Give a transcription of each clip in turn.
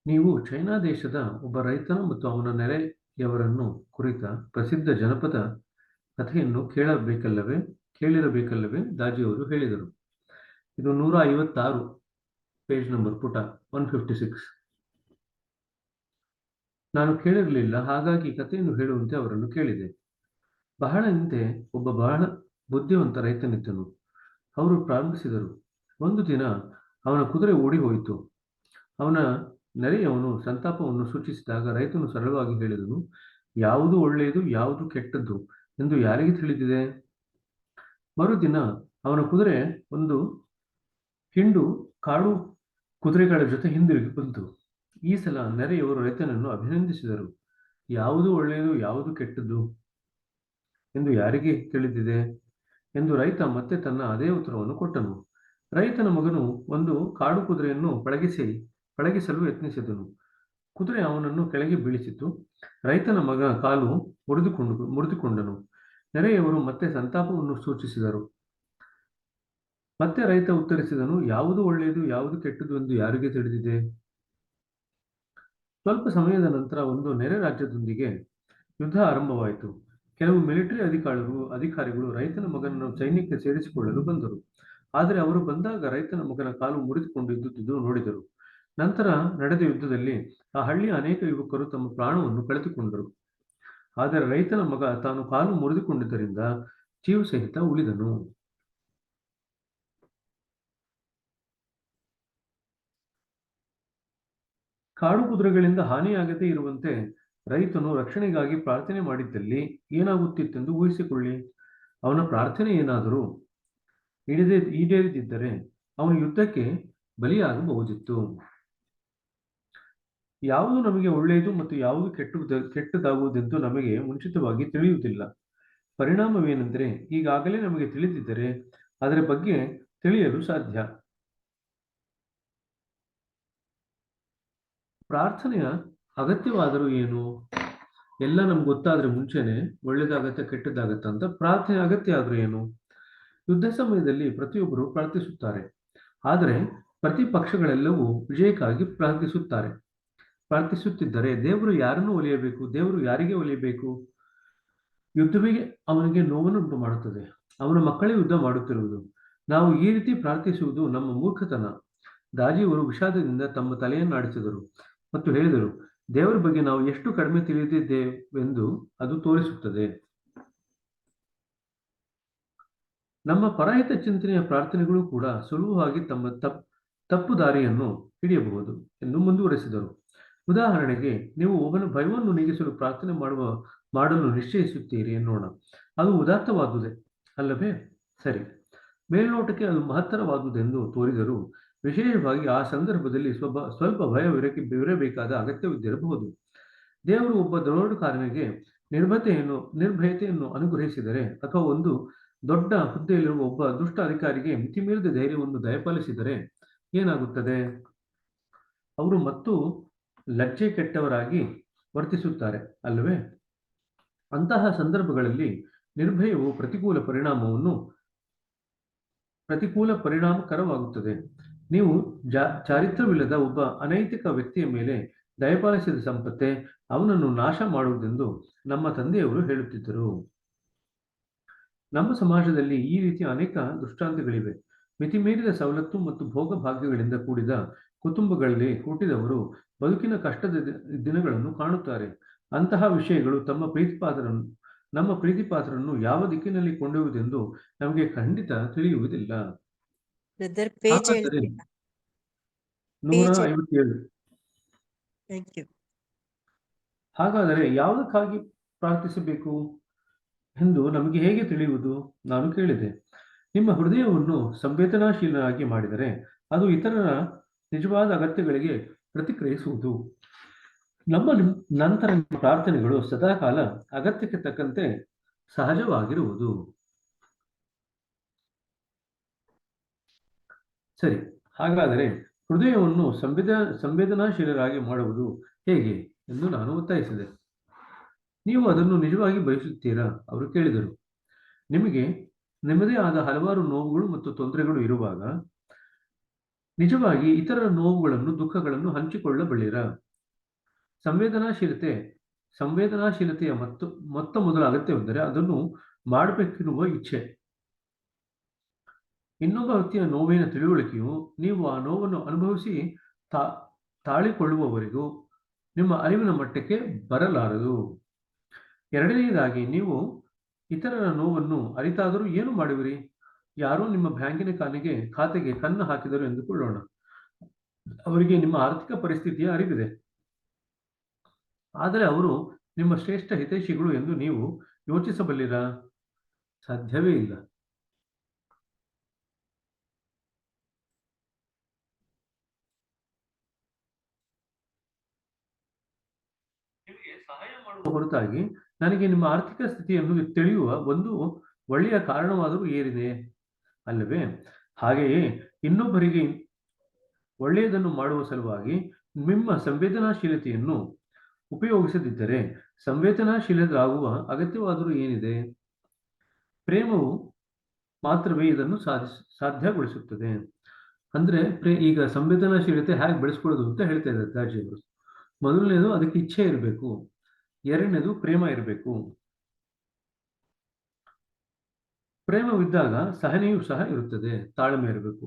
ನೀವು ಚೈನಾ ದೇಶದ ಒಬ್ಬ ರೈತನ ಮತ್ತು ಅವನ ನೆರೆಯವರನ್ನು ಕುರಿತ ಪ್ರಸಿದ್ಧ ಜನಪದ ಕಥೆಯನ್ನು ಕೇಳಿರಬೇಕಲ್ಲವೇ? ದಾಜಿಯವರು ಹೇಳಿದರು. ಇದು 156 ಪೇಜ್ ನಂಬರ್ ಪುಟ 156. ನಾನು ಕೇಳಿರಲಿಲ್ಲ, ಹಾಗಾಗಿ ಕಥೆಯನ್ನು ಹೇಳುವಂತೆ ಅವರನ್ನು ಕೇಳಿದೆ. ಬಹಳ ಹಿಂದೆ ಒಬ್ಬ ಬಹಳ ಬುದ್ಧಿವಂತ ರೈತನಿದ್ದನು. ಅವರು ಪ್ರಾರಂಭಿಸಿದರು. ಒಂದು ದಿನ ಅವನ ಕುದುರೆ ಓಡಿ ಹೋಯಿತು. ಅವನ ನೆರೆಯವನು ಸಂತಾಪವನ್ನು ಸೂಚಿಸಿದಾಗ ರೈತನು ಸರಳವಾಗಿ ಹೇಳಿದನು, ಯಾವುದು ಒಳ್ಳೆಯದು, ಯಾವುದು ಕೆಟ್ಟದ್ದು ಎಂದು ಯಾರಿಗೆ ತಿಳಿದಿದೆ? ಮರುದಿನ ಅವನ ಕುದುರೆ ಒಂದು ಹಿಂಡು ಕಾಡು ಕುದುರೆಗಳ ಜೊತೆ ಹಿಂದಿರುಗಿ ಬಂತು. ಈ ಸಲ ನೆರೆಯವರು ರೈತನನ್ನು ಅಭಿನಂದಿಸಿದರು. ಯಾವುದು ಒಳ್ಳೆಯದು, ಯಾವುದು ಕೆಟ್ಟದ್ದು ಎಂದು ಯಾರಿಗೆ ತಿಳಿದಿದೆ ಎಂದು ರೈತ ಮತ್ತೆ ತನ್ನ ಅದೇ ಉತ್ತರವನ್ನು ಕೊಟ್ಟನು. ರೈತನ ಮಗನು ಒಂದು ಕಾಡು ಕುದುರೆಯನ್ನು ಪಳಗಿಸಲು ಯತ್ನಿಸಿದನು. ಕುದುರೆ ಅವನನ್ನು ಕೆಳಗೆ ಬೀಳಿಸಿತು. ರೈತನ ಮಗ ಕಾಲು ಮುರಿದುಕೊಂಡನು. ನೆರೆಯವರು ಮತ್ತೆ ಸಂತಾಪವನ್ನು ಸೂಚಿಸಿದರು. ಮತ್ತೆ ರೈತ ಉತ್ತರಿಸಿದನು, ಯಾವುದು ಒಳ್ಳೆಯದು, ಯಾವುದು ಕೆಟ್ಟದ್ದು ಎಂದು ಯಾರಿಗೆ ತಿಳಿದಿದೆ? ಸ್ವಲ್ಪ ಸಮಯದ ನಂತರ ಒಂದು ನೆರೆ ರಾಜ್ಯದೊಂದಿಗೆ ಯುದ್ಧ ಆರಂಭವಾಯಿತು. ಕೆಲವು ಮಿಲಿಟರಿ ಅಧಿಕಾರಿಗಳು ರೈತನ ಮಗನನ್ನು ಸೈನ್ಯಕ್ಕೆ ಸೇರಿಸಿಕೊಳ್ಳಲು ಬಂದರು. ಆದರೆ ಅವರು ಬಂದಾಗ ರೈತನ ಮಗನ ಕಾಲು ಮುರಿದುಕೊಂಡಿದ್ದುದು ನೋಡಿದರು. ನಂತರ ನಡೆದ ಯುದ್ಧದಲ್ಲಿ ಆ ಹಳ್ಳಿಯ ಅನೇಕ ಯುವಕರು ತಮ್ಮ ಪ್ರಾಣವನ್ನು ಕಳೆದುಕೊಂಡರು. ಆದರೆ ರೈತನ ಮಗ ತಾನು ಕಾಲು ಮುರಿದುಕೊಂಡಿದ್ದರಿಂದ ಜೀವ ಸಹಿತ ಉಳಿದನು. ಕಾಡು ಕುದುರೆಗಳಿಂದ ಹಾನಿಯಾಗದೇ ಇರುವಂತೆ ರೈತನು ರಕ್ಷಣೆಗಾಗಿ ಪ್ರಾರ್ಥನೆ ಮಾಡಿದ್ದಲ್ಲಿ ಏನಾಗುತ್ತಿತ್ತೆಂದು ಊಹಿಸಿಕೊಳ್ಳಿ. ಅವನ ಪ್ರಾರ್ಥನೆ ಏನಾದರೂ ಈಡೇರದಿದ್ದರೆ ಅವನು ಯುದ್ಧಕ್ಕೆ ಬಲಿಯಾಗಬಹುದಿತ್ತು. ಯಾವುದು ನಮಗೆ ಒಳ್ಳೆಯದು ಮತ್ತು ಯಾವುದು ಕೆಟ್ಟದಾಗುವುದೆಂದು ನಮಗೆ ಮುಂಚಿತವಾಗಿ ತಿಳಿಯುವುದಿಲ್ಲ. ಪರಿಣಾಮವೇನೆಂದರೆ ಈಗಾಗಲೇ ನಮಗೆ ತಿಳಿದಿದ್ದರೆ ಅದರ ಬಗ್ಗೆ ತಿಳಿಯಲು ಸಾಧ್ಯ. ಪ್ರಾರ್ಥನೆಯ ಅಗತ್ಯವಾದರೂ ಏನು? ಎಲ್ಲ ನಮ್ಗೆ ಗೊತ್ತಾದ್ರೆ ಮುಂಚೆನೆ ಒಳ್ಳೇದಾಗತ್ತೆ ಕೆಟ್ಟದಾಗತ್ತೆ ಅಂತ ಪ್ರಾರ್ಥನೆ ಅಗತ್ಯ ಆದ್ರೂ ಏನು? ಯುದ್ಧ ಸಮಯದಲ್ಲಿ ಪ್ರತಿಯೊಬ್ಬರು ಪ್ರಾರ್ಥಿಸುತ್ತಾರೆ. ಆದರೆ ಪ್ರತಿಪಕ್ಷಗಳೆಲ್ಲವೂ ವಿಜಯಕ್ಕಾಗಿ ಪ್ರಾರ್ಥಿಸುತ್ತಿದ್ದರೆ ದೇವರು ಯಾರನ್ನು ಒಲಿಯಬೇಕು? ದೇವರು ಯಾರಿಗೆ ಒಲಿಯಬೇಕು? ಯುದ್ಧವೇ ಅವನಿಗೆ ನೋವನ್ನುಂಟು ಮಾಡುತ್ತದೆ. ಅವನ ಮಕ್ಕಳೇ ಯುದ್ಧ ಮಾಡುತ್ತಿರುವುದು. ನಾವು ಈ ರೀತಿ ಪ್ರಾರ್ಥಿಸುವುದು ನಮ್ಮ ಮೂರ್ಖತನ. ದಾಜಿಯವರು ವಿಷಾದದಿಂದ ತಮ್ಮ ತಲೆಯನ್ನಾಡಿಸಿದರು ಮತ್ತು ಹೇಳಿದರು, ದೇವರ ಬಗ್ಗೆ ನಾವು ಎಷ್ಟು ಕಡಿಮೆ ತಿಳಿದಿದ್ದೇವೆಂದು ಅದು ತೋರಿಸುತ್ತದೆ. ನಮ್ಮ ಪರಹಿತ ಚಿಂತನೆಯ ಪ್ರಾರ್ಥನೆಗಳು ಕೂಡ ಸುಲಭವಾಗಿ ತಮ್ಮ ತಪ್ಪು ದಾರಿಯನ್ನು ಹಿಡಿಯಬಹುದು ಎಂದು ಮುಂದುವರೆಸಿದರು. ಉದಾಹರಣೆಗೆ, ನೀವು ಒಬ್ಬನ ಭಯವನ್ನು ನೀಗಿಸಲು ಪ್ರಾರ್ಥನೆ ಮಾಡಲು ನಿಶ್ಚಯಿಸುತ್ತೀರಿ ಎನ್ನೋಣ. ಅದು ಉದಾತ್ತವಾದುದೇ ಅಲ್ಲವೇ? ಸರಿ, ಮೇಲ್ನೋಟಕ್ಕೆ ಅದು ಮಹತ್ತರವಾದುದೆಂದು ತೋರಿದರೂ ವಿಶೇಷವಾಗಿ ಆ ಸಂದರ್ಭದಲ್ಲಿ ಸ್ವಲ್ಪ ಭಯವಿರಬೇಕಾದ ಅಗತ್ಯವಿದ್ದಿರಬಹುದು. ದೇವರು ಒಬ್ಬ ದರೋಡೆಕೋರನಿಗೆ ನಿರ್ಭಯತೆಯನ್ನು ಅನುಗ್ರಹಿಸಿದರೆ ಅಥವಾ ಒಂದು ದೊಡ್ಡ ಹುದ್ದೆಯಲ್ಲಿರುವ ಒಬ್ಬ ದುಷ್ಟ ಅಧಿಕಾರಿಗೆ ಮಿತಿಮೀರಿದ ಧೈರ್ಯವನ್ನು ದಯಪಾಲಿಸಿದರೆ ಏನಾಗುತ್ತದೆ? ಅವರು ಮತ್ತು ಲಜ್ಜೆ ಕೆಟ್ಟವರಾಗಿ ವರ್ತಿಸುತ್ತಾರೆ ಅಲ್ಲವೇ? ಅಂತಹ ಸಂದರ್ಭಗಳಲ್ಲಿ ನಿರ್ಭಯವು ಪರಿಣಾಮಕರವಾಗುತ್ತದೆ. ನೀವು ಚಾರಿತ್ರವಿಲ್ಲದ ಒಬ್ಬ ಅನೈತಿಕ ವ್ಯಕ್ತಿಯ ಮೇಲೆ ದಯಪಾಲಿಸಿದ ಸಂಪತ್ತೇ ಅವನನ್ನು ನಾಶ ಮಾಡುವುದೆಂದು ನಮ್ಮ ತಂದೆಯವರು ಹೇಳುತ್ತಿದ್ದರು. ನಮ್ಮ ಸಮಾಜದಲ್ಲಿ ಈ ರೀತಿಯ ಅನೇಕ ದೃಷ್ಟಾಂತಗಳಿವೆ. ಮಿತಿಮೀರಿದ ಸವಲತ್ತು ಮತ್ತು ಭೋಗ ಭಾಗ್ಯಗಳಿಂದ ಕೂಡಿದ ಕುಟುಂಬಗಳಲ್ಲಿ ಹುಟ್ಟಿದವರು ಬದುಕಿನ ಕಷ್ಟದ ದಿನಗಳನ್ನು ಕಾಣುತ್ತಾರೆ. ಅಂತಹ ವಿಷಯಗಳು ನಮ್ಮ ಪ್ರೀತಿಪಾತ್ರರನ್ನು ಯಾವ ದಿಕ್ಕಿನಲ್ಲಿ ಕೊಂಡೊಯ್ಯುವುದೆಂದು ನಮಗೆ ಖಂಡಿತ ತಿಳಿಯುವುದಿಲ್ಲ. ಹಾಗಾದರೆ 157. ಹಾಗಾದರೆ ಯಾವುದಕ್ಕಾಗಿ ಪ್ರಾರ್ಥಿಸಬೇಕು ಎಂದು ನಮಗೆ ಹೇಗೆ ತಿಳಿಯುವುದು? ನಾನು ಕೇಳಿದೆ. ನಿಮ್ಮ ಹೃದಯವನ್ನು ಸಂವೇದನಾಶೀಲನಾಗಿ ಮಾಡಿದರೆ ಅದು ಇತರರ ನಿಜವಾದ ಅಗತ್ಯಗಳಿಗೆ ಪ್ರತಿಕ್ರಿಯಿಸುವುದು. ನಂತರ ನಿಮ್ಮ ಪ್ರಾರ್ಥನೆಗಳು ಸದಾಕಾಲ ಅಗತ್ಯಕ್ಕೆ ತಕ್ಕಂತೆ ಸಹಜವಾಗಿರುವುದು. ಸರಿ, ಹಾಗಾದರೆ ಹೃದಯವನ್ನು ಸಂವೇದನಾಶೀಲರಾಗಿ ಮಾಡುವುದು ಹೇಗೆ ಎಂದು ನಾನು ಒತ್ತಾಯಿಸಿದೆ. ನೀವು ಅದನ್ನು ನಿಜವಾಗಿ ಬಯಸುತ್ತೀರಾ? ಅವರು ಕೇಳಿದರು. ನಿಮಗೆ ನಿಮ್ಮದೇ ಆದ ಹಲವಾರು ನೋವುಗಳು ಮತ್ತು ತೊಂದರೆಗಳು ಇರುವಾಗ ನಿಜವಾಗಿ ಇತರರ ನೋವುಗಳನ್ನು ದುಃಖಗಳನ್ನು ಹಂಚಿಕೊಳ್ಳಬಲ್ಲಿರ. ಸಂವೇದನಾಶೀಲತೆ ಸಂವೇದನಾಶೀಲತೆಯ ಮೊತ್ತ ಮೊದಲ ಅಗತ್ಯವೆಂದರೆ ಅದನ್ನು ಮಾಡಬೇಕಿರುವ ಇಚ್ಛೆ. ಇನ್ನೊಬ್ಬ ವ್ಯಕ್ತಿಯ ನೋವಿನ ತಿಳುವಳಿಕೆಯು ನೀವು ಆ ನೋವನ್ನು ಅನುಭವಿಸಿ ತಾಳಿಕೊಳ್ಳುವವರೆಗೂ ನಿಮ್ಮ ಅರಿವಿನ ಮಟ್ಟಕ್ಕೆ ಬರಲಾರದು. ಎರಡನೆಯದಾಗಿ, ನೀವು ಇತರರ ನೋವನ್ನು ಅರಿತಾದರೂ ಏನು ಮಾಡುವಿರಿ? ಯಾರೋ ನಿಮ್ಮ ಬ್ಯಾಂಕಿನ ಖಾತೆಗೆ ಕಣ್ಣು ಹಾಕಿದರು ಎಂದುಕೊಳ್ಳೋಣ. ಅವರಿಗೆ ನಿಮ್ಮ ಆರ್ಥಿಕ ಪರಿಸ್ಥಿತಿಯ ಅರಿವಿದೆ, ಆದರೆ ಅವರು ನಿಮ್ಮ ಶ್ರೇಷ್ಠ ಹಿತೈಷಿಗಳು ಎಂದು ನೀವು ಯೋಚಿಸಬಲ್ಲಿರಾ? ಸಾಧ್ಯವೇ ಇಲ್ಲ. ನಿಮಗೆ ಸಹಾಯ ಮಾಡುವ ಹೊರತಾಗಿ ನನಗೆ ನಿಮ್ಮ ಆರ್ಥಿಕ ಸ್ಥಿತಿಯನ್ನು ತಿಳಿಯುವ ಒಂದು ಒಳ್ಳೆಯ ಕಾರಣವಾದರೂ ಏನಿದೆ ಅಲ್ಲವೇ? ಹಾಗೆಯೇ ಇನ್ನೊಬ್ಬರಿಗೆ ಒಳ್ಳೆಯದನ್ನು ಮಾಡುವ ಸಲುವಾಗಿ ನಿಮ್ಮ ಸಂವೇದನಾಶೀಲತೆಯನ್ನು ಉಪಯೋಗಿಸದಿದ್ದರೆ ಸಂವೇದನಾಶೀಲರಾಗುವ ಅಗತ್ಯವಾದರೂ ಏನಿದೆ? ಪ್ರೇಮವು ಮಾತ್ರವೇ ಇದನ್ನು ಸಾಧ್ಯಗೊಳಿಸುತ್ತದೆ. ಅಂದ್ರೆ ಈಗ ಸಂವೇದನಾಶೀಲತೆ ಹೇಗೆ ಬೆಳೆಸ್ಕೊಳ್ಳೋದು ಅಂತ ಹೇಳ್ತಾ ಇದ್ದಾರೆ ದಾಜಿಯವರು. ಮೊದಲನೇದು ಅದಕ್ಕೆ ಇಚ್ಛೆ ಇರಬೇಕು, ಎರಡನೇದು ಪ್ರೇಮ ಇರಬೇಕು. ಪ್ರೇಮವಿದ್ದಾಗ ಸಹನೆಯೂ ಸಹ ಇರುತ್ತದೆ, ತಾಳ್ಮೆ ಇರಬೇಕು.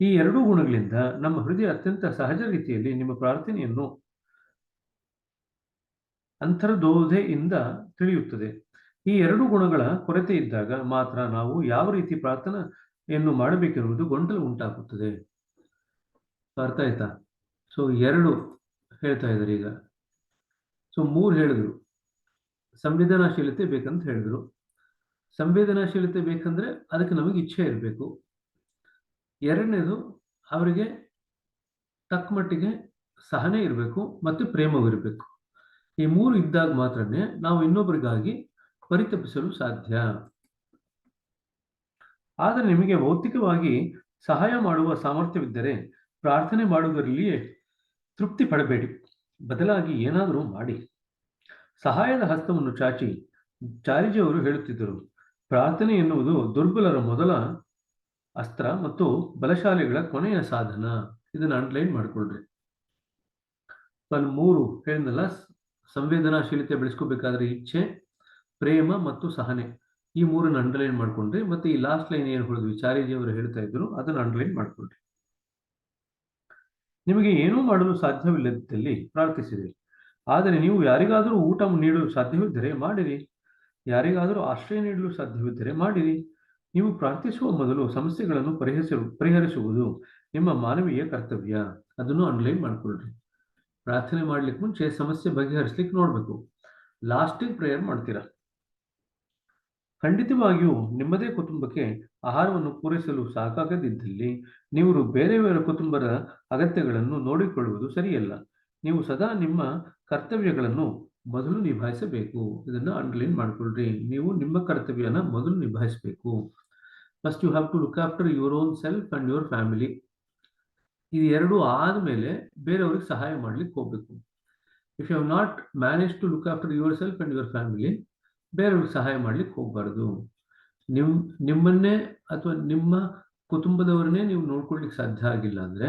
ಈ ಎರಡೂ ಗುಣಗಳಿಂದ ನಮ್ಮ ಹೃದಯ ಅತ್ಯಂತ ಸಹಜ ರೀತಿಯಲ್ಲಿ ನಿಮ್ಮ ಪ್ರಾರ್ಥನೆಯನ್ನು ಅಂತರ್ಬೋಧೆಯಿಂದ ತಿಳಿಯುತ್ತದೆ. ಈ ಎರಡು ಗುಣಗಳ ಕೊರತೆ ಇದ್ದಾಗ ಮಾತ್ರ ನಾವು ಯಾವ ರೀತಿ ಪ್ರಾರ್ಥನೆಯನ್ನು ಮಾಡಬೇಕೆನ್ನುವುದು ಗೊಂದಲ ಉಂಟಾಗುತ್ತದೆ. ಅರ್ಥ ಆಯ್ತಾ? ಸೊ ಎರಡು ಹೇಳ್ತಾ ಇದ್ದಾರೆ ಈಗ. ಸೊ ಮೂರು ಹೇಳಿದ್ರು, ಸಂವೇದನಾಶೀಲತೆ ಬೇಕಂತ ಹೇಳಿದ್ರು. ಸಂವೇದನಾಶೀಲತೆ ಬೇಕಂದ್ರೆ ಅದಕ್ಕೆ ನಮಗೆ ಇಚ್ಛೆ ಇರಬೇಕು. ಎರಡನೇದು, ಅವರಿಗೆ ತಕ್ಕ ಮಟ್ಟಿಗೆ ಸಹನೆ ಇರಬೇಕು ಮತ್ತು ಪ್ರೇಮವಿರಬೇಕು. ಈ ಮೂರು ಇದ್ದಾಗ ಮಾತ್ರನೇ ನಾವು ಇನ್ನೊಬ್ಬರಿಗಾಗಿ ಪರಿತಪಿಸಲು ಸಾಧ್ಯ. ಆದರೆ ನಿಮಗೆ ಭೌತಿಕವಾಗಿ ಸಹಾಯ ಮಾಡುವ ಸಾಮರ್ಥ್ಯವಿದ್ದರೆ ಪ್ರಾರ್ಥನೆ ಮಾಡುವುದರಲ್ಲಿಯೇ ತೃಪ್ತಿ ಪಡಬೇಡಿ, ಬದಲಾಗಿ ಏನಾದರೂ ಮಾಡಿ. ಸಹಾಯದ ಹಸ್ತವನ್ನು ಚಾರಿಜಿಯವರು ಹೇಳುತ್ತಿದ್ದರು, ಪ್ರಾರ್ಥನೆ ಎನ್ನುವುದು ದುರ್ಬಲರ ಮೊದಲ ಅಸ್ತ್ರ ಮತ್ತು ಬಲಶಾಲಿಗಳ ಕೊನೆಯ ಸಾಧನ. ಇದನ್ನು ಅಂಡರ್ಲೈನ್ ಮಾಡಿಕೊಳ್ಳ್ರಿ. ನಾನು ಮೂರು ಹೇಳಿದ್ನಲ್ಲ, ಸಂವೇದನಾಶೀಲತೆ ಬೆಳೆಸ್ಕೋಬೇಕಾದ್ರೆ ಇಚ್ಛೆ, ಪ್ರೇಮ ಮತ್ತು ಸಹನೆ, ಈ ಮೂರನ್ನು ಅಂಡರ್ಲೈನ್ ಮಾಡ್ಕೊಂಡ್ರಿ. ಮತ್ತೆ ಈ ಲಾಸ್ಟ್ ಲೈನ್ ಏನು ಹೇಳಿದ್ವಿ, ಚಾರಿಜಿಯವರು ಹೇಳ್ತಾ ಇದ್ರು, ಅದನ್ನು ಅಂಡರ್ಲೈನ್ ಮಾಡ್ಕೊಂಡ್ರಿ. ನಿಮಗೆ ಏನೂ ಮಾಡಲು ಸಾಧ್ಯವಿಲ್ಲದಿದ್ದಲ್ಲಿ ಪ್ರಾರ್ಥಿಸಿರಿ, ಆದರೆ ನೀವು ಯಾರಿಗಾದರೂ ಊಟ ನೀಡಲು ಸಾಧ್ಯವಿದ್ದರೆ ಮಾಡಿರಿ, ಯಾರಿಗಾದರೂ ಆಶ್ರಯ ನೀಡಲು ಸಾಧ್ಯವಿದ್ದರೆ ಮಾಡಿರಿ. ನೀವು ಪ್ರಾರ್ಥಿಸುವ ಮೊದಲು ಸಮಸ್ಯೆಗಳನ್ನು ಪರಿಹರಿಸುವುದು ನಿಮ್ಮ ಮಾನವೀಯ ಕರ್ತವ್ಯ. ಅದನ್ನು ಅಂಡರ್ಲೈನ್ ಮಾಡ್ಕೊಳ್ರಿ. ಪ್ರಾರ್ಥನೆ ಮಾಡ್ಲಿಕ್ಕೆ ಮುಂಚೆ ಸಮಸ್ಯೆ ಬಗೆಹರಿಸ್ಲಿಕ್ಕೆ ನೋಡ್ಬೇಕು, ಲಾಸ್ಟಿಗೆ ಪ್ರೇಯರ್ ಮಾಡ್ತೀರಾ. ಖಂಡಿತವಾಗಿಯೂ ನಿಮ್ಮದೇ ಕುಟುಂಬಕ್ಕೆ ಆಹಾರವನ್ನು ಪೂರೈಸಲು ಸಾಕಾಗದಿದ್ದಲ್ಲಿ ನೀವು ಬೇರೆಯವರ ಕುಟುಂಬದ ಅಗತ್ಯಗಳನ್ನು ನೋಡಿಕೊಳ್ಳುವುದು ಸರಿಯಲ್ಲ. ನೀವು ಸದಾ ನಿಮ್ಮ ಕರ್ತವ್ಯಗಳನ್ನು ಮೊದಲು ನಿಭಾಯಿಸಬೇಕು. ಇದನ್ನು ಅಂಡರ್ಲೈನ್ ಮಾಡ್ಕೊಳ್ರಿ. ನೀವು ನಿಮ್ಮ ಕರ್ತವ್ಯನ ಮೊದಲು ನಿಭಾಯಿಸಬೇಕು. First you have to look after your own self and your family. ಇದು ಎರಡು ಆದಮೇಲೆ ಬೇರೆಯವ್ರಿಗೆ ಸಹಾಯ ಮಾಡ್ಲಿಕ್ಕೆ ಹೋಗ್ಬೇಕು. If you have not manage to look after your self and your family, ಬೇರೆಯವ್ರಿಗೆ ಸಹಾಯ ಮಾಡ್ಲಿಕ್ಕೆ ಹೋಗಬಾರ್ದು. ನಿಮ್ಮನ್ನೇ ಅಥವಾ ನಿಮ್ಮ ಕುಟುಂಬದವರನ್ನೇ ನೀವು ನೋಡ್ಕೊಳ್ಲಿಕ್ಕೆ ಸಾಧ್ಯ ಆಗಿಲ್ಲ ಅಂದ್ರೆ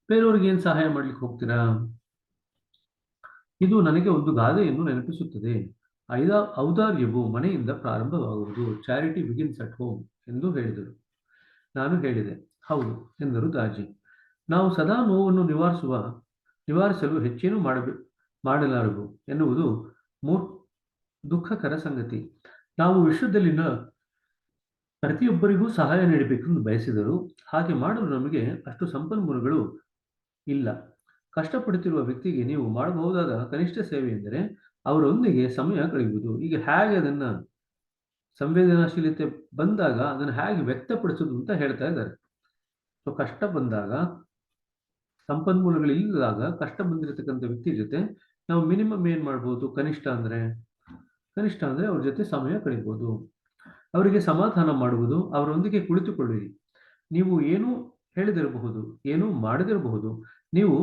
ಬೇರೆಯವ್ರಿಗೆ ಏನು ಸಹಾಯ ಮಾಡ್ಲಿಕ್ಕೆ ಹೋಗ್ತೀರಾ? ಇದು ನನಗೆ ಒಂದು ಗಾದೆಯನ್ನು ನೆನಪಿಸುತ್ತದೆ. ಔದಾರ್ಯವು ಮನೆಯಿಂದ ಪ್ರಾರಂಭವಾಗುವುದು. ಚಾರಿಟಿ ಬಿಗಿನ್ಸ್ ಅಟ್ ಹೋಮ್ ಎಂದು ಹೇಳಿದರು. ನಾನು ಹೇಳಿದೆ, ಹೌದು ಎಂದರು ದಾಜಿ. ನಾವು ಸದಾ ನೋವನ್ನು ನಿವಾರಿಸಲು ಹೆಚ್ಚೇನು ಮಾಡಲಾರದು ಎನ್ನುವುದು ದುಃಖಕರ ಸಂಗತಿ. ನಾವು ವಿಶ್ವದಲ್ಲಿನ ಪ್ರತಿಯೊಬ್ಬರಿಗೂ ಸಹಾಯ ನೀಡಬೇಕೆಂದು ಬಯಸಿದರು. ಹಾಗೆ ಮಾಡಲು ನಮಗೆ ಅಷ್ಟು ಸಂಪನ್ಮೂಲಗಳು ಇಲ್ಲ. ಕಷ್ಟಪಡುತ್ತಿರುವ ವ್ಯಕ್ತಿಗೆ ನೀವು ಮಾಡಬಹುದಾದ ಕನಿಷ್ಠ ಸೇವೆ ಎಂದರೆ ಅವರೊಂದಿಗೆ ಸಮಯ ಕಳೆಯುವುದು. ಈಗ ಹೇಗೆ ಅದನ್ನ ಸಂವೇದನಾಶೀಲತೆ ಬಂದಾಗ ಅದನ್ನು ಹೇಗೆ ವ್ಯಕ್ತಪಡಿಸೋದು ಅಂತ ಹೇಳ್ತಾ ಇದ್ದಾರೆ. ಸೊ ಕಷ್ಟ ಬಂದಾಗ, ಸಂಪನ್ಮೂಲಗಳಿಲ್ಲದಾಗ ಕಷ್ಟ ಬಂದಿರತಕ್ಕಂಥ ವ್ಯಕ್ತಿ ಜೊತೆ ನಾವು ಮಿನಿಮಮ್ ಏನ್ ಮಾಡ್ಬೋದು? ಕನಿಷ್ಠ ಅಂದ್ರೆ ಅವ್ರ ಜೊತೆ ಸಮಯ ಕಳೀಬಹುದು, ಅವರಿಗೆ ಸಮಾಧಾನ ಮಾಡುವುದು, ಅವರೊಂದಿಗೆ ಕುಳಿತುಕೊಳ್ಳಿರಿ. ನೀವು ಏನು ಹೇಳಿದಿರಬಹುದು, ಏನು ಮಾಡದಿರಬಹುದು, ನೀವು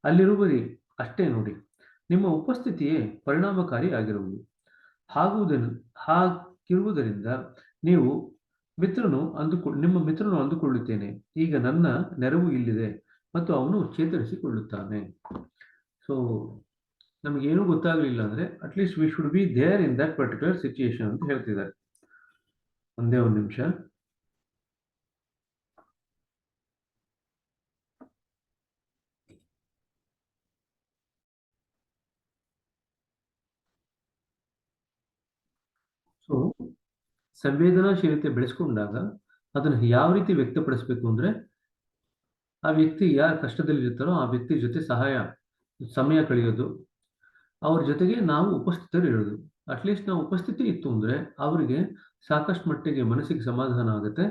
ಅಲ್ಲಿರುವುದೇ ಅಷ್ಟೇ ನೋಡಿ. ನಿಮ್ಮ ಉಪಸ್ಥಿತಿಯೇ ಪರಿಣಾಮಕಾರಿ ಆಗಿರುವುದು. ಹಾಗಿರುವುದರಿಂದ ನಿಮ್ಮ ಮಿತ್ರನು ಅಂದುಕೊಳ್ಳುತ್ತೇನೆ, ಈಗ ನನ್ನ ನೆರವು ಇಲ್ಲಿದೆ, ಮತ್ತು ಅವನು ಚೇತರಿಸಿಕೊಳ್ಳುತ್ತಾನೆ. ಸೊ ನಮಗೇನೂ ಗೊತ್ತಾಗಲಿಲ್ಲ ಅಂದರೆ at least we should be there in that particular situation ಅಂತ ಹೇಳ್ತಿದ್ದಾರೆ. ಒಂದೇ ಒಂದು ನಿಮಿಷ. ಸೊ ಸಂವೇದನಾಶೀಲತೆ ಬೆಳೆಸ್ಕೊಂಡಾಗ ಅದನ್ನು ಯಾವ ರೀತಿ ವ್ಯಕ್ತಪಡಿಸ್ಬೇಕು ಅಂದರೆ, ಆ ವ್ಯಕ್ತಿ ಯಾರು ಕಷ್ಟದಲ್ಲಿರ್ತಾರೋ ಆ ವ್ಯಕ್ತಿ ಜೊತೆ ಸಮಯ ಕಳೆಯೋದು, ಅವ್ರ ಜೊತೆಗೆ ನಾವು ಉಪಸ್ಥಿತರಿರೋದು. ಅಟ್ಲೀಸ್ಟ್ ನಾವು ಉಪಸ್ಥಿತಿ ಇತ್ತು ಅಂದರೆ ಅವರಿಗೆ ಸಾಕಷ್ಟು ಮಟ್ಟಿಗೆ ಮನಸ್ಸಿಗೆ ಸಮಾಧಾನ ಆಗುತ್ತೆ,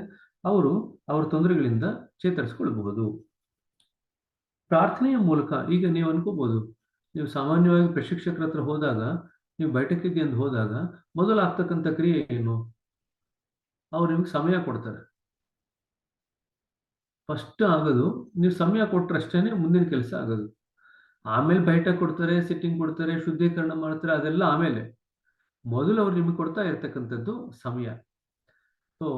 ಅವರು ಅವರ ತೊಂದರೆಗಳಿಂದ ಚೇತರಿಸ್ಕೊಳ್ಬಹುದು. ಪ್ರಾರ್ಥನೆಯ ಮೂಲಕ ಈಗ ನೀವು ಅನ್ಕೋಬಹುದು, ನೀವು ಸಾಮಾನ್ಯವಾಗಿ ಪ್ರಶಿಕ್ಷಕರ ಹತ್ರ ಹೋದಾಗ, ನೀವು ಬೈಠಕಿಗೆ ಎಂದು ಹೋದಾಗ ಮೊದಲಾಗ್ತಕ್ಕಂಥ ಕ್ರಿಯೆ ಏನು? ಅವ್ರು ನಿಮ್ಗೆ ಸಮಯ ಕೊಡ್ತಾರೆ. ಫಸ್ಟ್ ಆಗೋದು ನೀವು ಸಮಯ ಕೊಟ್ಟರಷ್ಟೇನೆ ಮುಂದಿನ ಕೆಲಸ ಆಗೋದು. ಆಮೇಲೆ ಬೈಠಕ್ ಕೊಡ್ತಾರೆ, ಸಿಟ್ಟಿಂಗ್ ಕೊಡ್ತಾರೆ, ಶುದ್ಧೀಕರಣ ಮಾಡ್ತಾರೆ, ಅದೆಲ್ಲ ಆಮೇಲೆ. ಮೊದಲು ಅವ್ರು ನಿಮಗೆ ಕೊಡ್ತಾ ಇರ್ತಕ್ಕಂಥದ್ದು ಸಮಯ. ಸೊ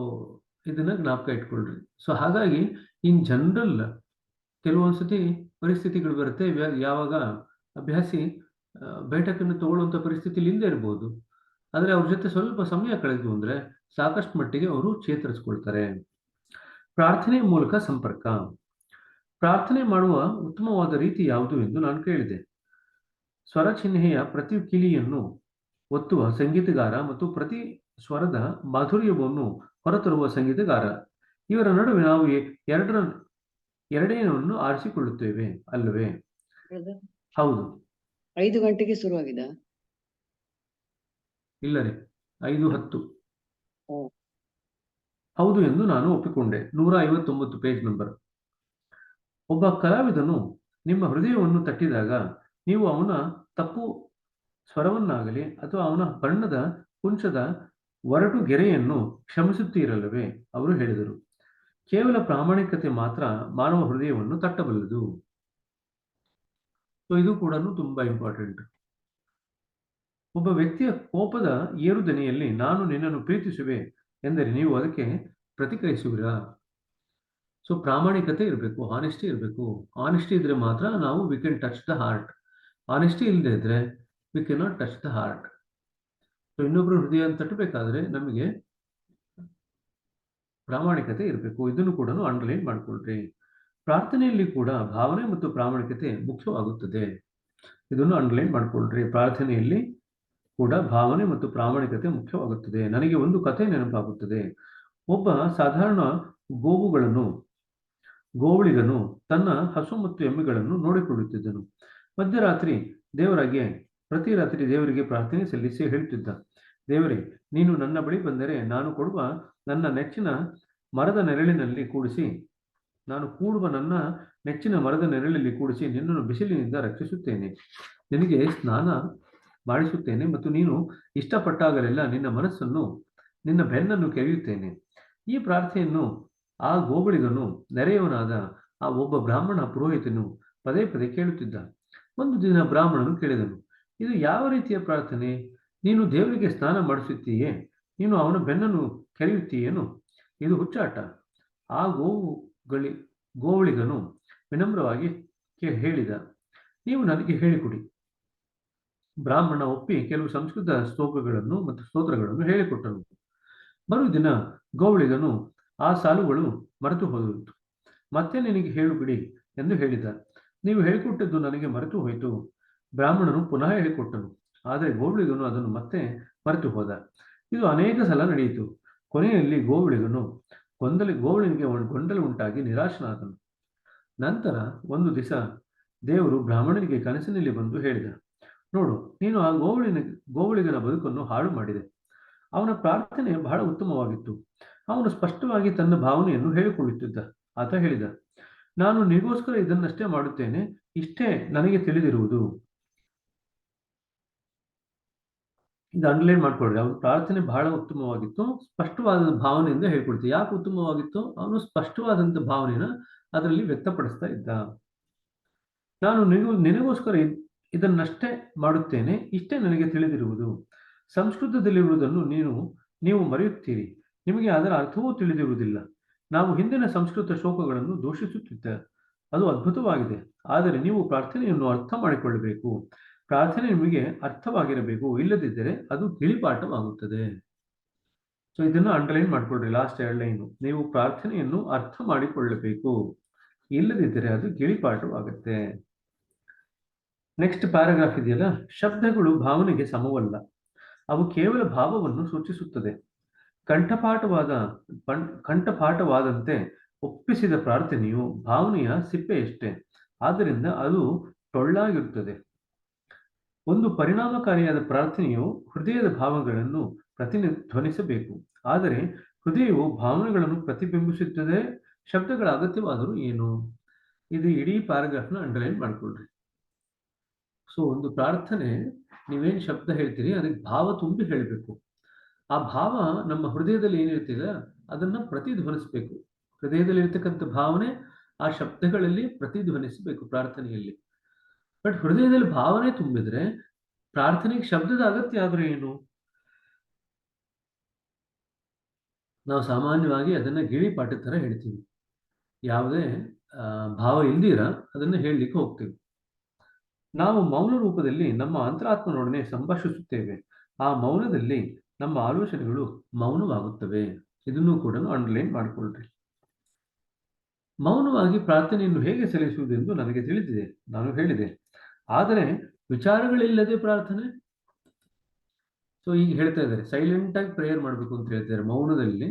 ಇದನ್ನ ಜ್ಞಾಪಕ ಇಟ್ಕೊಳ್ರಿ. ಸೊ ಹಾಗಾಗಿ ಇನ್ ಜನರಲ್ ಕೆಲವೊಂದ್ಸತಿ ಪರಿಸ್ಥಿತಿಗಳು ಬರುತ್ತೆ ಯಾವಾಗ ಅಭ್ಯಾಸಿ ಬೈಠಕನ್ನು ತಗೊಳ್ಳುವಂಥ ಪರಿಸ್ಥಿತಿಲಿ ಹಿಂದೆ ಇರ್ಬೋದು, ಆದರೆ ಅವ್ರ ಜೊತೆ ಸ್ವಲ್ಪ ಸಮಯ ಕಳೆದು ಅಂದರೆ ಸಾಕಷ್ಟು ಮಟ್ಟಿಗೆ ಅವರು ಚೇತರಿಸ್ಕೊಳ್ತಾರೆ. ಪ್ರಾರ್ಥನೆ ಮೂಲಕ ಸಂಪರ್ಕ. ಪ್ರಾರ್ಥನೆ ಮಾಡುವ ಉತ್ತಮವಾದ ರೀತಿ ಯಾವುದು ಎಂದು ನಾನು ಕೇಳಿದೆ. ಸ್ವರ ಚಿಹ್ನೆಯ ಪ್ರತಿ ಕಿಲಿಯನ್ನು ಒತ್ತುವ ಸಂಗೀತಗಾರ ಮತ್ತು ಪ್ರತಿ ಸ್ವರದ ಮಾಧುರ್ಯವನ್ನು ಹೊರತರುವ ಸಂಗೀತಗಾರ, ಇವರ ನಡುವೆ ನಾವು ಎರಡೇನನ್ನು ಆರಿಸಿಕೊಳ್ಳುತ್ತೇವೆ ಅಲ್ಲವೇ? ಹೌದು. 5 ಗಂಟೆಗೆ ಶುರುವಾಗಿದೆ. ಇಲ್ಲ ರೀ, 5:10. ಹೌದು ಎಂದು ನಾನು ಒಪ್ಪಿಕೊಂಡೆ. 159 ಪೇಜ್ ನಂಬರ್. ಒಬ್ಬ ಕಲಾವಿದನು ನಿಮ್ಮ ಹೃದಯವನ್ನು ತಟ್ಟಿದಾಗ ನೀವು ಅವನ ತಪ್ಪು ಸ್ವರವನ್ನಾಗಲಿ ಅಥವಾ ಅವನ ಬಣ್ಣದ ಕುಂಚದ ಒರಟು ಗೆರೆಯನ್ನು ಕ್ಷಮಿಸುತ್ತೀರಲ್ಲವೇ? ಅವರು ಹೇಳಿದರು. ಕೇವಲ ಪ್ರಾಮಾಣಿಕತೆ ಮಾತ್ರ ಮಾನವ ಹೃದಯವನ್ನು ತಟ್ಟಬಲ್ಲದು. ಸೊ ಇದು ಕೂಡ ತುಂಬಾ ಇಂಪಾರ್ಟೆಂಟ್. ಒಬ್ಬ ವ್ಯಕ್ತಿಯ ಕೋಪದ ಏರುದನಿಯಲ್ಲಿ ನಾನು ನಿನ್ನನ್ನು ಪ್ರೀತಿಸುವೆ ಎಂದರೆ ನೀವು ಅದಕ್ಕೆ ಪ್ರತಿಕ್ರಿಯಿಸುವಿರಾ? ಸೊ ಪ್ರಾಮಾಣಿಕತೆ ಇರಬೇಕು, ಆನೆಸ್ಟಿ ಇರಬೇಕು. ಆನೆಸ್ಟಿ ಇದ್ರೆ ಮಾತ್ರ ನಾವು we can touch the heart. Honesty ಇಲ್ಲದೆ ಇದ್ರೆ we can not touch the heart. So ಇನ್ನೊಬ್ಬರು ಹೃದಯ ತಟ್ಟಬೇಕಾದ್ರೆ ನಮಗೆ ಪ್ರಾಮಾಣಿಕತೆ ಇರಬೇಕು. ಇದನ್ನು ಕೂಡ ಅಂಡರ್ಲೈನ್ ಮಾಡ್ಕೊಳ್ರಿ. ಪ್ರಾರ್ಥನೆಯಲ್ಲಿ ಕೂಡ ಭಾವನೆ ಮತ್ತು ಪ್ರಾಮಾಣಿಕತೆ ಮುಖ್ಯವಾಗುತ್ತದೆ. ಇದನ್ನು ಅಂಡರ್ಲೈನ್ ಮಾಡ್ಕೊಳ್ರಿ. ಪ್ರಾರ್ಥನೆಯಲ್ಲಿ ಕೂಡ ಭಾವನೆ ಮತ್ತು ಪ್ರಾಮಾಣಿಕತೆ ಮುಖ್ಯವಾಗುತ್ತದೆ. ನನಗೆ ಒಂದು ಕಥೆ ನೆನಪಾಗುತ್ತದೆ. ಒಬ್ಬ ಸಾಧಾರಣ ಗೋವಳಿಗನು ತನ್ನ ಹಸು ಮತ್ತು ಎಮ್ಮೆಗಳನ್ನು ನೋಡಿಕೊಳ್ಳುತ್ತಿದ್ದನು. ಮಧ್ಯರಾತ್ರಿ ಪ್ರತಿ ರಾತ್ರಿ ದೇವರಿಗೆ ಪ್ರಾರ್ಥನೆ ಸಲ್ಲಿಸಿ ಹೇಳುತ್ತಿದ್ದ, ದೇವರೇ, ನೀನು ನನ್ನ ಬಳಿ ಬಂದರೆ ನಾನು ಕೂಡುವ ನನ್ನ ನೆಚ್ಚಿನ ಮರದ ನೆರಳಿನಲ್ಲಿ ಕೂಡಿಸಿ ನಿನ್ನನ್ನು ಬಿಸಿಲಿನಿಂದ ರಕ್ಷಿಸುತ್ತೇನೆ. ನಿನಗೆ ಸ್ನಾನ ಮಾಡಿಸುತ್ತೇನೆ ಮತ್ತು ನೀನು ಇಷ್ಟಪಟ್ಟಾಗಲೆಲ್ಲ ನಿನ್ನ ಬೆನ್ನನ್ನು ಕೆರೆಯುತ್ತೇನೆ. ಈ ಪ್ರಾರ್ಥನೆಯನ್ನು ಆ ಗೋವಳಿಗನು ನೆರೆಯವನಾದ ಆ ಒಬ್ಬ ಬ್ರಾಹ್ಮಣ ಪುರೋಹಿತನು ಪದೇ ಪದೇ ಕೇಳುತ್ತಿದ್ದ. ಒಂದು ದಿನ ಬ್ರಾಹ್ಮಣನು ಕೇಳಿದನು, ಇದು ಯಾವ ರೀತಿಯ ಪ್ರಾರ್ಥನೆ? ನೀನು ದೇವರಿಗೆ ಸ್ನಾನ ಮಾಡಿಸುತ್ತೀಯೇ? ನೀನು ಅವನ ಬೆನ್ನನ್ನು ಕೆರೆಯುತ್ತೀಯೇನು? ಇದು ಹುಚ್ಚಾಟ. ಆ ಗೋವಳಿಗನು ವಿನಮ್ರವಾಗಿ ಹೇಳಿದ, ನೀವು ನನಗೆ ಹೇಳಿಕೊಡಿ. ಬ್ರಾಹ್ಮಣ ಒಪ್ಪಿ ಕೆಲವು ಸಂಸ್ಕೃತ ಸ್ತೋತ್ರಗಳನ್ನು ಹೇಳಿಕೊಟ್ಟನು. ಮರುದಿನ ಗೋವಳಿಗನು ಆ ಸಾಲುಗಳು ಮರೆತು ಹೋಯಿತು. ಮತ್ತೆ ನಿನಗೆ ಹೇಳು ಬಿಡಿ ಎಂದು ಹೇಳಿದ. ನೀವು ಹೇಳಿಕೊಟ್ಟದ್ದು ನನಗೆ ಮರೆತು ಹೋಯಿತು. ಬ್ರಾಹ್ಮಣನು ಪುನಃ ಹೇಳಿಕೊಟ್ಟನು, ಆದರೆ ಗೋವಳಿಗನು ಅದನ್ನು ಮತ್ತೆ ಮರೆತು ಹೋದ. ಇದು ಅನೇಕ ಸಲ ನಡೆಯಿತು. ಕೊನೆಯಲ್ಲಿ ಗೋವಳಿಗೆ ಗೊಂದಲ ಉಂಟಾಗಿ ನಿರಾಶನಾದನು. ನಂತರ ಒಂದು ದಿವಸ ದೇವರು ಬ್ರಾಹ್ಮಣನಿಗೆ ಕನಸಿನಲ್ಲಿ ಬಂದು ಹೇಳಿದ, ನೋಡು, ನೀನು ಆ ಗೋವಳಿಗನ ಬದುಕನ್ನು ಹಾಳು ಮಾಡಿದೆ. ಅವನ ಪ್ರಾರ್ಥನೆ ಬಹಳ ಉತ್ತಮವಾಗಿತ್ತು. ಅವನು ಸ್ಪಷ್ಟವಾಗಿ ತನ್ನ ಭಾವನೆಯನ್ನು ಹೇಳಿಕೊಳ್ಳುತ್ತಿದ್ದ. ಆತ ಹೇಳಿದ, ನಾನು ನಿಗೋಸ್ಕರ ಇದನ್ನಷ್ಟೇ ಮಾಡುತ್ತೇನೆ, ಇಷ್ಟೇ ನನಗೆ ತಿಳಿದಿರುವುದು. ಇದು ಅಂಡರ್ಲೈನ್ ಮಾಡ್ಕೊಳ್ರಿ. ಅವನ ಪ್ರಾರ್ಥನೆ ಬಹಳ ಉತ್ತಮವಾಗಿತ್ತು, ಸ್ಪಷ್ಟವಾದ ಭಾವನೆಯಿಂದ ಹೇಳ್ಕೊಡ್ತೀವಿ. ಯಾಕೆ ಉತ್ತಮವಾಗಿತ್ತು? ಅವನು ಸ್ಪಷ್ಟವಾದಂಥ ಭಾವನೆನ ಅದರಲ್ಲಿ ವ್ಯಕ್ತಪಡಿಸ್ತಾ ಇದ್ದ. ನಾನು ನಿನಗೋಸ್ಕರ ಇದನ್ನಷ್ಟೇ ಮಾಡುತ್ತೇನೆ, ಇಷ್ಟೇ ನನಗೆ ತಿಳಿದಿರುವುದು. ಸಂಸ್ಕೃತದಲ್ಲಿರುವುದನ್ನು ನೀವು ಮರೆಯುತ್ತೀರಿ, ನಿಮಗೆ ಅದರ ಅರ್ಥವೂ ತಿಳಿದಿರುವುದಿಲ್ಲ. ನಾವು ಹಿಂದಿನ ಸಂಸ್ಕೃತ ಶ್ಲೋಕಗಳನ್ನು ಅದು ಅದ್ಭುತವಾಗಿದೆ. ಆದರೆ ನೀವು ಪ್ರಾರ್ಥನೆಯನ್ನು ಅರ್ಥ ಮಾಡಿಕೊಳ್ಳಬೇಕು. ಪ್ರಾರ್ಥನೆ ನಿಮಗೆ ಅರ್ಥವಾಗಿರಬೇಕು. ಇಲ್ಲದಿದ್ದರೆ ಅದು ಗಿಳಿಪಾಠವಾಗುತ್ತದೆ. ಸೊ ಇದನ್ನು ಅಂಡರ್ಲೈನ್ ಮಾಡ್ಕೊಳ್ರಿ. Last 2 line. ನೀವು ಪ್ರಾರ್ಥನೆಯನ್ನು ಅರ್ಥ ಮಾಡಿಕೊಳ್ಳಬೇಕು. ಇಲ್ಲದಿದ್ದರೆ ಅದು ಗಿಳಿಪಾಠವಾಗುತ್ತೆ. ನೆಕ್ಸ್ಟ್ ಪ್ಯಾರಾಗ್ರಾಫ್ ಇದೆಯಲ್ಲ, ಶಬ್ದಗಳು ಭಾವನೆಗೆ ಸಮವಲ್ಲ. ಅವು ಕೇವಲ ಭಾವವನ್ನು ಸೂಚಿಸುತ್ತದೆ. ಕಂಠಪಾಠವಾದಂತೆ ಒಪ್ಪಿಸಿದ ಪ್ರಾರ್ಥನೆಯು ಭಾವನೆಯ ಸಿಪ್ಪೆಯಷ್ಟೇ. ಆದ್ದರಿಂದ ಅದು ಟೊಳ್ಳಾಗಿರುತ್ತದೆ. ಒಂದು ಪರಿಣಾಮಕಾರಿಯಾದ ಪ್ರಾರ್ಥನೆಯು ಹೃದಯದ ಭಾವಗಳನ್ನು ಪ್ರತಿಧ್ವನಿಸಬೇಕು. ಆದರೆ ಹೃದಯವು ಭಾವನೆಗಳನ್ನು ಪ್ರತಿಬಿಂಬಿಸುತ್ತದೆ. ಶಬ್ದಗಳ ಅಗತ್ಯವಾದರೂ ಏನು? ಇದು ಇಡೀ ಪ್ಯಾರಾಗ್ರಾಫ್ನ ಅಂಡರ್ಲೈನ್ ಮಾಡ್ಕೊಳ್ರಿ. ಸೊ ಒಂದು ಪ್ರಾರ್ಥನೆ, ನೀವೇನು ಶಬ್ದ ಹೇಳ್ತೀರಿ ಅದಕ್ಕೆ ಭಾವ ತುಂಬಿ ಹೇಳಬೇಕು. ಆ ಭಾವ ನಮ್ಮ ಹೃದಯದಲ್ಲಿ ಏನಿರ್ತಿದೆ ಅದನ್ನ ಪ್ರತಿಧ್ವನಿಸಬೇಕು. ಹೃದಯದಲ್ಲಿ ಇರ್ತಕ್ಕಂಥ ಭಾವನೆ ಆ ಶಬ್ದಗಳಲ್ಲಿ ಪ್ರತಿಧ್ವನಿಸಬೇಕು ಪ್ರಾರ್ಥನೆಯಲ್ಲಿ. ಬಟ್ ಹೃದಯದಲ್ಲಿ ಭಾವನೆ ತುಂಬಿದ್ರೆ ಪ್ರಾರ್ಥನೆಗೆ ಶಬ್ದದ ಅಗತ್ಯ ಆದ್ರೆ ಏನು? ನಾವು ಸಾಮಾನ್ಯವಾಗಿ ಅದನ್ನ ಗಿಳಿಪಾಠದ ತರ ಹೇಳ್ತೀವಿ. ಯಾವುದೇ ಭಾವ ಇಲ್ದಿರ ಅದನ್ನ ಹೇಳಲಿಕ್ಕೆ ಹೋಗ್ತೀವಿ. ನಾವು ಮೌನ ರೂಪದಲ್ಲಿ ನಮ್ಮ ಅಂತರಾತ್ಮನೊಡನೆ ಸಂಭಾಷಿಸುತ್ತೇವೆ. ಆ ಮೌನದಲ್ಲಿ ನಮ್ಮ ಆಲೋಚನೆಗಳು ಮೌನವಾಗುತ್ತವೆ. ಇದನ್ನು ಕೂಡ ಅಂಡರ್ಲೈನ್ ಮಾಡಿಕೊಳ್ಳ್ರಿ. ಮೌನವಾಗಿ ಪ್ರಾರ್ಥನೆಯನ್ನು ಹೇಗೆ ಸಲ್ಲಿಸುವುದೆಂದು ನನಗೆ ತಿಳಿದಿದೆ, ನಾನು ಹೇಳಿದೆ. ಆದರೆ ವಿಚಾರಗಳಿಲ್ಲದೆ ಪ್ರಾರ್ಥನೆ. ಸೊ ಈಗ ಹೇಳ್ತಾ ಇದ್ದಾರೆ ಸೈಲೆಂಟ್ ಆಗಿ ಪ್ರೇಯರ್ ಮಾಡಬೇಕು ಅಂತ ಹೇಳ್ತಾರೆ ಮೌನದಲ್ಲಿ.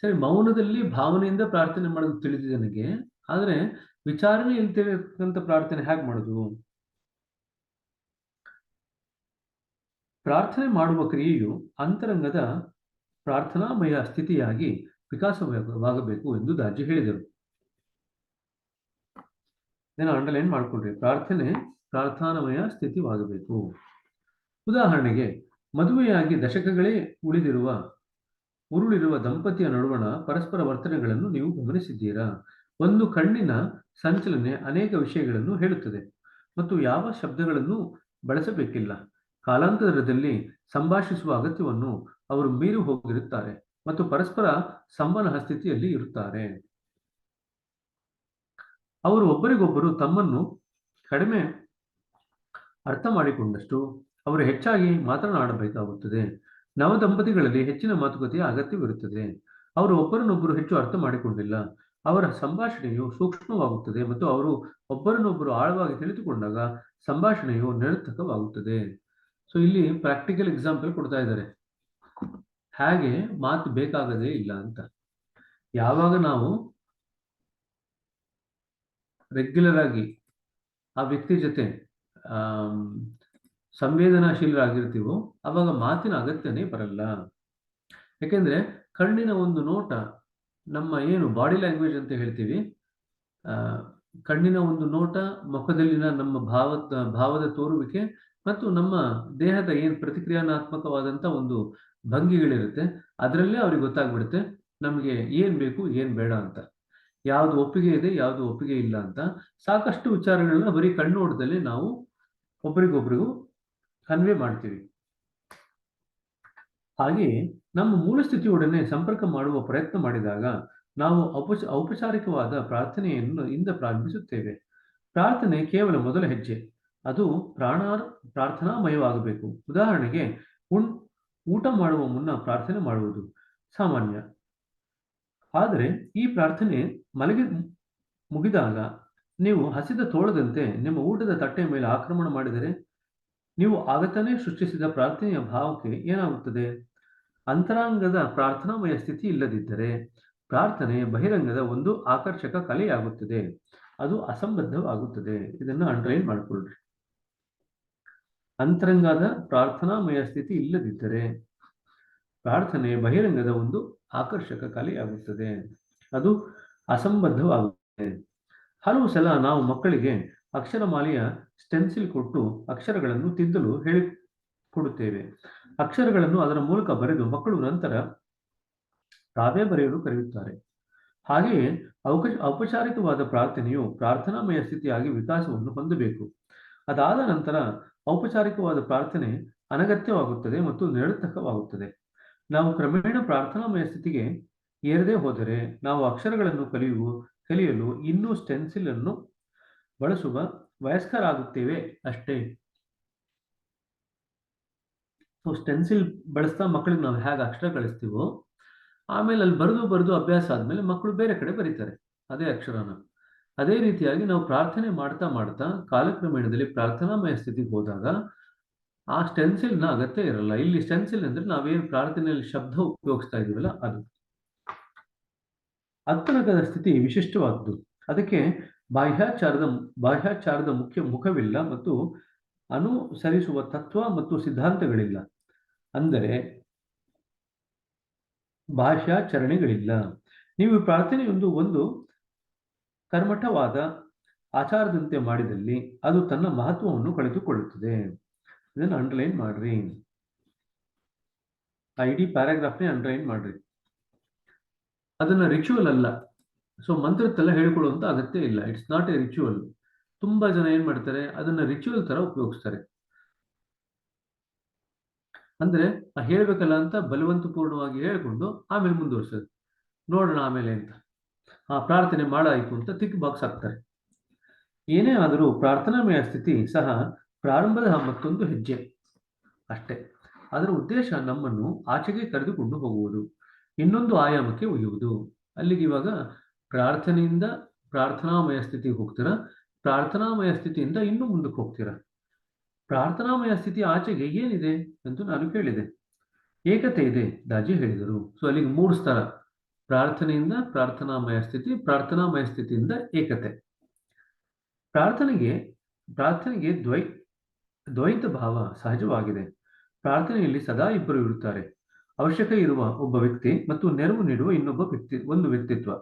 ಸರಿ, ಮೌನದಲ್ಲಿ ಭಾವನೆಯಿಂದ ಪ್ರಾರ್ಥನೆ ಮಾಡೋದು ತಿಳಿದಿದೆ ನನಗೆ. ಆದರೆ ವಿಚಾರಣೆ ಇಲ್ತಿರತಕ್ಕಂಥ ಪ್ರಾರ್ಥನೆ ಹೇಗೆ ಮಾಡೋದು? ಪ್ರಾರ್ಥನೆ ಮಾಡುವ ಕ್ರಿಯೆಯು ಅಂತರಂಗದ ಪ್ರಾರ್ಥನಾಮಯ ಸ್ಥಿತಿಯಾಗಿ ವಿಕಾಸವಾಗಬೇಕು ಎಂದು ದಾಜಿ ಹೇಳಿದರು. ಇದನ್ನು ಅಂಡರ್ಲೈನ್ ಮಾಡ್ಕೊಳ್ರಿ. ಪ್ರಾರ್ಥನೆ ಪ್ರಾರ್ಥನಾಮಯ ಸ್ಥಿತಿವಾಗಬೇಕು. ಉದಾಹರಣೆಗೆ, ಮದುವೆಯಾಗಿ ದಶಕಗಳೇ ಉರುಳಿರುವ ದಂಪತಿಯ ನಡುವಣ ಪರಸ್ಪರ ವರ್ತನೆಗಳನ್ನು ನೀವು ಗಮನಿಸಿದ್ದೀರಾ? ಒಂದು ಕಣ್ಣಿನ ಸಂಚಲನೆ ಅನೇಕ ವಿಷಯಗಳನ್ನು ಹೇಳುತ್ತದೆ ಮತ್ತು ಯಾವ ಶಬ್ದಗಳನ್ನು ಬಳಸಬೇಕಿಲ್ಲ. ಕಾಲಾಂತರದಲ್ಲಿ ಸಂಭಾಷಿಸುವ ಅಗತ್ಯವನ್ನು ಅವರು ಮೀರಿ ಹೋಗಿರುತ್ತಾರೆ ಮತ್ತು ಪರಸ್ಪರ ಸಂವಹನ ಸ್ಥಿತಿಯಲ್ಲಿ ಇರುತ್ತಾರೆ. ಅವರು ಒಬ್ಬರಿಗೊಬ್ಬರು ತಮ್ಮನ್ನು ಕಡಿಮೆ ಅರ್ಥ ಮಾಡಿಕೊಂಡಷ್ಟು ಅವರು ಹೆಚ್ಚಾಗಿ ಮಾತನಾಡಬೇಕಾಗುತ್ತದೆ. ನವ ದಂಪತಿಗಳಲ್ಲಿ ಹೆಚ್ಚಿನ ಮಾತುಕತೆಯ ಅಗತ್ಯವಿರುತ್ತದೆ. ಅವರು ಒಬ್ಬರನ್ನೊಬ್ಬರು ಹೆಚ್ಚು ಅರ್ಥ ಮಾಡಿಕೊಂಡಿಲ್ಲ. ಅವರ ಸಂಭಾಷಣೆಯು ಸೂಕ್ಷ್ಮವಾಗುತ್ತದೆ ಮತ್ತು ಅವರು ಒಬ್ಬರನ್ನೊಬ್ಬರು ಆಳವಾಗಿ ತಿಳಿದುಕೊಂಡಾಗ ಸಂಭಾಷಣೆಯು ನಿರರ್ಥಕವಾಗುತ್ತದೆ. ಸೊ ಇಲ್ಲಿ ಪ್ರಾಕ್ಟಿಕಲ್ ಎಕ್ಸಾಂಪಲ್ ಕೊಡ್ತಾ ಇದ್ದಾರೆ, ಹಾಗೆ ಮಾತು ಬೇಕಾಗದೇ ಇಲ್ಲ ಅಂತ. ಯಾವಾಗ ನಾವು ರೆಗ್ಯುಲರ್ ಆಗಿ ಆ ವ್ಯಕ್ತಿ ಜೊತೆ ಸಂವೇದನಾಶೀಲರಾಗಿರ್ತೀವೋ ಅವಾಗ ಮಾತಿನ ಅಗತ್ಯನೇ ಬರಲ್ಲ. ಯಾಕೆಂದ್ರೆ ಕಣ್ಣಿನ ಒಂದು ನೋಟ, ನಮ್ಮ ಏನು ಬಾಡಿ ಲ್ಯಾಂಗ್ವೇಜ್ ಅಂತ ಹೇಳ್ತೀವಿ, ಕಣ್ಣಿನ ಒಂದು ನೋಟ, ಮುಖದಲ್ಲಿನ ನಮ್ಮ ಭಾವದ ತೋರುವಿಕೆ ಮತ್ತು ನಮ್ಮ ದೇಹದ ಏನು ಪ್ರತಿಕ್ರಿಯಾತ್ಮಕವಾದಂಥ ಒಂದು ಭಂಗಿಗಳಿರುತ್ತೆ, ಅದರಲ್ಲೇ ಅವ್ರಿಗೆ ಗೊತ್ತಾಗ್ಬಿಡುತ್ತೆ ನಮಗೆ ಏನ್ ಬೇಕು ಏನ್ ಬೇಡ ಅಂತ, ಯಾವ್ದು ಒಪ್ಪಿಗೆ ಇದೆ ಯಾವ್ದು ಒಪ್ಪಿಗೆ ಇಲ್ಲ ಅಂತ. ಸಾಕಷ್ಟು ವಿಚಾರಗಳನ್ನ ಬರೀ ಕಣ್ಣೋಟದಲ್ಲಿ ನಾವು ಒಬ್ಬರಿಗೊಬ್ಬರಿಗೂ ಕನ್ವೆ ಮಾಡ್ತೀವಿ. ಹಾಗೆಯೇ ನಮ್ಮ ಮೂಲ ಸ್ಥಿತಿಯೊಡನೆ ಸಂಪರ್ಕ ಮಾಡುವ ಪ್ರಯತ್ನ ಮಾಡಿದಾಗ ನಾವು ಔಪಚಾರಿಕವಾದ ಪ್ರಾರ್ಥನೆಯಿಂದ ಪ್ರಾರಂಭಿಸುತ್ತೇವೆ. ಪ್ರಾರ್ಥನೆ ಕೇವಲ ಮೊದಲ ಹೆಜ್ಜೆ. ಅದು ಪ್ರಾರ್ಥನಾಮಯವಾಗಬೇಕು. ಉದಾಹರಣೆಗೆ, ಊಟ ಮಾಡುವ ಮುನ್ನ ಪ್ರಾರ್ಥನೆ ಮಾಡುವುದು ಸಾಮಾನ್ಯ. ಆದರೆ ಈ ಪ್ರಾರ್ಥನೆ ಮುಗಿದಾಗ ನೀವು ಹಸಿದ ತೋಳದಂತೆ ನಿಮ್ಮ ಊಟದ ತಟ್ಟೆಯ ಮೇಲೆ ಆಕ್ರಮಣ ಮಾಡಿದರೆ ನೀವು ಆಗತಾನೆ ಸೃಷ್ಟಿಸಿದ ಪ್ರಾರ್ಥನೆಯ ಭಾವಕ್ಕೆ ಏನಾಗುತ್ತದೆ? ಅಂತರಾಂಗದ ಪ್ರಾರ್ಥನಾಮಯ ಸ್ಥಿತಿ ಇಲ್ಲದಿದ್ದರೆ ಪ್ರಾರ್ಥನೆ ಬಹಿರಂಗದ ಒಂದು ಆಕರ್ಷಕ ಕಲೆಯಾಗುತ್ತದೆ. ಅದು ಅಸಂಬದ್ಧವಾಗುತ್ತದೆ. ಇದನ್ನು ಅಂಡರ್ಲೈನ್ ಮಾಡಿಕೊಳ್ಳ್ರಿ. ಅಂತರಂಗದ ಪ್ರಾರ್ಥನಾಮಯ ಸ್ಥಿತಿ ಇಲ್ಲದಿದ್ದರೆ ಪ್ರಾರ್ಥನೆ ಬಹಿರಂಗದ ಒಂದು ಆಕರ್ಷಕ ಕಲೆಯಾಗುತ್ತದೆ. ಅದು ಅಸಂಬದ್ಧವಾಗುತ್ತದೆ. ಹಲವು ಸಲ ನಾವು ಮಕ್ಕಳಿಗೆ ಅಕ್ಷರಮಾಲೆಯ ಸ್ಟೆನ್ಸಿಲ್ ಕೊಟ್ಟು ಅಕ್ಷರಗಳನ್ನು ತಿದ್ದಲು ಹೇಳಿಕೊಡುತ್ತೇವೆ. ಅಕ್ಷರಗಳನ್ನು ಅದರ ಮೂಲಕ ಬರೆದು ಮಕ್ಕಳು ನಂತರ ತಾವೇ ಬರೆಯಲು ಕರೆಯುತ್ತಾರೆ. ಹಾಗೆಯೇ ಔಪಚಾರಿಕವಾದ ಪ್ರಾರ್ಥನೆಯು ಪ್ರಾರ್ಥನಾಮಯ ಸ್ಥಿತಿಯಾಗಿ ವಿಕಾಸವನ್ನು ಹೊಂದಬೇಕು. ಅದಾದ ನಂತರ ಔಪಚಾರಿಕವಾದ ಪ್ರಾರ್ಥನೆ ಅನಗತ್ಯವಾಗುತ್ತದೆ ಮತ್ತು ನಿರರ್ಥಕವಾಗುತ್ತದೆ. ನಾವು ಕ್ರಮೇಣ ಪ್ರಾರ್ಥನಾಮಯ ಸ್ಥಿತಿಗೆ ಏರದೇ ಹೋದರೆ ನಾವು ಅಕ್ಷರಗಳನ್ನು ಕಲಿಯುವ ಕಲಿಯಲು ಇನ್ನೂ ಸ್ಟೆನ್ಸಿಲ್ ಅನ್ನು ಬಳಸುವ ವಯಸ್ಕರಾಗುತ್ತೇವೆ ಅಷ್ಟೇ. ಸೊ ಸ್ಟೆನ್ಸಿಲ್ ಬಳಸ್ತಾ ಮಕ್ಕಳಿಗೆ ನಾವು ಹೇಗೆ ಅಕ್ಷರ ಕಳಿಸ್ತೀವೋ, ಆಮೇಲೆ ಅಲ್ಲಿ ಬರೆದು ಅಭ್ಯಾಸ ಆದ್ಮೇಲೆ ಮಕ್ಕಳು ಬೇರೆ ಕಡೆ ಬರೀತಾರೆ ಅದೇ ಅಕ್ಷರನ. ಅದೇ ರೀತಿಯಾಗಿ ನಾವು ಪ್ರಾರ್ಥನೆ ಮಾಡ್ತಾ ಮಾಡ್ತಾ ಕಾಲಕ್ರಮೇಣದಲ್ಲಿ ಪ್ರಾರ್ಥನಾಮಯ ಸ್ಥಿತಿಗೆ ಹೋದಾಗ ಆ ಸ್ಟೆನ್ಸಿಲ್ನ ಅಗತ್ಯ ಇರಲ್ಲ. ಇಲ್ಲಿ ಸ್ಟೆನ್ಸಿಲ್ ಅಂದ್ರೆ ನಾವೇನು ಪ್ರಾರ್ಥನೆಯಲ್ಲಿ ಶಬ್ದ ಉಪಯೋಗಿಸ್ತಾ ಇದೀವಲ್ಲ ಅದು. ಅತ್ತನಕದ ಸ್ಥಿತಿ ವಿಶಿಷ್ಟವಾದ್ದು. ಅದಕ್ಕೆ ಬಾಹ್ಯಾಚಾರದ ಮುಖವಿಲ್ಲ ಮತ್ತು ಅನುಸರಿಸುವ ತತ್ವ ಮತ್ತು ಸಿದ್ಧಾಂತಗಳಿಲ್ಲ. ಅಂದರೆ ಬಾಹ್ಯಾಚರಣೆಗಳಿಲ್ಲ. ನೀವು ಪ್ರಾರ್ಥನೆಯೊಂದು ಒಂದು ಕರ್ಮಠವಾದ ಆಚಾರದಂತೆ ಮಾಡಿದಲ್ಲಿ ಅದು ತನ್ನ ಮಹತ್ವವನ್ನು ಕಳೆದುಕೊಳ್ಳುತ್ತದೆ. ಇದನ್ನು ಅಂಡರ್ಲೈನ್ ಮಾಡ್ರಿ. ಆ ಇಡೀ ಪ್ಯಾರಾಗ್ರಾಫ್ನೇ ಅಂಡರ್ಲೈನ್ ಮಾಡ್ರಿ. ಅದನ್ನ ರಿಚುವಲ್ ಅಲ್ಲ. ಸೊ ಮಂತ್ರತ್ತೆಲ್ಲ ಹೇಳ್ಕೊಳ್ಳುವಂತ ಅಗತ್ಯ ಇಲ್ಲ. It's not A ritual. ತುಂಬಾ ಜನ ಏನ್ ಮಾಡ್ತಾರೆ, ಅದನ್ನ ರಿಚುವಲ್ ತರ ಉಪಯೋಗಿಸ್ತಾರೆ. ಅಂದ್ರೆ ಹೇಳ್ಬೇಕಲ್ಲ ಅಂತ ಬಲವಂತಪೂರ್ಣವಾಗಿ ಹೇಳ್ಕೊಂಡು ಆಮೇಲೆ ಮುಂದುವರ್ಸೋದು, ನೋಡೋಣ ಆಮೇಲೆ ಅಂತ. ಪ್ರಾರ್ಥನೆ ಮಾಡಾಯಿತು ಅಂತ ತಿಕ್ ಬಾಕ್ಸ್ ಹಾಕ್ತಾರೆ. ಏನೇ ಆದರೂ ಪ್ರಾರ್ಥನಾಮಯ ಸ್ಥಿತಿ ಸಹ ಪ್ರಾರಂಭದ ಮತ್ತೊಂದು ಹೆಜ್ಜೆ ಅಷ್ಟೇ. ಅದರ ಉದ್ದೇಶ ನಮ್ಮನ್ನು ಆಚೆಗೆ ಕರೆದುಕೊಂಡು ಹೋಗುವುದು, ಇನ್ನೊಂದು ಆಯಾಮಕ್ಕೆ ಒಯ್ಯುವುದು. ಅಲ್ಲಿಗೆ ಇವಾಗ ಪ್ರಾರ್ಥನೆಯಿಂದ ಪ್ರಾರ್ಥನಾಮಯ ಸ್ಥಿತಿಗೆ ಹೋಗ್ತೀರಾ, ಪ್ರಾರ್ಥನಾಮಯ ಸ್ಥಿತಿಯಿಂದ ಇನ್ನೂ ಮುಂದಕ್ಕೆ ಹೋಗ್ತೀರಾ. ಪ್ರಾರ್ಥನಾಮಯ ಸ್ಥಿತಿ ಆಚೆಗೆ ಏನಿದೆ ಎಂದು ನಾನು ಕೇಳಿದೆ. ಏಕತೆ ಇದೆ, ದಾಜಿ ಹೇಳಿದರು. ಸೊ ಅಲ್ಲಿಗೆ 3 ಸ್ತರ: ಪ್ರಾರ್ಥನೆಯಿಂದ ಪ್ರಾರ್ಥನಾಮಯ ಸ್ಥಿತಿ, ಪ್ರಾರ್ಥನಾಮಯ ಸ್ಥಿತಿಯಿಂದ ಏಕತೆ. ಪ್ರಾರ್ಥನೆಗೆ ದ್ವೈತ ಭಾವ ಸಹಜವಾಗಿದೆ. ಪ್ರಾರ್ಥನೆಯಲ್ಲಿ ಸದಾ ಇಬ್ಬರು ಇರುತ್ತಾರೆ. ಅವಶ್ಯಕ ಇರುವ ಒಬ್ಬ ವ್ಯಕ್ತಿ ಮತ್ತು ನೆರವು ನೀಡುವ ಒಂದು ವ್ಯಕ್ತಿತ್ವ.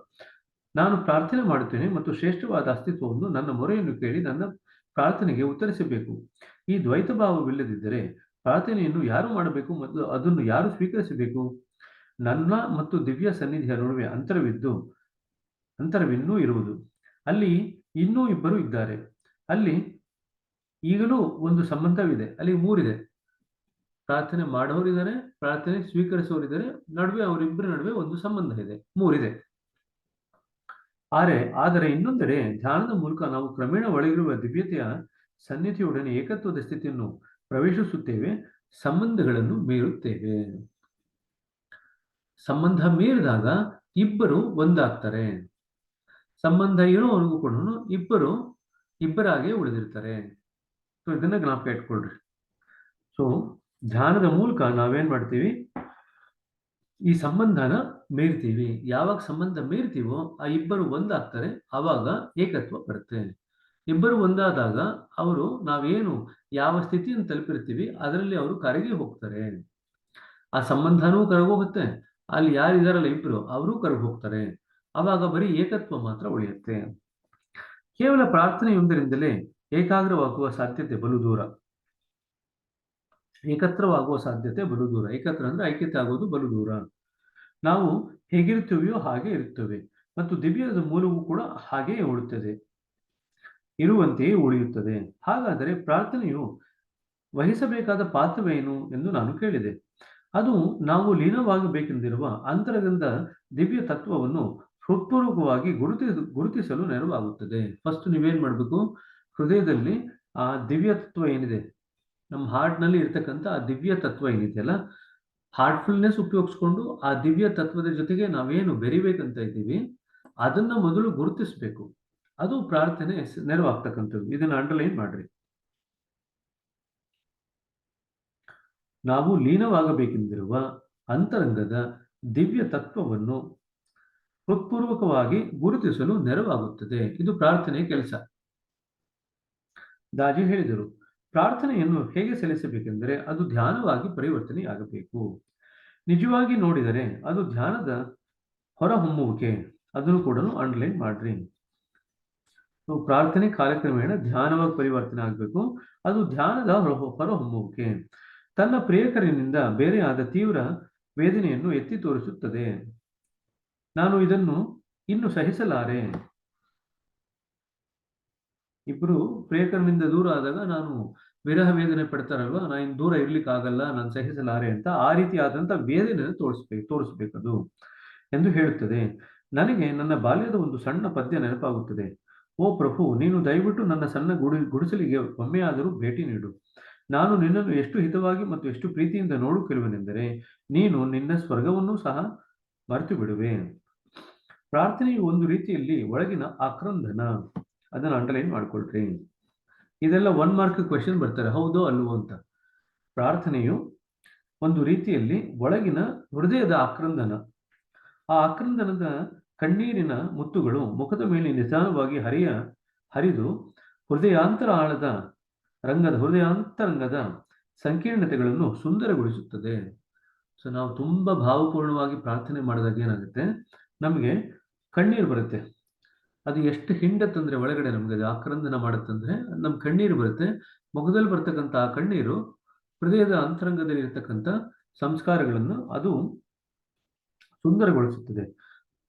ನಾನು ಪ್ರಾರ್ಥನೆ ಮಾಡುತ್ತೇನೆ ಮತ್ತು ಶ್ರೇಷ್ಠವಾದ ಅಸ್ತಿತ್ವವನ್ನು ನನ್ನ ಮೊರೆಯನ್ನು ಕೇಳಿ ನನ್ನ ಪ್ರಾರ್ಥನೆಗೆ ಉತ್ತರಿಸಬೇಕು. ಈ ದ್ವೈತ ಭಾವವಿಲ್ಲದಿದ್ದರೆ ಪ್ರಾರ್ಥನೆಯನ್ನು ಯಾರು ಮಾಡಬೇಕು ಮತ್ತು ಅದನ್ನು ಯಾರು ಸ್ವೀಕರಿಸಬೇಕು? ನನ್ನ ಮತ್ತು ದಿವ್ಯ ಸನ್ನಿಧಿಯ ನಡುವೆ ಅಂತರವಿನ್ನೂ ಇರುವುದು. ಅಲ್ಲಿ ಇನ್ನೂ ಇಬ್ಬರು ಇದ್ದಾರೆ. ಅಲ್ಲಿ ಈಗಲೂ ಒಂದು ಸಂಬಂಧವಿದೆ. ಅಲ್ಲಿ 3 ಇದೆ. ಪ್ರಾರ್ಥನೆ ಮಾಡೋರಿದ್ದಾರೆ, ಪ್ರಾರ್ಥನೆ ಸ್ವೀಕರಿಸೋರಿದ್ದಾರೆ, ಅವರಿಬ್ಬರ ನಡುವೆ ಒಂದು ಸಂಬಂಧ ಇದೆ. 3 ಇದೆ. ಆದರೆ ಇನ್ನೊಂದೆಡೆ ಧ್ಯಾನದ ಮೂಲಕ ನಾವು ಕ್ರಮೇಣ ಒಳಗಿರುವ ದಿವ್ಯತೆಯ ಸನ್ನಿಧಿಯೊಡನೆ ಏಕತ್ವದ ಸ್ಥಿತಿಯನ್ನು ಪ್ರವೇಶಿಸುತ್ತೇವೆ, ಸಂಬಂಧಗಳನ್ನು ಮೀರುತ್ತೇವೆ. ಸಂಬಂಧ ಮೀರಿದಾಗ ಇಬ್ಬರು ಒಂದಾಗ್ತಾರೆ. ಸಂಬಂಧ ಇರೋವರೆಗೂ ಕೂಡ ಇಬ್ಬರಾಗೆ ಉಳಿದಿರ್ತಾರೆ. ಸೊ ಇದನ್ನ ಜ್ಞಾಪಕ ಇಟ್ಕೊಳ್ರಿ. ಸೊ ಧ್ಯಾನದ ಮೂಲಕ ನಾವೇನ್ ಮಾಡ್ತೀವಿ, ಈ ಸಂಬಂಧನ ಮೀರ್ತೀವಿ. ಯಾವಾಗ ಸಂಬಂಧ ಮೀರ್ತೀವೋ ಆ ಇಬ್ಬರು ಒಂದಾಗ್ತಾರೆ, ಆವಾಗ ಏಕತ್ವ ಬರುತ್ತೆ. ಇಬ್ಬರು ಒಂದಾದಾಗ ನಾವೇನು ಯಾವ ಸ್ಥಿತಿಯನ್ನು ತಲುಪಿರ್ತೀವಿ ಅದರಲ್ಲಿ ಅವರು ಕರಗಿ ಹೋಗ್ತಾರೆ. ಆ ಸಂಬಂಧನೂ ಕರಗೋಗುತ್ತೆ, ಅಲ್ಲಿ ಯಾರಿದಾರಲ್ಲ ಇಬ್ರು ಅವರು ಕರಗಿ ಹೋಗ್ತಾರೆ. ಆವಾಗ ಬರೀ ಏಕತ್ವ ಮಾತ್ರ ಉಳಿಯುತ್ತೆ. ಕೇವಲ ಪ್ರಾರ್ಥನೆಯೊಂದರಿಂದಲೇ ಏಕಾಗ್ರವಾಗುವ ಸಾಧ್ಯತೆ ಬಲು ದೂರ. ಏಕತ್ರವಾಗುವ ಸಾಧ್ಯತೆ ಬಲು ದೂರ. ಏಕತ್ರ ಅಂದ್ರೆ ಐಕ್ಯತೆ ಆಗೋದು ಬಲು ದೂರ. ನಾವು ಹೇಗಿರುತ್ತೇವೆಯೋ ಹಾಗೆ ಇರುತ್ತೇವೆ ಮತ್ತು ದಿವ್ಯದ ಮೂಲವೂ ಕೂಡ ಹಾಗೆಯೇ ಇರುವಂತೆಯೇ ಉಳಿಯುತ್ತದೆ. ಹಾಗಾದರೆ ಪ್ರಾರ್ಥನೆಯು ವಹಿಸಬೇಕಾದ ಪಾತ್ರವೇನು ಎಂದು ನಾನು ಕೇಳಿದೆ. ಅದು ನಾವು ಲೀನವಾಗಬೇಕೆಂದಿರುವ ಅಂತರಂಗದ ದಿವ್ಯ ತತ್ವವನ್ನು ಹೃತ್ಪೂರ್ವಕವಾಗಿ ಗುರುತಿಸಲು ನೆರವಾಗುತ್ತದೆ. ಫಸ್ಟ್ ನೀವೇನ್ ಮಾಡ್ಬೇಕು, ಹೃದಯದಲ್ಲಿ ಆ ದಿವ್ಯ ತತ್ವ ಏನಿದೆ, ನಮ್ಮ ಹಾರ್ಟ್ನಲ್ಲಿ ಇರ್ತಕ್ಕಂಥ ಆ ದಿವ್ಯ ತತ್ವ ಏನಿದೆಯಲ್ಲ, ಹಾರ್ಟ್ಫುಲ್ನೆಸ್ ಉಪಯೋಗಿಸ್ಕೊಂಡು ಆ ದಿವ್ಯ ತತ್ವದ ಜೊತೆಗೆ ನಾವೇನು ಬೆರಿಬೇಕಂತ ಇದ್ದೀವಿ ಅದನ್ನ ಮೊದಲು ಗುರುತಿಸಬೇಕು. ಅದು ಪ್ರಾರ್ಥನೆ ನೆರವಾಗ್ತಕ್ಕಂಥದ್ದು. ಇದನ್ನ ಅಂಡರ್ಲೈನ್ ಮಾಡ್ರಿ. ನಾವು ಲೀನವಾಗಬೇಕೆಂದಿರುವ ಅಂತರಂಗದ ದಿವ್ಯ ತತ್ವವನ್ನು ಹೃತ್ಪೂರ್ವಕವಾಗಿ ಗುರುತಿಸಲು ನೆರವಾಗುತ್ತದೆ. ಇದು ಪ್ರಾರ್ಥನೆಯ ಕೆಲಸ. ದಾಜಿ ಹೇಳಿದರು, ಪ್ರಾರ್ಥನೆಯನ್ನು ಹೇಗೆ ಸಲ್ಲಿಸಬೇಕೆಂದರೆ ಅದು ಧ್ಯಾನವಾಗಿ ಪರಿವರ್ತನೆಯಾಗಬೇಕು. ನಿಜವಾಗಿ ನೋಡಿದರೆ ಅದು ಧ್ಯಾನದ ಹೊರಹೊಮ್ಮುವಿಕೆ. ಅದನ್ನು ಕೂಡ ಅಂಡರ್ಲೈನ್ ಮಾಡ್ರಿ. ಪ್ರಾರ್ಥನೆ ಕಾಲಕ್ರಮೇಣ ಧ್ಯಾನವಾಗಿ ಪರಿವರ್ತನೆ ಆಗಬೇಕು. ಅದು ಧ್ಯಾನದ ಹೊರಹೊಮ್ಮುವಿಕೆ. ತನ್ನ ಪ್ರಿಯಕರನಿಂದ ಬೇರೆಯಾದ ತೀವ್ರ ವೇದನೆಯನ್ನು ಎತ್ತಿ ತೋರಿಸುತ್ತದೆ. ನಾನು ಇದನ್ನು ಇನ್ನು ಸಹಿಸಲಾರೆ. ಇಬ್ರು ಪ್ರಿಯಕರನಿಂದ ದೂರ ಆದಾಗ ನಾನು ವಿರಹ ವೇದನೆ ಪಡ್ತಾರಲ್ವಾ, ನಾನು ದೂರ ಇರ್ಲಿಕ್ಕಾಗಲ್ಲ, ನಾನು ಸಹಿಸಲಾರೆ ಅಂತ ಆ ರೀತಿ ಆದಂತ ವೇದನೆಯನ್ನು ತೋರಿಸ್ಬೇಕದು ಎಂದು ಹೇಳುತ್ತದೆ. ನನಗೆ ನನ್ನ ಬಾಲ್ಯದ ಒಂದು ಸಣ್ಣ ಪದ್ಯ ನೆನಪಾಗುತ್ತದೆ. ಓ ಪ್ರಭು, ನೀನು ದಯವಿಟ್ಟು ನನ್ನ ಸಣ್ಣ ಗುಡಿಸಲಿಗೆ ಒಮ್ಮೆಯಾದರೂ ಭೇಟಿ ನೀಡು. ನಾನು ನಿನ್ನನ್ನು ಎಷ್ಟು ಹಿತವಾಗಿ ಮತ್ತು ಎಷ್ಟು ಪ್ರೀತಿಯಿಂದ ನೋಡುತ್ತಿರುವೆನೆಂದರೆ ನೀನು ನಿನ್ನ ಸ್ವರ್ಗವನ್ನೂ ಸಹ ಮರೆತು ಬಿಡುವೆ. ಪ್ರಾರ್ಥನೆಯು ಒಂದು ರೀತಿಯಲ್ಲಿ ಒಳಗಿನ ಆಕ್ರಂದನ. ಅದನ್ನು ಅಂಡರ್ಲೈನ್ ಮಾಡ್ಕೊಳ್ರಿ. ಇದೆಲ್ಲ 1 ಮಾರ್ಕ್ ಕ್ವೆಶನ್ ಬರ್ತಾರೆ, ಹೌದೋ ಅಲ್ವೋ ಅಂತ. ಪ್ರಾರ್ಥನೆಯು ಒಂದು ರೀತಿಯಲ್ಲಿ ಒಳಗಿನ ಹೃದಯದ ಆಕ್ರಂದನ. ಆ ಆಕ್ರಂದನದ ಕಣ್ಣೀರಿನ ಮುತ್ತುಗಳು ಮುಖದ ಮೇಲೆ ನಿಧಾನವಾಗಿ ಹರಿದು ಹೃದಯಾಂತರಂಗದ ಸಂಕೀರ್ಣತೆಗಳನ್ನು ಸುಂದರಗೊಳಿಸುತ್ತದೆ. ಸೊ ನಾವು ತುಂಬಾ ಭಾವಪೂರ್ಣವಾಗಿ ಪ್ರಾರ್ಥನೆ ಮಾಡಿದಾಗ ಏನಾಗುತ್ತೆ, ನಮಗೆ ಕಣ್ಣೀರು ಬರುತ್ತೆ. ಅದು ಎಷ್ಟು ಹಿಂಡತ್ತಂದ್ರೆ ಒಳಗಡೆ ನಮ್ಗೆ ಅದು ಆಕ್ರಂದನ ಮಾಡುತ್ತಂದ್ರೆ ನಮ್ ಕಣ್ಣೀರು ಬರುತ್ತೆ. ಮುಖದಲ್ಲಿ ಬರ್ತಕ್ಕಂಥ ಆ ಕಣ್ಣೀರು ಹೃದಯದ ಅಂತರಂಗದಲ್ಲಿ ಇರತಕ್ಕಂಥ ಸಂಸ್ಕಾರಗಳನ್ನು ಅದು ಸುಂದರಗೊಳಿಸುತ್ತದೆ.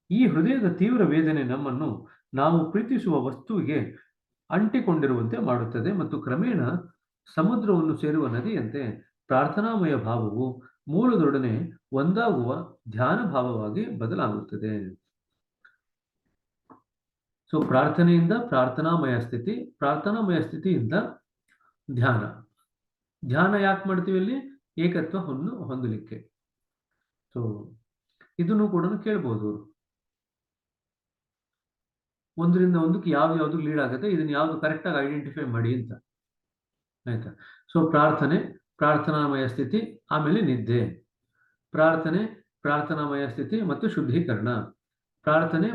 ಈ ಹೃದಯದ ತೀವ್ರ ವೇದನೆ ನಮ್ಮನ್ನು ನಾವು ಪ್ರೀತಿಸುವ ವಸ್ತುವಿಗೆ ಅಂಟಿಕೊಂಡಿರುವಂತೆ ಮಾಡುತ್ತದೆ ಮತ್ತು ಕ್ರಮೇಣ ಸಮುದ್ರವನ್ನು ಸೇರುವ ನದಿಯಂತೆ ಪ್ರಾರ್ಥನಾಮಯ ಭಾವವು ಮೂಲದೊಡನೆ ಒಂದಾಗುವ ಧ್ಯಾನ ಭಾವವಾಗಿ ಬದಲಾಗುತ್ತದೆ. ಸೊ ಪ್ರಾರ್ಥನೆಯಿಂದ ಪ್ರಾರ್ಥನಾಮಯ ಸ್ಥಿತಿ, ಪ್ರಾರ್ಥನಾಮಯ ಸ್ಥಿತಿಯಿಂದ ಧ್ಯಾನ ಯಾಕೆ ಮಾಡ್ತೀವಿ ಅಲ್ಲಿ? ಏಕತ್ವ ಹೊಂದಲಿಕ್ಕೆ. ಸೊ ಇದನ್ನು ಕೂಡ ಕೇಳ್ಬೋದು. ಒಂದರಿಂದ ಒಂದಕ್ಕೆ ಯಾವ್ದು ಲೀಡ್ ಆಗುತ್ತೆ, ಇದನ್ನ ಯಾವ್ದು ಕರೆಕ್ಟ್ ಆಗಿ ಐಡೆಂಟಿಫೈ ಮಾಡಿ ಅಂತ. ಆಯ್ತಾ? ಸೊ ಪ್ರಾರ್ಥನಾಮಯ ಸ್ಥಿತಿ, ಆಮೇಲೆ ನಿದ್ದೆ. ಪ್ರಾರ್ಥನಾಮಯ ಸ್ಥಿತಿ ಮತ್ತು ಶುದ್ಧೀಕರಣ.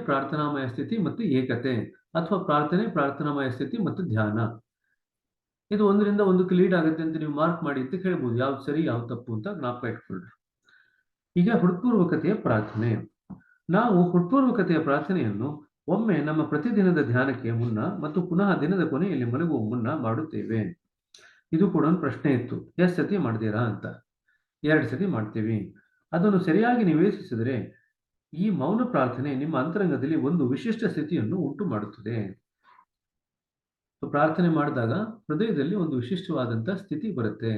ಪ್ರಾರ್ಥನಾಮಯ ಸ್ಥಿತಿ ಮತ್ತು ಏಕತೆ, ಅಥವಾ ಪ್ರಾರ್ಥನಾಮಯ ಸ್ಥಿತಿ ಮತ್ತು ಧ್ಯಾನ. ಇದು ಒಂದರಿಂದ ಒಂದಕ್ಕೆ ಲೀಡ್ ಆಗುತ್ತೆ ಅಂತ ನೀವು ಮಾರ್ಕ್ ಮಾಡಿ ಅಂತ ಹೇಳ್ಬೋದು. ಯಾವ್ದು ಸರಿ ಯಾವ್ದು ತಪ್ಪು ಅಂತ ಜ್ಞಾಪಕ ಇಟ್ಕೊಳ್ರಿ. ಈಗ ಹೃತ್ಪೂರ್ವಕತೆಯ ಪ್ರಾರ್ಥನೆ. ನಾವು ಹೃತ್ಪೂರ್ವಕತೆಯ ಪ್ರಾರ್ಥನೆಯನ್ನು ಒಮ್ಮೆ ನಮ್ಮ ಪ್ರತಿದಿನದ ಧ್ಯಾನಕ್ಕೆ ಮುನ್ನ ಮತ್ತು ಪುನಃ ದಿನದ ಕೊನೆಯಲ್ಲಿ ಮಲಗುವ ಮುನ್ನ ಮಾಡುತ್ತೇವೆ. ಇದು ಕೂಡ ಒಂದು ಪ್ರಶ್ನೆ ಇತ್ತು, ಎಷ್ಟು ಸತಿ ಮಾಡ್ತೀರಾ ಅಂತ. 2 ಸತಿ ಮಾಡ್ತೀವಿ. ಅದನ್ನು ಸರಿಯಾಗಿ ನಿವೇಶಿಸಿದರೆ ಈ ಮೌನ ಪ್ರಾರ್ಥನೆ ನಿಮ್ಮ ಅಂತರಂಗದಲ್ಲಿ ಒಂದು ವಿಶಿಷ್ಟ ಸ್ಥಿತಿಯನ್ನು ಉಂಟು ಮಾಡುತ್ತದೆ. ಪ್ರಾರ್ಥನೆ ಮಾಡಿದಾಗ ಹೃದಯದಲ್ಲಿ ಒಂದು ವಿಶಿಷ್ಟವಾದಂತಹ ಸ್ಥಿತಿ ಬರುತ್ತೆ.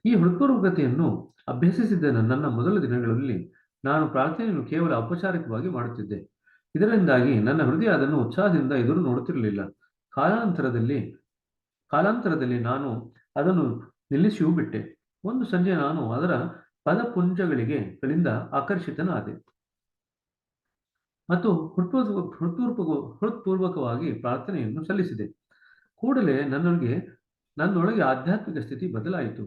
ಈ ಹೃತ್ಪೂರ್ವಕತೆಯನ್ನು ಅಭ್ಯಸಿಸಿದ ನನ್ನ ಮೊದಲ ದಿನಗಳಲ್ಲಿ ನಾನು ಪ್ರಾರ್ಥನೆಯನ್ನು ಕೇವಲ ಔಪಚಾರಿಕವಾಗಿ ಮಾಡುತ್ತಿದ್ದೆ. ಇದರಿಂದಾಗಿ ನನ್ನ ಹೃದಯ ಅದನ್ನು ಉತ್ಸಾಹದಿಂದ ಎದುರು ನೋಡುತ್ತಿರಲಿಲ್ಲ. ಕಾಲಾಂತರದಲ್ಲಿ ನಾನು ಅದನ್ನು ನಿಲ್ಲಿಸಿಯೂ ಬಿಟ್ಟೆ. ಒಂದು ಸಂಜೆ ನಾನು ಅದರ ಪದಪುಂಜಗಳಿಂದ ಆಕರ್ಷಿತನಾದೆ ಮತ್ತು ಹೃತ್ಪೂರ್ವಕವಾಗಿ ಪ್ರಾರ್ಥನೆಯನ್ನು ಸಲ್ಲಿಸಿದೆ. ಕೂಡಲೇ ನನ್ನೊಳಗೆ ಆಧ್ಯಾತ್ಮಿಕ ಸ್ಥಿತಿ ಬದಲಾಯಿತು.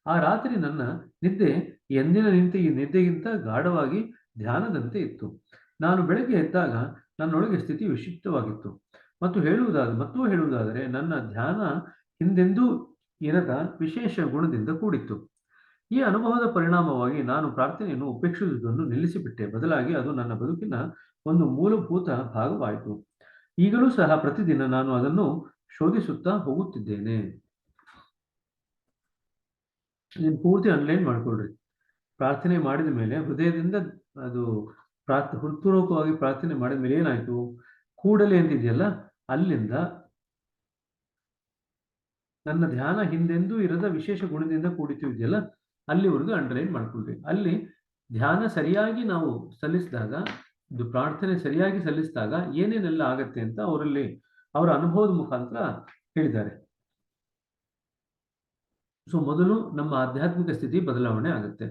ಆ ರಾತ್ರಿ ನನ್ನ ನಿದ್ದೆ ಎಂದಿನ ನಿದ್ದೆಗಿಂತ ಗಾಢವಾಗಿ ಧ್ಯಾನದಂತೆ ಇತ್ತು. ನಾನು ಬೆಳಗ್ಗೆ ಎದ್ದಾಗ ನನ್ನೊಳಗೆ ಸ್ಥಿತಿ ವಿಶಿಷ್ಟವಾಗಿತ್ತು. ಮತ್ತು ಹೇಳುವುದಾದರೆ ನನ್ನ ಧ್ಯಾನ ಹಿಂದೆಂದೂ ಇರದ ವಿಶೇಷ ಗುಣದಿಂದ ಕೂಡಿತ್ತು. ಈ ಅನುಭವದ ಪರಿಣಾಮವಾಗಿ ನಾನು ಪ್ರಾರ್ಥನೆಯನ್ನು ಉಪೇಕ್ಷಿಸುವುದನ್ನು ನಿಲ್ಲಿಸಿಬಿಟ್ಟೆ. ಬದಲಾಗಿ ಅದು ನನ್ನ ಬದುಕಿನ ಒಂದು ಮೂಲಭೂತ ಭಾಗವಾಯಿತು. ಈಗಲೂ ಸಹ ಪ್ರತಿದಿನ ನಾನು ಅದನ್ನು ಶೋಧಿಸುತ್ತಾ ಹೋಗುತ್ತಿದ್ದೇನೆ. ಇದನ್ನು ಪೂರ್ತಿ ಅನ್ಲೈನ್ ಮಾಡ್ಕೊಳ್ರಿ. ಪ್ರಾರ್ಥನೆ ಮಾಡಿದ ಮೇಲೆ ಹೃದಯದಿಂದ ಅದು ಹೃತ್ಪೂರ್ವಕವಾಗಿ ಪ್ರಾರ್ಥನೆ ಮಾಡಿದ ಮೇಲೆ ಏನಾಯ್ತು, ಕೂಡಲೇ ಅಂತಿದೆಯಲ್ಲ, ಅಲ್ಲಿಂದ ನನ್ನ ಧ್ಯಾನ ಹಿಂದೆಂದೂ ಇರದ ವಿಶೇಷ ಗುಣದಿಂದ ಕೂಡಿತು ಇದೆಯಲ್ಲ, ಅಲ್ಲಿವರೆಗೂ ಅಂಡರ್ಲೈನ್ ಮಾಡ್ಕೊಳ್ರಿ. ಅಲ್ಲಿ ಧ್ಯಾನ ಸರಿಯಾಗಿ ನಾವು ಸಲ್ಲಿಸಿದಾಗ, ಇದು ಪ್ರಾರ್ಥನೆ ಸರಿಯಾಗಿ ಸಲ್ಲಿಸಿದಾಗ ಏನೇನೆಲ್ಲ ಆಗತ್ತೆ ಅಂತ ಅವರ ಅನುಭವದ ಮುಖಾಂತರ ಹೇಳಿದ್ದಾರೆ. ಸೊ ಮೊದಲು ನಮ್ಮ ಆಧ್ಯಾತ್ಮಿಕ ಸ್ಥಿತಿ ಬದಲಾವಣೆ ಆಗುತ್ತೆ.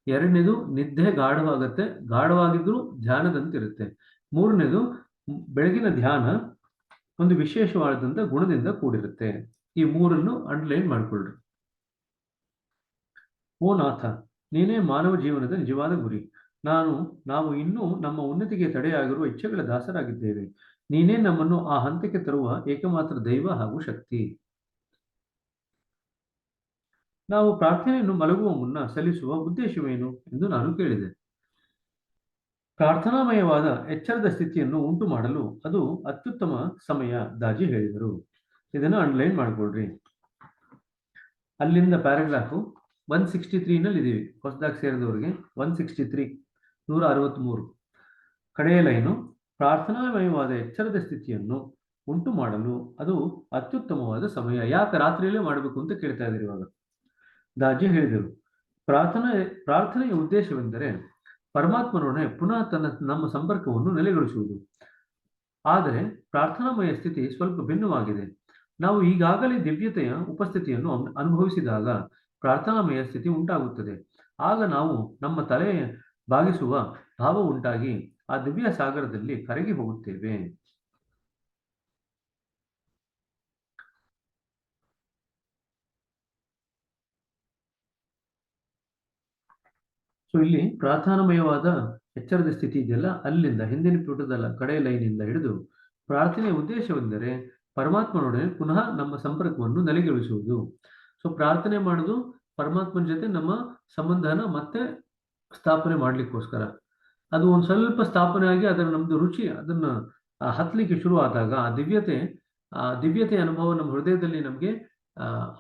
2ನೇದು ನಿದ್ದೆ ಗಾಢವಾಗತ್ತೆ, ಗಾಢವಾಗಿದ್ರೂ ಧ್ಯಾನದಂತಿರುತ್ತೆ. 3ನೇದು ಬೆಳಗಿನ ಧ್ಯಾನ ಒಂದು ವಿಶೇಷವಾದಂಥ ಗುಣದಿಂದ ಕೂಡಿರುತ್ತೆ. ಈ 3ಅನ್ನು ಅಂಡರ್ಲೈನ್ ಮಾಡ್ಕೊಳ್ರಿ. ಓ ನಾಥ, ನೀನೇ ಮಾನವ ಜೀವನದ ನಿಜವಾದ ಗುರಿ. ನಾವು ಇನ್ನೂ ನಮ್ಮ ಉನ್ನತಿಗೆ ತಡೆಯಾಗಿರುವ ಇಚ್ಛೆಗಳ ದಾಸರಾಗಿದ್ದೇವೆ. ನೀನೇ ನಮ್ಮನ್ನು ಆ ಹಂತಕ್ಕೆ ತರುವ ಏಕಮಾತ್ರ ದೈವ ಹಾಗೂ ಶಕ್ತಿ. ನಾವು ಪ್ರಾರ್ಥನೆಯನ್ನು ಮಲಗುವ ಮುನ್ನ ಸಲ್ಲಿಸುವ ಉದ್ದೇಶವೇನು ಎಂದು ನಾನು ಕೇಳಿದೆ. ಪ್ರಾರ್ಥನಾಮಯವಾದ ಎಚ್ಚರದ ಸ್ಥಿತಿಯನ್ನು ಉಂಟು ಮಾಡಲು ಅದು ಅತ್ಯುತ್ತಮ ಸಮಯ, ದಾಜಿ ಹೇಳಿದರು. ಇದನ್ನು ಅಂಡರ್ಲೈನ್ ಮಾಡ್ಕೊಳ್ರಿ. ಅಲ್ಲಿಂದ ಪ್ಯಾರಾಗ್ರಾಫು 163 ಇದೀವಿ. ಹೊಸದಾಗಿ ಸೇರಿದವರಿಗೆ 163 163 ಕಡೆಯ ಲೈನು, ಪ್ರಾರ್ಥನಾಮಯವಾದ ಎಚ್ಚರದ ಸ್ಥಿತಿಯನ್ನು ಉಂಟು ಮಾಡಲು ಅದು ಅತ್ಯುತ್ತಮವಾದ ಸಮಯ. ಯಾಕೆ ರಾತ್ರಿಯಲ್ಲೇ ಮಾಡಬೇಕು ಅಂತ ಕೇಳ್ತಾ ಇದ್ದಾರೆ ಇವಾಗ. ದಾಜಿ ಹೇಳಿದರು, ಪ್ರಾರ್ಥನೆಯ ಉದ್ದೇಶವೆಂದರೆ ಪರಮಾತ್ಮನೊಡನೆ ಪುನಃ ನಮ್ಮ ಸಂಪರ್ಕವನ್ನು ನೆಲೆಗೊಳಿಸುವುದು. ಆದರೆ ಪ್ರಾರ್ಥನಾಮಯ ಸ್ಥಿತಿ ಸ್ವಲ್ಪ ಭಿನ್ನವಾಗಿದೆ. ನಾವು ಈಗಾಗಲೇ ದಿವ್ಯತೆಯ ಉಪಸ್ಥಿತಿಯನ್ನು ಅನುಭವಿಸಿದಾಗ ಪ್ರಾರ್ಥನಾಮಯ ಸ್ಥಿತಿ ಉಂಟಾಗುತ್ತದೆ. ಆಗ ನಾವು ನಮ್ಮ ತಲೆ ಬಾಗಿಸುವ ಭಾವ ಉಂಟಾಗಿ ಆ ದಿವ್ಯ ಸಾಗರದಲ್ಲಿ ಕರಗಿ ಹೋಗುತ್ತೇವೆ. ಸೊ ಇಲ್ಲಿ ಪ್ರಾರ್ಥನಾಮಯವಾದ ಎಚ್ಚರದ ಸ್ಥಿತಿ ಇದೆಯಲ್ಲ, ಅಲ್ಲಿಂದ ಹಿಂದಿನ ಪುಟದ ಕಡೆಯ ಲೈನಿಂದ ಹಿಡಿದು ಪ್ರಾರ್ಥನೆಯ ಉದ್ದೇಶವೆಂದರೆ ಪರಮಾತ್ಮನೊಡನೆ ಪುನಃ ನಮ್ಮ ಸಂಪರ್ಕವನ್ನು ನೆಲೆಗೊಳಿಸುವುದು. ಸೊ ಪ್ರಾರ್ಥನೆ ಮಾಡೋದು ಪರಮಾತ್ಮನ ಜೊತೆ ನಮ್ಮ ಸಂಬಂಧನ ಮತ್ತೆ ಸ್ಥಾಪನೆ ಮಾಡ್ಲಿಕ್ಕೋಸ್ಕರ. ಅದು ಒಂದು ಸ್ವಲ್ಪ ಸ್ಥಾಪನೆ ಆಗಿ ಅದರ ನಮ್ದು ರುಚಿ ಅದನ್ನ ಹತ್ತಲಿಕ್ಕೆ ಶುರು ಆದಾಗ ಆ ದಿವ್ಯತೆ ಅನುಭವ ನಮ್ಮ ಹೃದಯದಲ್ಲಿ ನಮಗೆ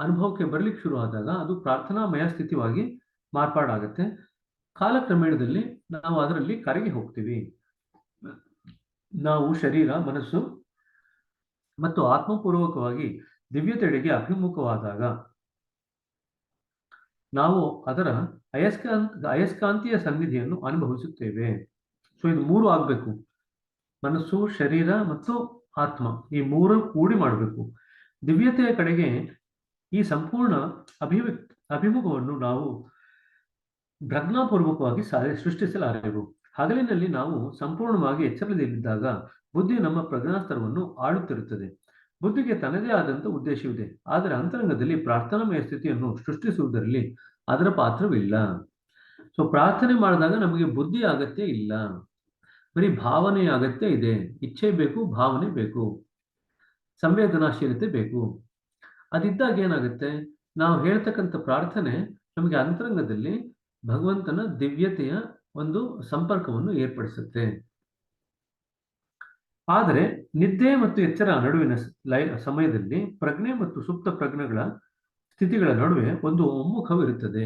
ಅನುಭವಕ್ಕೆ ಬರ್ಲಿಕ್ಕೆ ಶುರು ಆದಾಗ ಅದು ಪ್ರಾರ್ಥನಾಮಯ ಸ್ಥಿತಿಯಾಗಿ ಮಾರ್ಪಾಡಾಗತ್ತೆ. ಕಾಲಕ್ರಮೇಣದಲ್ಲಿ ನಾವು ಅದರಲ್ಲಿ ಕರಗಿ ಹೋಗ್ತೀವಿ. ನಾವು ಶರೀರ, ಮನಸ್ಸು ಮತ್ತು ಆತ್ಮಪೂರ್ವಕವಾಗಿ ದಿವ್ಯತೆಡೆಗೆ ಅಭಿಮುಖವಾದಾಗ ನಾವು ಅದರ ಅಯಸ್ಕಾಂತೀಯ ಸನ್ನಿಧಿಯನ್ನು ಅನುಭವಿಸುತ್ತೇವೆ. ಸೊ ಇದು ಮೂರು ಆಗ್ಬೇಕು, ಮನಸ್ಸು, ಶರೀರ ಮತ್ತು ಆತ್ಮ, ಈ ಮೂರು ಕೂಡಿ ಮಾಡಬೇಕು. ದಿವ್ಯತೆಯ ಕಡೆಗೆ ಈ ಸಂಪೂರ್ಣ ಅಭಿಮುಖವನ್ನು ನಾವು ಪ್ರಜ್ಞಾಪೂರ್ವಕವಾಗಿ ಸೃಷ್ಟಿಸಲಾರೆವು. ಹಗಲಿನಲ್ಲಿ ನಾವು ಸಂಪೂರ್ಣವಾಗಿ ಎಚ್ಚರದಲ್ಲಿದ್ದಾಗ ಬುದ್ಧಿ ನಮ್ಮ ಪ್ರಜ್ಞಾಸ್ತರವನ್ನು ಆಳುತ್ತಿರುತ್ತದೆ. ಬುದ್ಧಿಗೆ ತನ್ನದೇ ಆದಂಥ ಉದ್ದೇಶವಿದೆ, ಆದರೆ ಅಂತರಂಗದಲ್ಲಿ ಪ್ರಾರ್ಥನಾಮಯ ಸ್ಥಿತಿಯನ್ನು ಸೃಷ್ಟಿಸುವುದರಲ್ಲಿ ಅದರ ಪಾತ್ರವಿಲ್ಲ. ಸೊ ಪ್ರಾರ್ಥನೆ ಮಾಡಿದಾಗ ನಮಗೆ ಬುದ್ಧಿ ಅಗತ್ಯ ಇಲ್ಲ, ಬರೀ ಭಾವನೆಯ ಅಗತ್ಯ ಇದೆ. ಇಚ್ಛೆ ಬೇಕು, ಭಾವನೆ ಬೇಕು, ಸಂವೇದನಾಶೀಲತೆ ಬೇಕು. ಅದಿದ್ದಾಗ ಏನಾಗುತ್ತೆ, ನಾವು ಹೇಳ್ತಕ್ಕಂಥ ಪ್ರಾರ್ಥನೆ ನಮಗೆ ಅಂತರಂಗದಲ್ಲಿ ಭಗವಂತನ ದಿವ್ಯತೆಯ ಒಂದು ಸಂಪರ್ಕವನ್ನು ಏರ್ಪಡಿಸುತ್ತೆ. ಆದರೆ ನಿದ್ದೆ ಮತ್ತು ಎಚ್ಚರ ನಡುವಿನ ಸಮಯದಲ್ಲಿ ಪ್ರಜ್ಞೆ ಮತ್ತು ಸುಪ್ತ ಪ್ರಜ್ಞೆಗಳ ಸ್ಥಿತಿಗಳ ನಡುವೆ ಒಂದು ಒಮ್ಮುಖವಿರುತ್ತದೆ.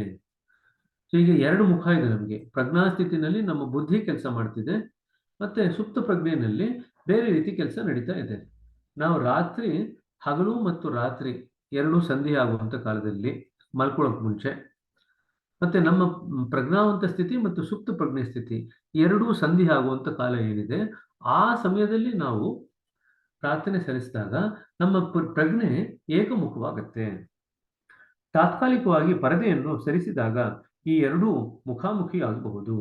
ಸೊ ಈಗ ಎರಡು ಮುಖ ಇದೆ ನಮಗೆ. ಪ್ರಜ್ಞಾ ಸ್ಥಿತಿನಲ್ಲಿ ನಮ್ಮ ಬುದ್ಧಿ ಕೆಲಸ ಮಾಡ್ತಿದೆ, ಮತ್ತೆ ಸುಪ್ತ ಪ್ರಜ್ಞೆಯಲ್ಲಿ ಬೇರೆ ರೀತಿ ಕೆಲಸ ನಡೀತಾ ಇದೆ. ನಾವು ಹಗಲು ಮತ್ತು ರಾತ್ರಿ ಎರಡೂ ಸಂಧಿ ಆಗುವಂತ ಕಾಲದಲ್ಲಿ ಮಲ್ಕೊಳ್ಳೋಕೆ ಮುಂಚೆ, ಮತ್ತೆ ನಮ್ಮ ಪ್ರಜ್ಞಾವಂತ ಸ್ಥಿತಿ ಮತ್ತು ಸುಪ್ತ ಪ್ರಜ್ಞೆ ಸ್ಥಿತಿ ಎರಡೂ ಸಂಧಿ ಆಗುವಂತ ಕಾಲ ಏನಿದೆ, ಆ ಸಮಯದಲ್ಲಿ ನಾವು ಪ್ರಾರ್ಥನೆ ಸಲ್ಲಿಸಿದಾಗ ನಮ್ಮ ಪ್ರಜ್ಞೆ ಏಕಮುಖವಾಗುತ್ತೆ. ತಾತ್ಕಾಲಿಕವಾಗಿ ಪರದೆಯನ್ನು ಸರಿಸಿದಾಗ ಈ ಎರಡೂ ಮುಖಾಮುಖಿ ಆಗಬಹುದು.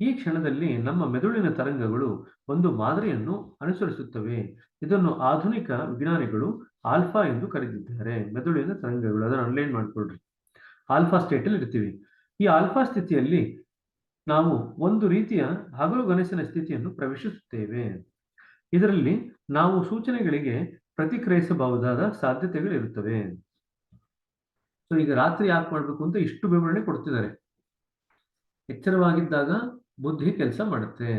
ಈ ಕ್ಷಣದಲ್ಲಿ ನಮ್ಮ ಮೆದುಳಿನ ತರಂಗಗಳು ಒಂದು ಮಾದರಿಯನ್ನು ಅನುಸರಿಸುತ್ತವೆ. ಇದನ್ನು ಆಧುನಿಕ ವಿಜ್ಞಾನಿಗಳು ಆಲ್ಫಾ ಎಂದು ಕರೆದಿದ್ದಾರೆ. ಮೆದುಳಿನ ತರಂಗಗಳು, ಅದನ್ನು ಅನ್ಲೈನ್ ಮಾಡ್ಕೊಳ್ರಿ. ಆಲ್ಫಾ ಸ್ಟೇಟಲ್ಲಿ ಇರ್ತೀವಿ. ಈ ಆಲ್ಫಾ ಸ್ಥಿತಿಯಲ್ಲಿ ನಾವು ಒಂದು ರೀತಿಯ ಹಗಲುಗನಸಿನ ಸ್ಥಿತಿಯನ್ನು ಪ್ರವೇಶಿಸುತ್ತೇವೆ. ಇದರಲ್ಲಿ ನಾವು ಸೂಚನೆಗಳಿಗೆ ಪ್ರತಿಕ್ರಿಯಿಸಬಹುದಾದ ಸಾಧ್ಯತೆಗಳಿರುತ್ತವೆ. ಸೊ ಈಗ ರಾತ್ರಿ ಯಾಕೆ ಮಾಡಬೇಕು ಅಂತ ಇಷ್ಟು ವಿವರಣೆ ಕೊಡ್ತಿದ್ದಾರೆ. ಎಚ್ಚರವಾಗಿದ್ದಾಗ ಬುದ್ಧಿ ಕೆಲಸ ಮಾಡುತ್ತೆ.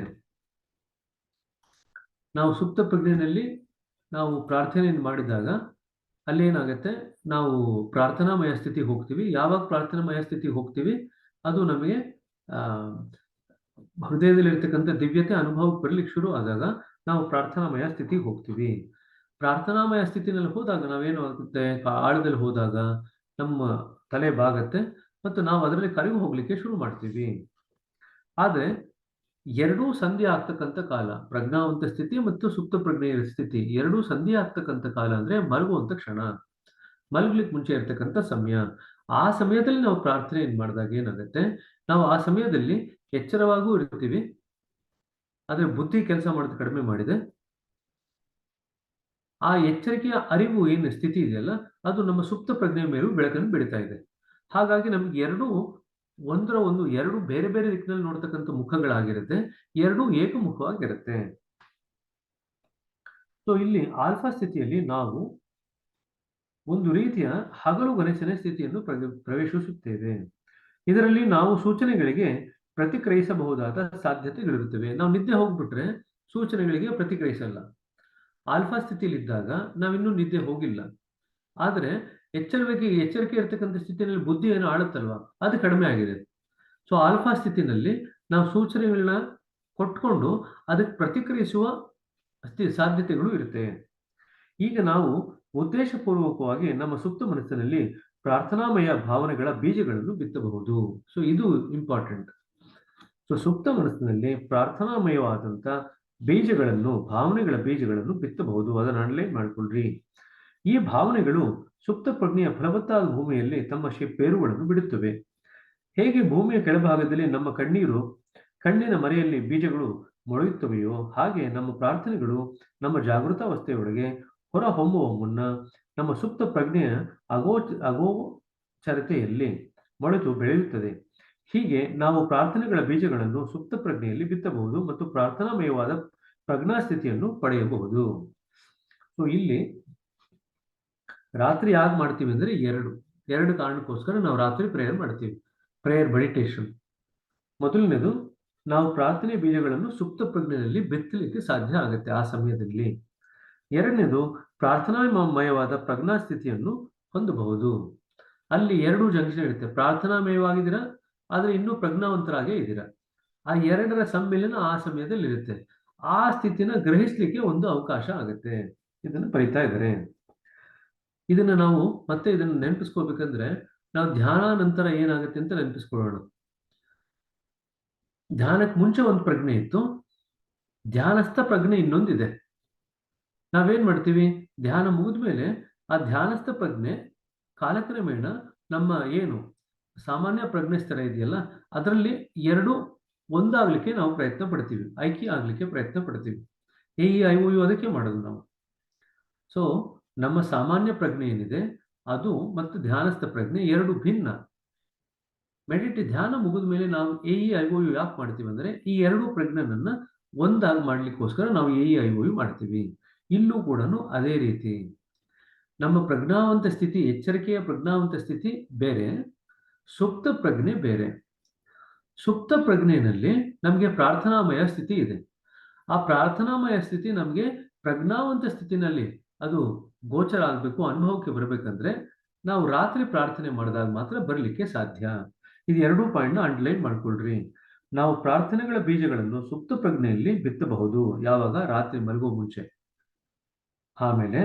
ನಾವು ಸುಪ್ತ ಪ್ರಜ್ಞೆಯಲ್ಲಿ ನಾವು ಪ್ರಾರ್ಥನೆಯನ್ನು ಮಾಡಿದಾಗ ಅಲ್ಲೇನಾಗತ್ತೆ, ನಾವು ಪ್ರಾರ್ಥನಾಮಯ ಸ್ಥಿತಿಗೆ ಹೋಗ್ತೀವಿ. ಯಾವಾಗ ಪ್ರಾರ್ಥನಾಮಯ ಸ್ಥಿತಿಗೆ ಹೋಗ್ತೀವಿ, ಅದು ನಮಗೆ ಹೃದಯದಲ್ಲಿರ್ತಕ್ಕಂಥ ದಿವ್ಯತೆ ಅನುಭವಕ್ಕೆ ಬರ್ಲಿಕ್ಕೆ ಶುರು ಆದಾಗ ನಾವು ಪ್ರಾರ್ಥನಾಮಯ ಸ್ಥಿತಿಗೆ ಹೋಗ್ತೀವಿ. ಪ್ರಾರ್ಥನಾಮಯ ಸ್ಥಿತಿನಲ್ಲಿ ಹೋದಾಗ ನಾವೇನು ಆಗುತ್ತೆ, ಆಳದಲ್ಲಿ ಹೋದಾಗ ನಮ್ಮ ತಲೆ ಬಾಗತ್ತೆ ಮತ್ತು ನಾವು ಅದರಲ್ಲಿ ಕರಗಿ ಹೋಗ್ಲಿಕ್ಕೆ ಶುರು ಮಾಡ್ತೀವಿ. ಆದರೆ ಎರಡೂ ಸಂಧಿ ಆಗ್ತಕ್ಕಂಥ ಕಾಲ, ಪ್ರಜ್ಞಾವಂತ ಸ್ಥಿತಿ ಮತ್ತು ಸುಪ್ತ ಪ್ರಜ್ಞೆಯ ಸ್ಥಿತಿ ಎರಡೂ ಸಂಧಿ ಆಗ್ತಕ್ಕಂಥ ಕಾಲ ಅಂದ್ರೆ ಮಲಗುವಂತ ಕ್ಷಣ, ಮಲಗ್ಲಿಕ್ಕೆ ಮುಂಚೆ ಇರ್ತಕ್ಕಂಥ ಸಮಯ. ಆ ಸಮಯದಲ್ಲಿ ನಾವು ಪ್ರಾರ್ಥನೆಯನ್ನು ಮಾಡಿದಾಗ ಏನಾಗುತ್ತೆ, ನಾವು ಆ ಸಮಯದಲ್ಲಿ ಎಚ್ಚರವಾಗೂ ಇರ್ತೀವಿ, ಆದ್ರೆ ಬುದ್ಧಿ ಕೆಲಸ ಮಾಡೋದು ಕಡಿಮೆ ಮಾಡಿದೆ. ಆ ಎಚ್ಚರಿಕೆಯ ಅರಿವು ಏನು ಸ್ಥಿತಿ ಇದೆಯಲ್ಲ, ಅದು ನಮ್ಮ ಸುಪ್ತ ಪ್ರಜ್ಞೆಯ ಮೇಲೂ ಬೆಳಕನ್ನು ಬಿಡ್ತಾ ಇದೆ. ಹಾಗಾಗಿ ನಮ್ಗೆ ಎರಡು ಬೇರೆ ಬೇರೆ ದಿಕ್ಕಿನಲ್ಲಿ ನೋಡ್ತಕ್ಕಂಥ ಮುಖಗಳಾಗಿರುತ್ತೆ, ಎರಡೂ ಏಕಮುಖವಾಗಿರುತ್ತೆ. ಸೊ ಇಲ್ಲಿ ಆಲ್ಫಾ ಸ್ಥಿತಿಯಲ್ಲಿ ನಾವು ಒಂದು ರೀತಿಯ ಹಗಲುಗನಸಿನ ಸ್ಥಿತಿಯನ್ನು ಪ್ರವೇಶಿಸುತ್ತೇವೆ. ಇದರಲ್ಲಿ ನಾವು ಸೂಚನೆಗಳಿಗೆ ಪ್ರತಿಕ್ರಿಯಿಸಬಹುದಾದ ಸಾಧ್ಯತೆಗಳಿರುತ್ತವೆ. ನಾವು ನಿದ್ದೆ ಹೋಗ್ಬಿಟ್ರೆ ಸೂಚನೆಗಳಿಗೆ ಪ್ರತಿಕ್ರಿಯಿಸಲ್ಲ. ಆಲ್ಫಾ ಸ್ಥಿತಿಯಲ್ಲಿದ್ದಾಗ ನಾವಿನ್ನೂ ನಿದ್ದೆ ಹೋಗಿಲ್ಲ, ಆದರೆ ಎಚ್ಚರಿಕೆ ಇರತಕ್ಕಂಥ ಸ್ಥಿತಿಯಲ್ಲಿ ಬುದ್ಧಿ ಏನು ಆಳುತ್ತಲ್ವಾ, ಅದು ಕಡಿಮೆ ಆಗಿದೆ. ಸೊ ಆಲ್ಫಾ ಸ್ಥಿತಿನಲ್ಲಿ ನಾವು ಸೂಚನೆಗಳನ್ನ ಕೊಟ್ಕೊಂಡು ಅದಕ್ಕೆ ಪ್ರತಿಕ್ರಿಯಿಸುವ ಸಾಧ್ಯತೆಗಳು ಇರುತ್ತೆ. ಈಗ ನಾವು ಉದ್ದೇಶಪೂರ್ವಕವಾಗಿ ನಮ್ಮ ಸುಪ್ತ ಮನಸ್ಸಿನಲ್ಲಿ ಪ್ರಾರ್ಥನಾಮಯ ಭಾವನೆಗಳ ಬೀಜಗಳನ್ನು ಬಿತ್ತಬಹುದು. ಸೊ ಇದು ಇಂಪಾರ್ಟೆಂಟ್. ಸೊ ಸುಪ್ತ ಮನಸ್ಸಿನಲ್ಲಿ ಪ್ರಾರ್ಥನಾಮಯವಾದಂಥ ಬೀಜಗಳನ್ನು, ಭಾವನೆಗಳ ಬೀಜಗಳನ್ನು ಬಿತ್ತಬಹುದು. ಅದನ್ನು ಅಂಡರ್ಲೈನ್ ಮಾಡಿಕೊಳ್ಳ್ರಿ. ಈ ಭಾವನೆಗಳು ಸುಪ್ತ ಪ್ರಜ್ಞೆಯ ಫಲವತ್ತಾದ ಭೂಮಿಯಲ್ಲಿ ತಮ್ಮ ಬೇರುಗಳನ್ನು ಬಿಡುತ್ತವೆ. ಹೇಗೆ ಭೂಮಿಯ ಕೆಳಭಾಗದಲ್ಲಿ ನಮ್ಮ ಕಣ್ಣಿನ ಮರೆಯಲ್ಲಿ ಬೀಜಗಳು ಮೊಳೆಯುತ್ತವೆಯೋ, ಹಾಗೆ ನಮ್ಮ ಪ್ರಾರ್ಥನೆಗಳು ನಮ್ಮ ಜಾಗೃತಾವಸ್ಥೆಯೊಳಗೆ ಹೊರ ಹೊಮ್ಮುವ ಮುನ್ನ ನಮ್ಮ ಸುಪ್ತ ಪ್ರಜ್ಞೆಯ ಅಗೋಚರತೆಯಲ್ಲಿ ಮೊಳೆತು ಬೆಳೆಯುತ್ತದೆ. ಹೀಗೆ ನಾವು ಪ್ರಾರ್ಥನೆಗಳ ಬೀಜಗಳನ್ನು ಸುಪ್ತ ಪ್ರಜ್ಞೆಯಲ್ಲಿ ಬಿತ್ತಬಹುದು ಮತ್ತು ಪ್ರಾರ್ಥನಾಮಯವಾದ ಪ್ರಜ್ಞಾಸ್ಥಿತಿಯನ್ನು ಪಡೆಯಬಹುದು. ಸೊ ಇಲ್ಲಿ ರಾತ್ರಿ ಯಾಕೆ ಮಾಡ್ತೀವಿ ಅಂದ್ರೆ ಎರಡು ಕಾರಣಕ್ಕೋಸ್ಕರ ನಾವು ರಾತ್ರಿ ಪ್ರೇಯರ್ ಮಾಡ್ತೀವಿ. Prayer meditation. ಮೊದಲನೇದು, ನಾವು ಪ್ರಾರ್ಥನೆ ಬೀಜಗಳನ್ನು ಸುಪ್ತ ಪ್ರಜ್ಞೆಯಲ್ಲಿ ಬಿತ್ತಲಿಕ್ಕೆ ಸಾಧ್ಯ ಆಗುತ್ತೆ ಆ ಸಮಯದಲ್ಲಿ. ಎರಡನೇದು, ಪ್ರಾರ್ಥನಾಮಯವಾದ ಪ್ರಜ್ಞಾಸ್ಥಿತಿಯನ್ನು ಹೊಂದಬಹುದು. ಅಲ್ಲಿ 2 ಜಂಕ್ಷನ್ ಇರುತ್ತೆ. ಪ್ರಾರ್ಥನಾಮಯವಾಗಿದ್ದೀರಾ, ಆದರೆ ಇನ್ನೂ ಪ್ರಜ್ಞಾವಂತರಾಗೇ ಇದ್ದೀರಾ. ಆ ಎರಡರ ಸಮ್ಮಿಲನ ಆ ಸಮಯದಲ್ಲಿ ಇರುತ್ತೆ. ಆ ಸ್ಥಿತಿನ ಗ್ರಹಿಸ್ಲಿಕ್ಕೆ ಒಂದು ಅವಕಾಶ ಆಗುತ್ತೆ. ಇದನ್ನು ಬರೀತಾ ಇದ್ದಾರೆ. ಇದನ್ನ ನಾವು ಮತ್ತೆ ಇದನ್ನು ನೆನಪಿಸ್ಕೋಬೇಕಂದ್ರೆ ನಾವು ಧ್ಯಾನ ನಂತರ ಏನಾಗುತ್ತೆ ಅಂತ ನೆನಪಿಸ್ಕೊಳ್ಳೋಣ. ಧ್ಯಾನಕ್ಕೆ ಮುಂಚೆ ಒಂದು ಪ್ರಜ್ಞೆ ಇತ್ತು, ಧ್ಯಾನಸ್ಥ ಪ್ರಜ್ಞೆ ಇನ್ನೊಂದಿದೆ. ನಾವೇನ್ ಮಾಡ್ತೀವಿ, ಧ್ಯಾನ ಮುಗಿದ ಮೇಲೆ ಆ ಧ್ಯಾನಸ್ಥ ಪ್ರಜ್ಞೆ ಕಾಲಕ್ರಮೇಣ ನಮ್ಮ ಏನು ಸಾಮಾನ್ಯ ಪ್ರಜ್ಞೆ ಸ್ಥಳ ಇದೆಯಲ್ಲ, ಅದರಲ್ಲಿ 2 ಒಂದಾಗ್ಲಿಕ್ಕೆ ನಾವು ಪ್ರಯತ್ನ ಪಡ್ತೀವಿ, ಐಕ್ಯ ಆಗ್ಲಿಕ್ಕೆ ಪ್ರಯತ್ನ ಪಡ್ತೀವಿ. AEIOU ಅದಕ್ಕೆ ಮಾಡೋದು ನಾವು. ಸೊ ನಮ್ಮ ಸಾಮಾನ್ಯ ಪ್ರಜ್ಞೆ ಏನಿದೆ ಅದು ಮತ್ತು ಧ್ಯಾನಸ್ಥ ಪ್ರಜ್ಞೆ 2 ಭಿನ್ನ. ಧ್ಯಾನ ಮುಗಿದ ಮೇಲೆ ನಾವು AEIOU ಯಾಕೆ ಮಾಡ್ತೀವಿ ಅಂದ್ರೆ ಈ 2 ಪ್ರಜ್ಞೆನನ್ನ ಒಂದಾಗಿ ಮಾಡ್ಲಿಕ್ಕೋಸ್ಕರ ನಾವು AEIOU ಮಾಡ್ತೀವಿ. ಇಲ್ಲೂ ಕೂಡ ಅದೇ ರೀತಿ ನಮ್ಮ ಪ್ರಜ್ಞಾವಂತ ಸ್ಥಿತಿ, ಎಚ್ಚರಿಕೆಯ ಪ್ರಜ್ಞಾವಂತ ಸ್ಥಿತಿ ಬೇರೆ, ಸುಪ್ತ ಪ್ರಜ್ಞೆ ಬೇರೆ. ಸುಪ್ತ ಪ್ರಜ್ಞೆಯಲ್ಲಿ ನಮಗೆ ಪ್ರಾರ್ಥನಾಮಯ ಸ್ಥಿತಿ ಇದೆ. ಆ ಪ್ರಾರ್ಥನಾಮಯ ಸ್ಥಿತಿ ನಮಗೆ ಪ್ರಜ್ಞಾವಂತ ಸ್ಥಿತಿನಲ್ಲಿ ಅದು ಗೋಚರ ಆಗಬೇಕು, ಅನುಭವಕ್ಕೆ ಬರಬೇಕಂದ್ರೆ ನಾವು ರಾತ್ರಿ ಪ್ರಾರ್ಥನೆ ಮಾಡಿದಾಗ ಮಾತ್ರ ಬರಲಿಕ್ಕೆ ಸಾಧ್ಯ. ಇದು 2 ಪಾಯಿಂಟ್ನ ಅಂಡರ್ಲೈನ್ ಮಾಡ್ಕೊಳ್ರಿ. ನಾವು ಪ್ರಾರ್ಥನೆಗಳ ಬೀಜಗಳನ್ನು ಸುಪ್ತ ಪ್ರಜ್ಞೆಯಲ್ಲಿ ಬಿತ್ತಬಹುದು. ಯಾವಾಗ? ರಾತ್ರಿ ಮಲಗುವ ಮುಂಚೆ. ಆಮೇಲೆ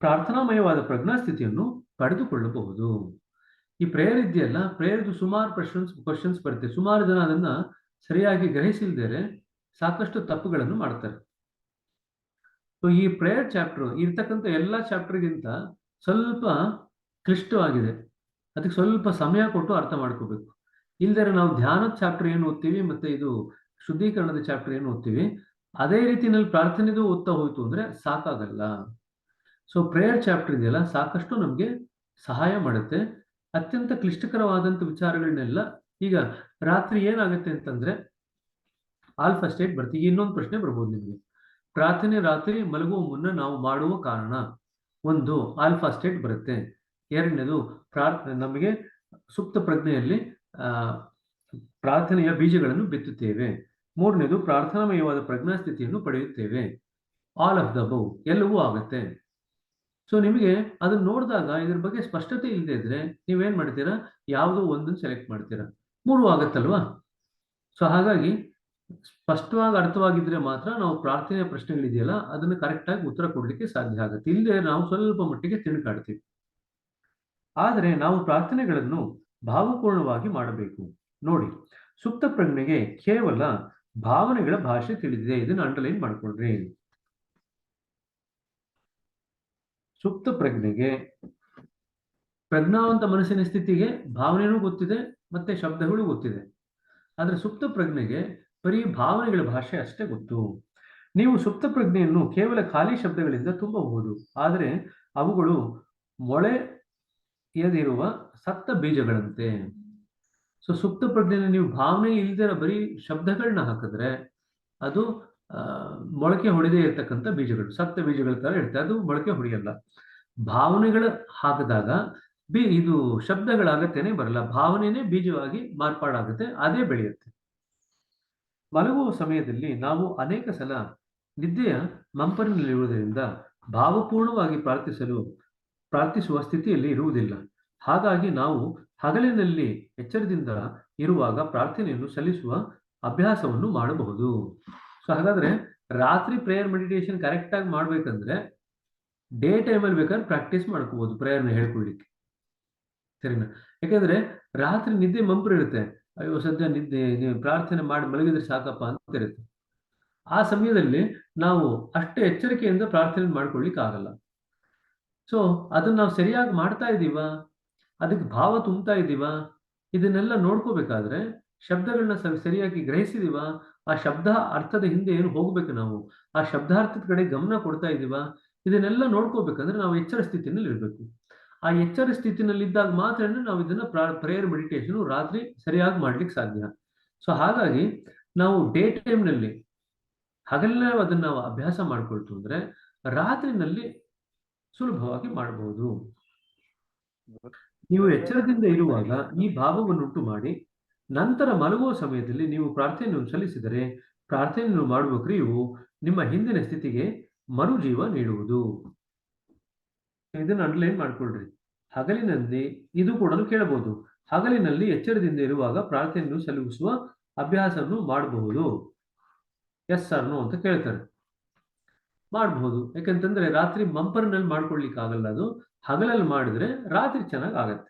ಪ್ರಾರ್ಥನಾಮಯವಾದ ಪ್ರಜ್ಞಾಸ್ಥಿತಿಯನ್ನು ಪಡೆದುಕೊಳ್ಳಬಹುದು. ಈ ಪ್ರೇಯರ್ ಇದೆಯಲ್ಲ, ಪ್ರೇಯರ್ದು ಸುಮಾರು ಕ್ವಶನ್ಸ್ ಬರುತ್ತೆ. ಸುಮಾರು ಜನ ಅದನ್ನ ಸರಿಯಾಗಿ ಗ್ರಹಿಸಿಲ್ದೇನೆ ಸಾಕಷ್ಟು ತಪ್ಪುಗಳನ್ನು ಮಾಡ್ತಾರೆ. ಸೊ ಈ ಪ್ರೇಯರ್ ಚಾಪ್ಟರ್ ಇರ್ತಕ್ಕಂಥ ಎಲ್ಲ ಚಾಪ್ಟರ್ಗಿಂತ ಸ್ವಲ್ಪ ಕ್ಲಿಷ್ಟವಾಗಿದೆ. ಅದಕ್ಕೆ ಸ್ವಲ್ಪ ಸಮಯ ಕೊಟ್ಟು ಅರ್ಥ ಮಾಡ್ಕೋಬೇಕು. ಇಲ್ದರೆ ನಾವು ಧ್ಯಾನದ ಚಾಪ್ಟರ್ ಏನು ಓದ್ತೀವಿ ಮತ್ತೆ ಇದು ಶುದ್ಧೀಕರಣದ ಚಾಪ್ಟರ್ ಏನು ಓದ್ತೀವಿ, ಅದೇ ರೀತಿಯಲ್ಲಿ ಪ್ರಾರ್ಥನೆದು ಓದ್ತಾ ಹೋಯ್ತು ಅಂದ್ರೆ ಸಾಕಾಗಲ್ಲ. ಸೊ ಪ್ರೇಯರ್ ಚಾಪ್ಟರ್ ಇದೆಯಲ್ಲ, ಸಾಕಷ್ಟು ನಮಗೆ ಸಹಾಯ ಮಾಡುತ್ತೆ. ಅತ್ಯಂತ ಕ್ಲಿಷ್ಟಕರವಾದಂಥ ವಿಚಾರಗಳನ್ನೆಲ್ಲ ಈಗ ರಾತ್ರಿ ಏನಾಗುತ್ತೆ ಅಂತಂದ್ರೆ ಆಲ್ಫಾ ಸ್ಟೇಟ್ ಬರ್ತೀವಿ. ಇನ್ನೊಂದು ಪ್ರಶ್ನೆ ಬರ್ಬೋದು ನಿಮಗೆ. ಪ್ರಾರ್ಥನೆ ರಾತ್ರಿ ಮಲಗುವ ಮುನ್ನ ನಾವು ಮಾಡುವ ಕಾರಣ, ಒಂದು ಆಲ್ಫಾ ಸ್ಟೇಟ್ ಬರುತ್ತೆ. ಎರಡನೇದು ನಮಗೆ ಸುಪ್ತ ಪ್ರಜ್ಞೆಯಲ್ಲಿ ಪ್ರಾರ್ಥನೆಯ ಬೀಜಗಳನ್ನು ಬಿತ್ತುತ್ತೇವೆ. ಮೂರನೇದು ಪ್ರಾರ್ಥನಾಮಯವಾದ ಪ್ರಜ್ಞಾಸ್ಥಿತಿಯನ್ನು ಪಡೆಯುತ್ತೇವೆ. ಆಲ್ ಆಫ್ ದ ಅಬೌವ್ ಎಲ್ಲವೂ ಆಗುತ್ತೆ. ಸೊ ನಿಮಗೆ ಅದನ್ನ ನೋಡಿದಾಗ ಇದ್ರ ಬಗ್ಗೆ ಸ್ಪಷ್ಟತೆ ಇಲ್ಲದೆ ಇದ್ರೆ ನೀವೇನ್ ಮಾಡ್ತೀರಾ, ಯಾವುದೋ ಒಂದನ್ನು ಸೆಲೆಕ್ಟ್ ಮಾಡ್ತೀರಾ. 3 ಆಗತ್ತಲ್ವಾ? ಸೊ ಹಾಗಾಗಿ ಸ್ಪಷ್ಟವಾಗಿ ಅರ್ಥವಾಗಿದ್ರೆ ಮಾತ್ರ ನಾವು ಪ್ರಾರ್ಥನೆಯ ಪ್ರಶ್ನೆಗಳಿದೆಯಲ್ಲ ಅದನ್ನು ಕರೆಕ್ಟಾಗಿ ಉತ್ತರ ಕೊಡ್ಲಿಕ್ಕೆ ಸಾಧ್ಯ ಆಗುತ್ತೆ. ಇಲ್ಲದೆ ನಾವು ಸ್ವಲ್ಪ ಮಟ್ಟಿಗೆ ತಿಳ್ಕಾಡ್ತೀವಿ. ಆದರೆ ನಾವು ಪ್ರಾರ್ಥನೆಗಳನ್ನು ಭಾವಪೂರ್ಣವಾಗಿ ಮಾಡಬೇಕು. ನೋಡಿ, ಸುಪ್ತ ಪ್ರಜ್ಞೆಗೆ ಕೇವಲ ಭಾವನೆಗಳ ಭಾಷೆ ತಿಳಿದಿದೆ. ಇದನ್ನು ಅಂಡರ್ಲೈನ್ ಮಾಡ್ಕೊಳ್ರಿ. ಸುಪ್ತ ಪ್ರಜ್ಞೆಗೆ, ಪ್ರಜ್ಞಾವಂತ ಮನಸ್ಸಿನ ಸ್ಥಿತಿಗೆ ಭಾವನೆನೂ ಗೊತ್ತಿದೆ ಮತ್ತೆ ಶಬ್ದಗಳು ಗೊತ್ತಿದೆ. ಆದ್ರೆ ಸುಪ್ತ ಪ್ರಜ್ಞೆಗೆ ಬರೀ ಭಾವನೆಗಳ ಭಾಷೆ ಅಷ್ಟೇ ಗೊತ್ತು. ನೀವು ಸುಪ್ತ ಪ್ರಜ್ಞೆಯನ್ನು ಕೇವಲ ಖಾಲಿ ಶಬ್ದಗಳಿಂದ ತುಂಬಬಹುದು, ಆದರೆ ಅವುಗಳು ಮೊಳೆಯದಿರುವ ಸತ್ತ ಬೀಜಗಳಂತೆ. ಸೊ ಸುಪ್ತ ಪ್ರಜ್ಞೆಯನ್ನು ನೀವು ಭಾವನೆ ಇಲ್ದಿರ ಬರೀ ಶಬ್ದಗಳನ್ನ ಹಾಕಿದ್ರೆ ಅದು ಮೊಳಕೆ ಹೊಡೆದೇ ಇರತಕ್ಕಂಥ ಬೀಜಗಳು, ಸತ್ತ ಬೀಜಗಳ ತರ ಇರುತ್ತೆ. ಅದು ಮೊಳಕೆ ಹೊಡೆಯಲ್ಲ. ಭಾವನೆಗಳು ಹಾಕಿದಾಗ ಇದು ಶಬ್ದಗಳಾಗತ್ತೇನೆ ಬರಲ್ಲ, ಭಾವನೆನೇ ಬೀಜವಾಗಿ ಮಾರ್ಪಾಡಾಗುತ್ತೆ, ಅದೇ ಬೆಳೆಯುತ್ತೆ. ಮಲಗುವ ಸಮಯದಲ್ಲಿ ನಾವು ಅನೇಕ ಸಲ ನಿದ್ದೆಯ ಮಂಪರಿನಲ್ಲಿರುವುದರಿಂದ ಭಾವಪೂರ್ಣವಾಗಿ ಪ್ರಾರ್ಥಿಸುವ ಸ್ಥಿತಿಯಲ್ಲಿ ಇರುವುದಿಲ್ಲ. ಹಾಗಾಗಿ ನಾವು ಹಗಲಿನಲ್ಲಿ ಎಚ್ಚರದಿಂದ ಇರುವಾಗ ಪ್ರಾರ್ಥನೆಯನ್ನು ಸಲ್ಲಿಸುವ ಅಭ್ಯಾಸವನ್ನು ಮಾಡಬಹುದು. ಸೊ ಹಾಗಾದ್ರೆ ರಾತ್ರಿ ಪ್ರೇಯರ್ ಮೆಡಿಟೇಷನ್ ಕರೆಕ್ಟ್ ಆಗಿ ಮಾಡ್ಬೇಕಂದ್ರೆ ಡೇ ಟೈಮಲ್ಲಿ ಬೇಕಾದ್ರೆ ಪ್ರಾಕ್ಟೀಸ್ ಮಾಡ್ಕೋಬಹುದು ಪ್ರೇಯರ್ನ ಹೇಳ್ಕೊಳ್ಳಿಕ್ಕೆ, ಸರಿನಾ? ಯಾಕಂದ್ರೆ ರಾತ್ರಿ ನಿದ್ದೆ ಮಂಪರು ಇರುತ್ತೆ, ಅಯ್ಯೋ ಸದ್ಯ ನಿದ್ದೆ, ನೀವು ಪ್ರಾರ್ಥನೆ ಮಾಡಿ ಮಲಗಿದ್ರೆ ಸಾಕಪ್ಪ ಅಂತ ಇರುತ್ತೆ. ಆ ಸಮಯದಲ್ಲಿ ನಾವು ಅಷ್ಟೇ ಎಚ್ಚರಿಕೆಯಿಂದ ಪ್ರಾರ್ಥನೆ ಮಾಡ್ಕೊಳ್ಳಿಕ್ಕೆ ಆಗಲ್ಲ. ಸೊ ಅದನ್ನ ನಾವು ಸರಿಯಾಗಿ ಮಾಡ್ತಾ ಇದ್ದೀವಾ, ಅದಕ್ಕೆ ಭಾವ ತುಂಬ್ತಾ ಇದ್ದೀವಾ, ಇದನ್ನೆಲ್ಲ ನೋಡ್ಕೋಬೇಕಾದ್ರೆ ಶಬ್ದಗಳನ್ನ ಸರಿಯಾಗಿ ಗ್ರಹಿಸಿದೀವಾ, ಆ ಶಬ್ದ ಅರ್ಥದ ಹಿಂದೆ ಏನು ಹೋಗ್ಬೇಕು, ನಾವು ಆ ಶಬ್ದಾರ್ಥದ ಕಡೆ ಗಮನ ಕೊಡ್ತಾ ಇದ್ದೀವಾ, ಇದನ್ನೆಲ್ಲ ನೋಡ್ಕೋಬೇಕಂದ್ರೆ ನಾವು ಎಚ್ಚರ ಸ್ಥಿತಿನಲ್ಲಿ ಇರಬೇಕು. ಆ ಎಚ್ಚರ ಸ್ಥಿತಿನಲ್ಲಿ ಇದ್ದಾಗ ಮಾತ್ರ ನಾವು ಇದನ್ನ ಪ್ರೇಯರ್ ಮೆಡಿಟೇಷನ್ ರಾತ್ರಿ ಸರಿಯಾಗಿ ಮಾಡ್ಲಿಕ್ಕೆ ಸಾಧ್ಯ. ಸೊ ಹಾಗಾಗಿ ನಾವು ಡೇ ಟೈಮ್ನಲ್ಲಿ ಹಗಲೇ ಅದನ್ನ ನಾವು ಅಭ್ಯಾಸ ಮಾಡ್ಕೊಳ್ತು ಅಂದ್ರೆ ರಾತ್ರಿನಲ್ಲಿ ಸುಲಭವಾಗಿ ಮಾಡಬಹುದು. ನೀವು ಎಚ್ಚರದಿಂದ ಇರುವಾಗ ಈ ಭಾವವನ್ನುಂಟು ಮಾಡಿ ನಂತರ ಮಲಗುವ ಸಮಯದಲ್ಲಿ ನೀವು ಪ್ರಾರ್ಥನೆಯನ್ನು ಸಲ್ಲಿಸಿದರೆ ಪ್ರಾರ್ಥನೆಯನ್ನು ಮಾಡುವ ಕ್ರಿಯೆಯು ನಿಮ್ಮ ಹಿಂದಿನ ಸ್ಥಿತಿಗೆ ಮರುಜೀವ ನೀಡುವುದು. ಇದನ್ನು ಅಂಡರ್ಲೈನ್ ಮಾಡ್ಕೊಳ್ರಿ. ಹಗಲಿನಲ್ಲಿ ಇದು ಕೂಡ ಕೇಳಬಹುದು. ಹಗಲಿನಲ್ಲಿ ಎಚ್ಚರದಿಂದ ಇರುವಾಗ ಪ್ರಾರ್ಥನೆಯನ್ನು ಸಲ್ಲಿಸುವ ಅಭ್ಯಾಸವನ್ನು ಮಾಡಬಹುದು. ಎಸ್ ಸರ್ ನೋ ಅಂತ ಕೇಳ್ತಾರೆ. ಮಾಡಬಹುದು. ಯಾಕಂತಂದ್ರೆ ರಾತ್ರಿ ಮಂಪರ್ನಲ್ಲಿ ಮಾಡ್ಕೊಳ್ಲಿಕ್ಕೆ ಆಗಲ್ಲ, ಅದು ಹಗಲಲ್ಲಿ ಮಾಡಿದ್ರೆ ರಾತ್ರಿ ಚೆನ್ನಾಗಿ ಆಗತ್ತೆ.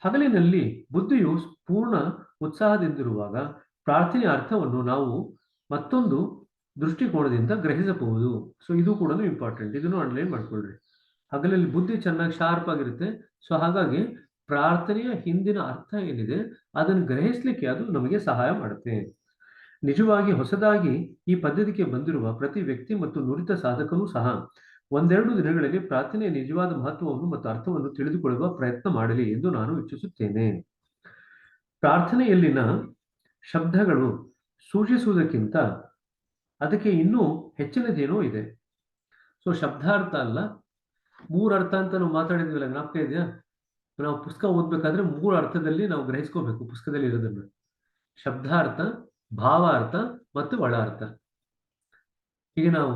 ಹಗಲಿನಲ್ಲಿ ಬುದ್ಧಿಯು ಪೂರ್ಣ ಉತ್ಸಾಹದಿಂದಿರುವಾಗ ಪ್ರಾರ್ಥನೆಯ ಅರ್ಥವನ್ನು ನಾವು ಮತ್ತೊಂದು ದೃಷ್ಟಿಕೋನದಿಂದ ಗ್ರಹಿಸಬಹುದು. ಸೊ ಇದು ಕೂಡ ಇಂಪಾರ್ಟೆಂಟ್, ಇದನ್ನು ಅಂಡರ್ಲೈನ್ ಮಾಡ್ಕೊಳ್ರಿ. ಹಗಲಲ್ಲಿ ಬುದ್ಧಿ ಚೆನ್ನಾಗಿ ಶಾರ್ಪ್ ಆಗಿರುತ್ತೆ. ಸೊ ಹಾಗಾಗಿ ಪ್ರಾರ್ಥನೆಯ ಹಿಂದಿನ ಅರ್ಥ ಏನಿದೆ ಅದನ್ನು ಗ್ರಹಿಸ್ಲಿಕ್ಕೆ ಅದು ನಮಗೆ ಸಹಾಯ ಮಾಡುತ್ತೆ. ನಿಜವಾಗಿ ಹೊಸದಾಗಿ ಈ ಪದ್ಧತಿಗೆ ಬಂದಿರುವ ಪ್ರತಿ ವ್ಯಕ್ತಿ ಮತ್ತು ನುರಿತ ಸಾಧಕನೂ ಸಹ ಒಂದೆರಡು ದಿನಗಳಲ್ಲಿ ಪ್ರಾರ್ಥನೆಯ ನಿಜವಾದ ಮಹತ್ವವನ್ನು ಮತ್ತು ಅರ್ಥವನ್ನು ತಿಳಿದುಕೊಳ್ಳುವ ಪ್ರಯತ್ನ ಮಾಡಲಿ ಎಂದು ನಾನು ಇಚ್ಛಿಸುತ್ತೇನೆ. ಪ್ರಾರ್ಥನೆಯಲ್ಲಿನ ಶಬ್ದಗಳು ಸೂಚಿಸುವುದಕ್ಕಿಂತ ಅದಕ್ಕೆ ಇನ್ನೂ ಹೆಚ್ಚಿನದೇನೋ ಇದೆ. ಸೊ ಶಬ್ದಾರ್ಥ ಅಲ್ಲ, ಮೂರು ಅರ್ಥ ಅಂತ ನಾವು ಮಾತಾಡಿದ್ವಲ್ಲ, ಜ್ಞಾಪಕ ಇದೆಯಾ? ನಾವು ಪುಸ್ತಕ ಓದ್ಬೇಕಾದ್ರೆ ಮೂರು ಅರ್ಥದಲ್ಲಿ ನಾವು ಗ್ರಹಿಸ್ಕೋಬೇಕು ಪುಸ್ತಕದಲ್ಲಿ ಇರೋದನ್ನು: ಶಬ್ದಾರ್ಥ, ಭಾವಾರ್ಥ ಮತ್ತು ಒಳ ಅರ್ಥ. ಈಗ ನಾವು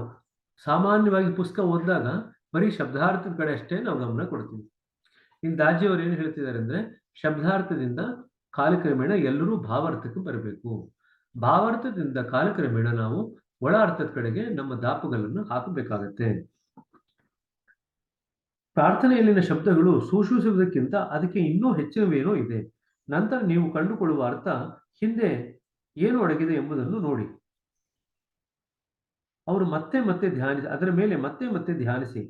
ಸಾಮಾನ್ಯವಾಗಿ ಪುಸ್ತಕ ಓದಿದಾಗ ಬರೀ ಶಬ್ದಾರ್ಥದ ಕಡೆ ಅಷ್ಟೇ ನಾವು ಗಮನ ಕೊಡ್ತೀವಿ. ಇನ್ನು ದಾಜಿಯವರು ಏನು ಹೇಳ್ತಿದ್ದಾರೆ ಅಂದ್ರೆ, ಶಬ್ದಾರ್ಥದಿಂದ ಕಾಲಕ್ರಮೇಣ ಎಲ್ಲರೂ ಭಾವಾರ್ಥಕ್ಕೆ ಬರಬೇಕು, ಭಾವಾರ್ಥದಿಂದ ಕಾಲಕ್ರಮೇಣ ನಾವು ಒಳ ಅರ್ಥದ ಕಡೆಗೆ ನಮ್ಮ ದಾಪುಗಳನ್ನು ಹಾಕಬೇಕಾಗತ್ತೆ. ಪ್ರಾರ್ಥನೆಯಲ್ಲಿನ ಶಬ್ದಗಳು ಸೂಚಿಸುವುದಕ್ಕಿಂತ ಅದಕ್ಕೆ ಇನ್ನೂ ಹೆಚ್ಚಿನವೇನೋ ಇದೆ. ನಂತರ ನೀವು ಕಂಡುಕೊಳ್ಳುವ ಅರ್ಥ ಹಿಂದೆ ಏನು ಅಡಗಿದೆ ಎಂಬುದನ್ನು ನೋಡಿ. ಅವರು ಅದರ ಮೇಲೆ ಮತ್ತೆ ಧ್ಯಾನಿಸಿ.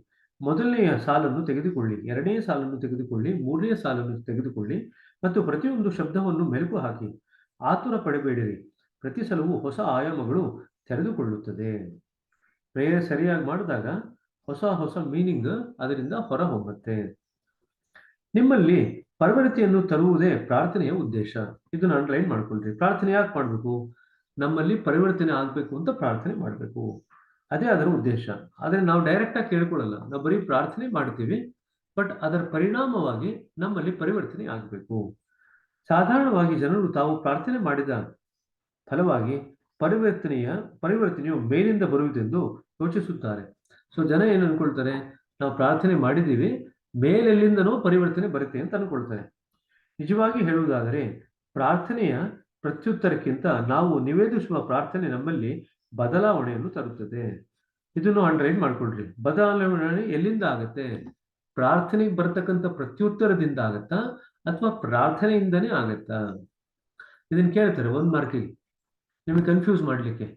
ಮೊದಲನೆಯ ಸಾಲನ್ನು ತೆಗೆದುಕೊಳ್ಳಿ, ಎರಡನೇ ಸಾಲನ್ನು ತೆಗೆದುಕೊಳ್ಳಿ, ಮೂರನೇ ಸಾಲನ್ನು ತೆಗೆದುಕೊಳ್ಳಿ ಮತ್ತು ಪ್ರತಿಯೊಂದು ಶಬ್ದವನ್ನು ಮೆಲುಕು ಹಾಕಿ. ಆತುರ ಪಡಬೇಡಿರಿ, ಪ್ರತಿ ಸಲವೂ ಹೊಸ ಆಯಾಮಗಳು ತೆರೆದುಕೊಳ್ಳುತ್ತದೆ. ಪ್ರೇಯರ್ ಸರಿಯಾಗಿ ಮಾಡಿದಾಗ ಹೊಸ ಮೀನಿಂಗ್ ಅದರಿಂದ ಹೊರ ಹೋಗುತ್ತೆ. ನಿಮ್ಮಲ್ಲಿ ಪರಿವರ್ತನೆಯನ್ನು ತರುವುದೇ ಪ್ರಾರ್ಥನೆಯ ಉದ್ದೇಶ. ಇದನ್ನು ಅಂಡರ್ಲೈನ್ ಮಾಡ್ಕೊಳ್ರಿ. ಪ್ರಾರ್ಥನೆ ಯಾಕೆ ಮಾಡಬೇಕು? ನಮ್ಮಲ್ಲಿ ಪರಿವರ್ತನೆ ಆಗಬೇಕು ಅಂತ ಪ್ರಾರ್ಥನೆ ಮಾಡಬೇಕು, ಅದೇ ಅದರ ಉದ್ದೇಶ. ಆದರೆ ನಾವು ಡೈರೆಕ್ಟ್ ಆಗಿ ಕೇಳ್ಕೊಳ್ಳಲ್ಲ, ನಾವು ಬರೀ ಪ್ರಾರ್ಥನೆ ಮಾಡ್ತೀವಿ, ಬಟ್ ಅದರ ಪರಿಣಾಮವಾಗಿ ನಮ್ಮಲ್ಲಿ ಪರಿವರ್ತನೆ ಆಗಬೇಕು. ಸಾಧಾರಣವಾಗಿ ಜನರು ತಾವು ಪ್ರಾರ್ಥನೆ ಮಾಡಿದ ಫಲವಾಗಿ ಪರಿವರ್ತನೆಯು ಮೇಲಿಂದ ಬರುವುದೆಂದು ಯೋಚಿಸುತ್ತಾರೆ. ಸೊ ಜನ ಏನು ಅನ್ಕೊಳ್ತಾರೆ, ನಾವು ಪ್ರಾರ್ಥನೆ ಮಾಡಿದ್ದೀವಿ, ಮೇಲೆಲ್ಲಿಂದನೋ ಪರಿವರ್ತನೆ ಬರುತ್ತೆ ಅಂತ ಅನ್ಕೊಳ್ತಾರೆ. ನಿಜವಾಗಿ ಹೇಳುವುದಾದರೆ ಪ್ರಾರ್ಥನೆಯ ಪ್ರತ್ಯುತ್ತರಕ್ಕಿಂತ ನಾವು ನಿವೇದಿಸುವ ಪ್ರಾರ್ಥನೆ ನಮ್ಮಲ್ಲಿ ಬದಲಾವಣೆಯನ್ನು ತರುತ್ತದೆ. ಇದನ್ನು ಅಂಡರ್ಲೈನ್ ಮಾಡ್ಕೊಳ್ರಿ. ಬದಲಾವಣೆ ಎಲ್ಲಿಂದ ಆಗತ್ತೆ? ಪ್ರಾರ್ಥನೆಗೆ ಬರ್ತಕ್ಕಂಥ ಪ್ರತ್ಯುತ್ತರದಿಂದ ಆಗತ್ತಾ ಅಥವಾ ಪ್ರಾರ್ಥನೆಯಿಂದನೇ ಆಗತ್ತಾ? ಇದನ್ನ ಕೇಳ್ತಾರೆ ಒಂದು ಮಾರ್ಕಿಗೆ, ನಿಮಗೆ ಕನ್ಫ್ಯೂಸ್ ಮಾಡ್ಲಿಕ್ಕೆ.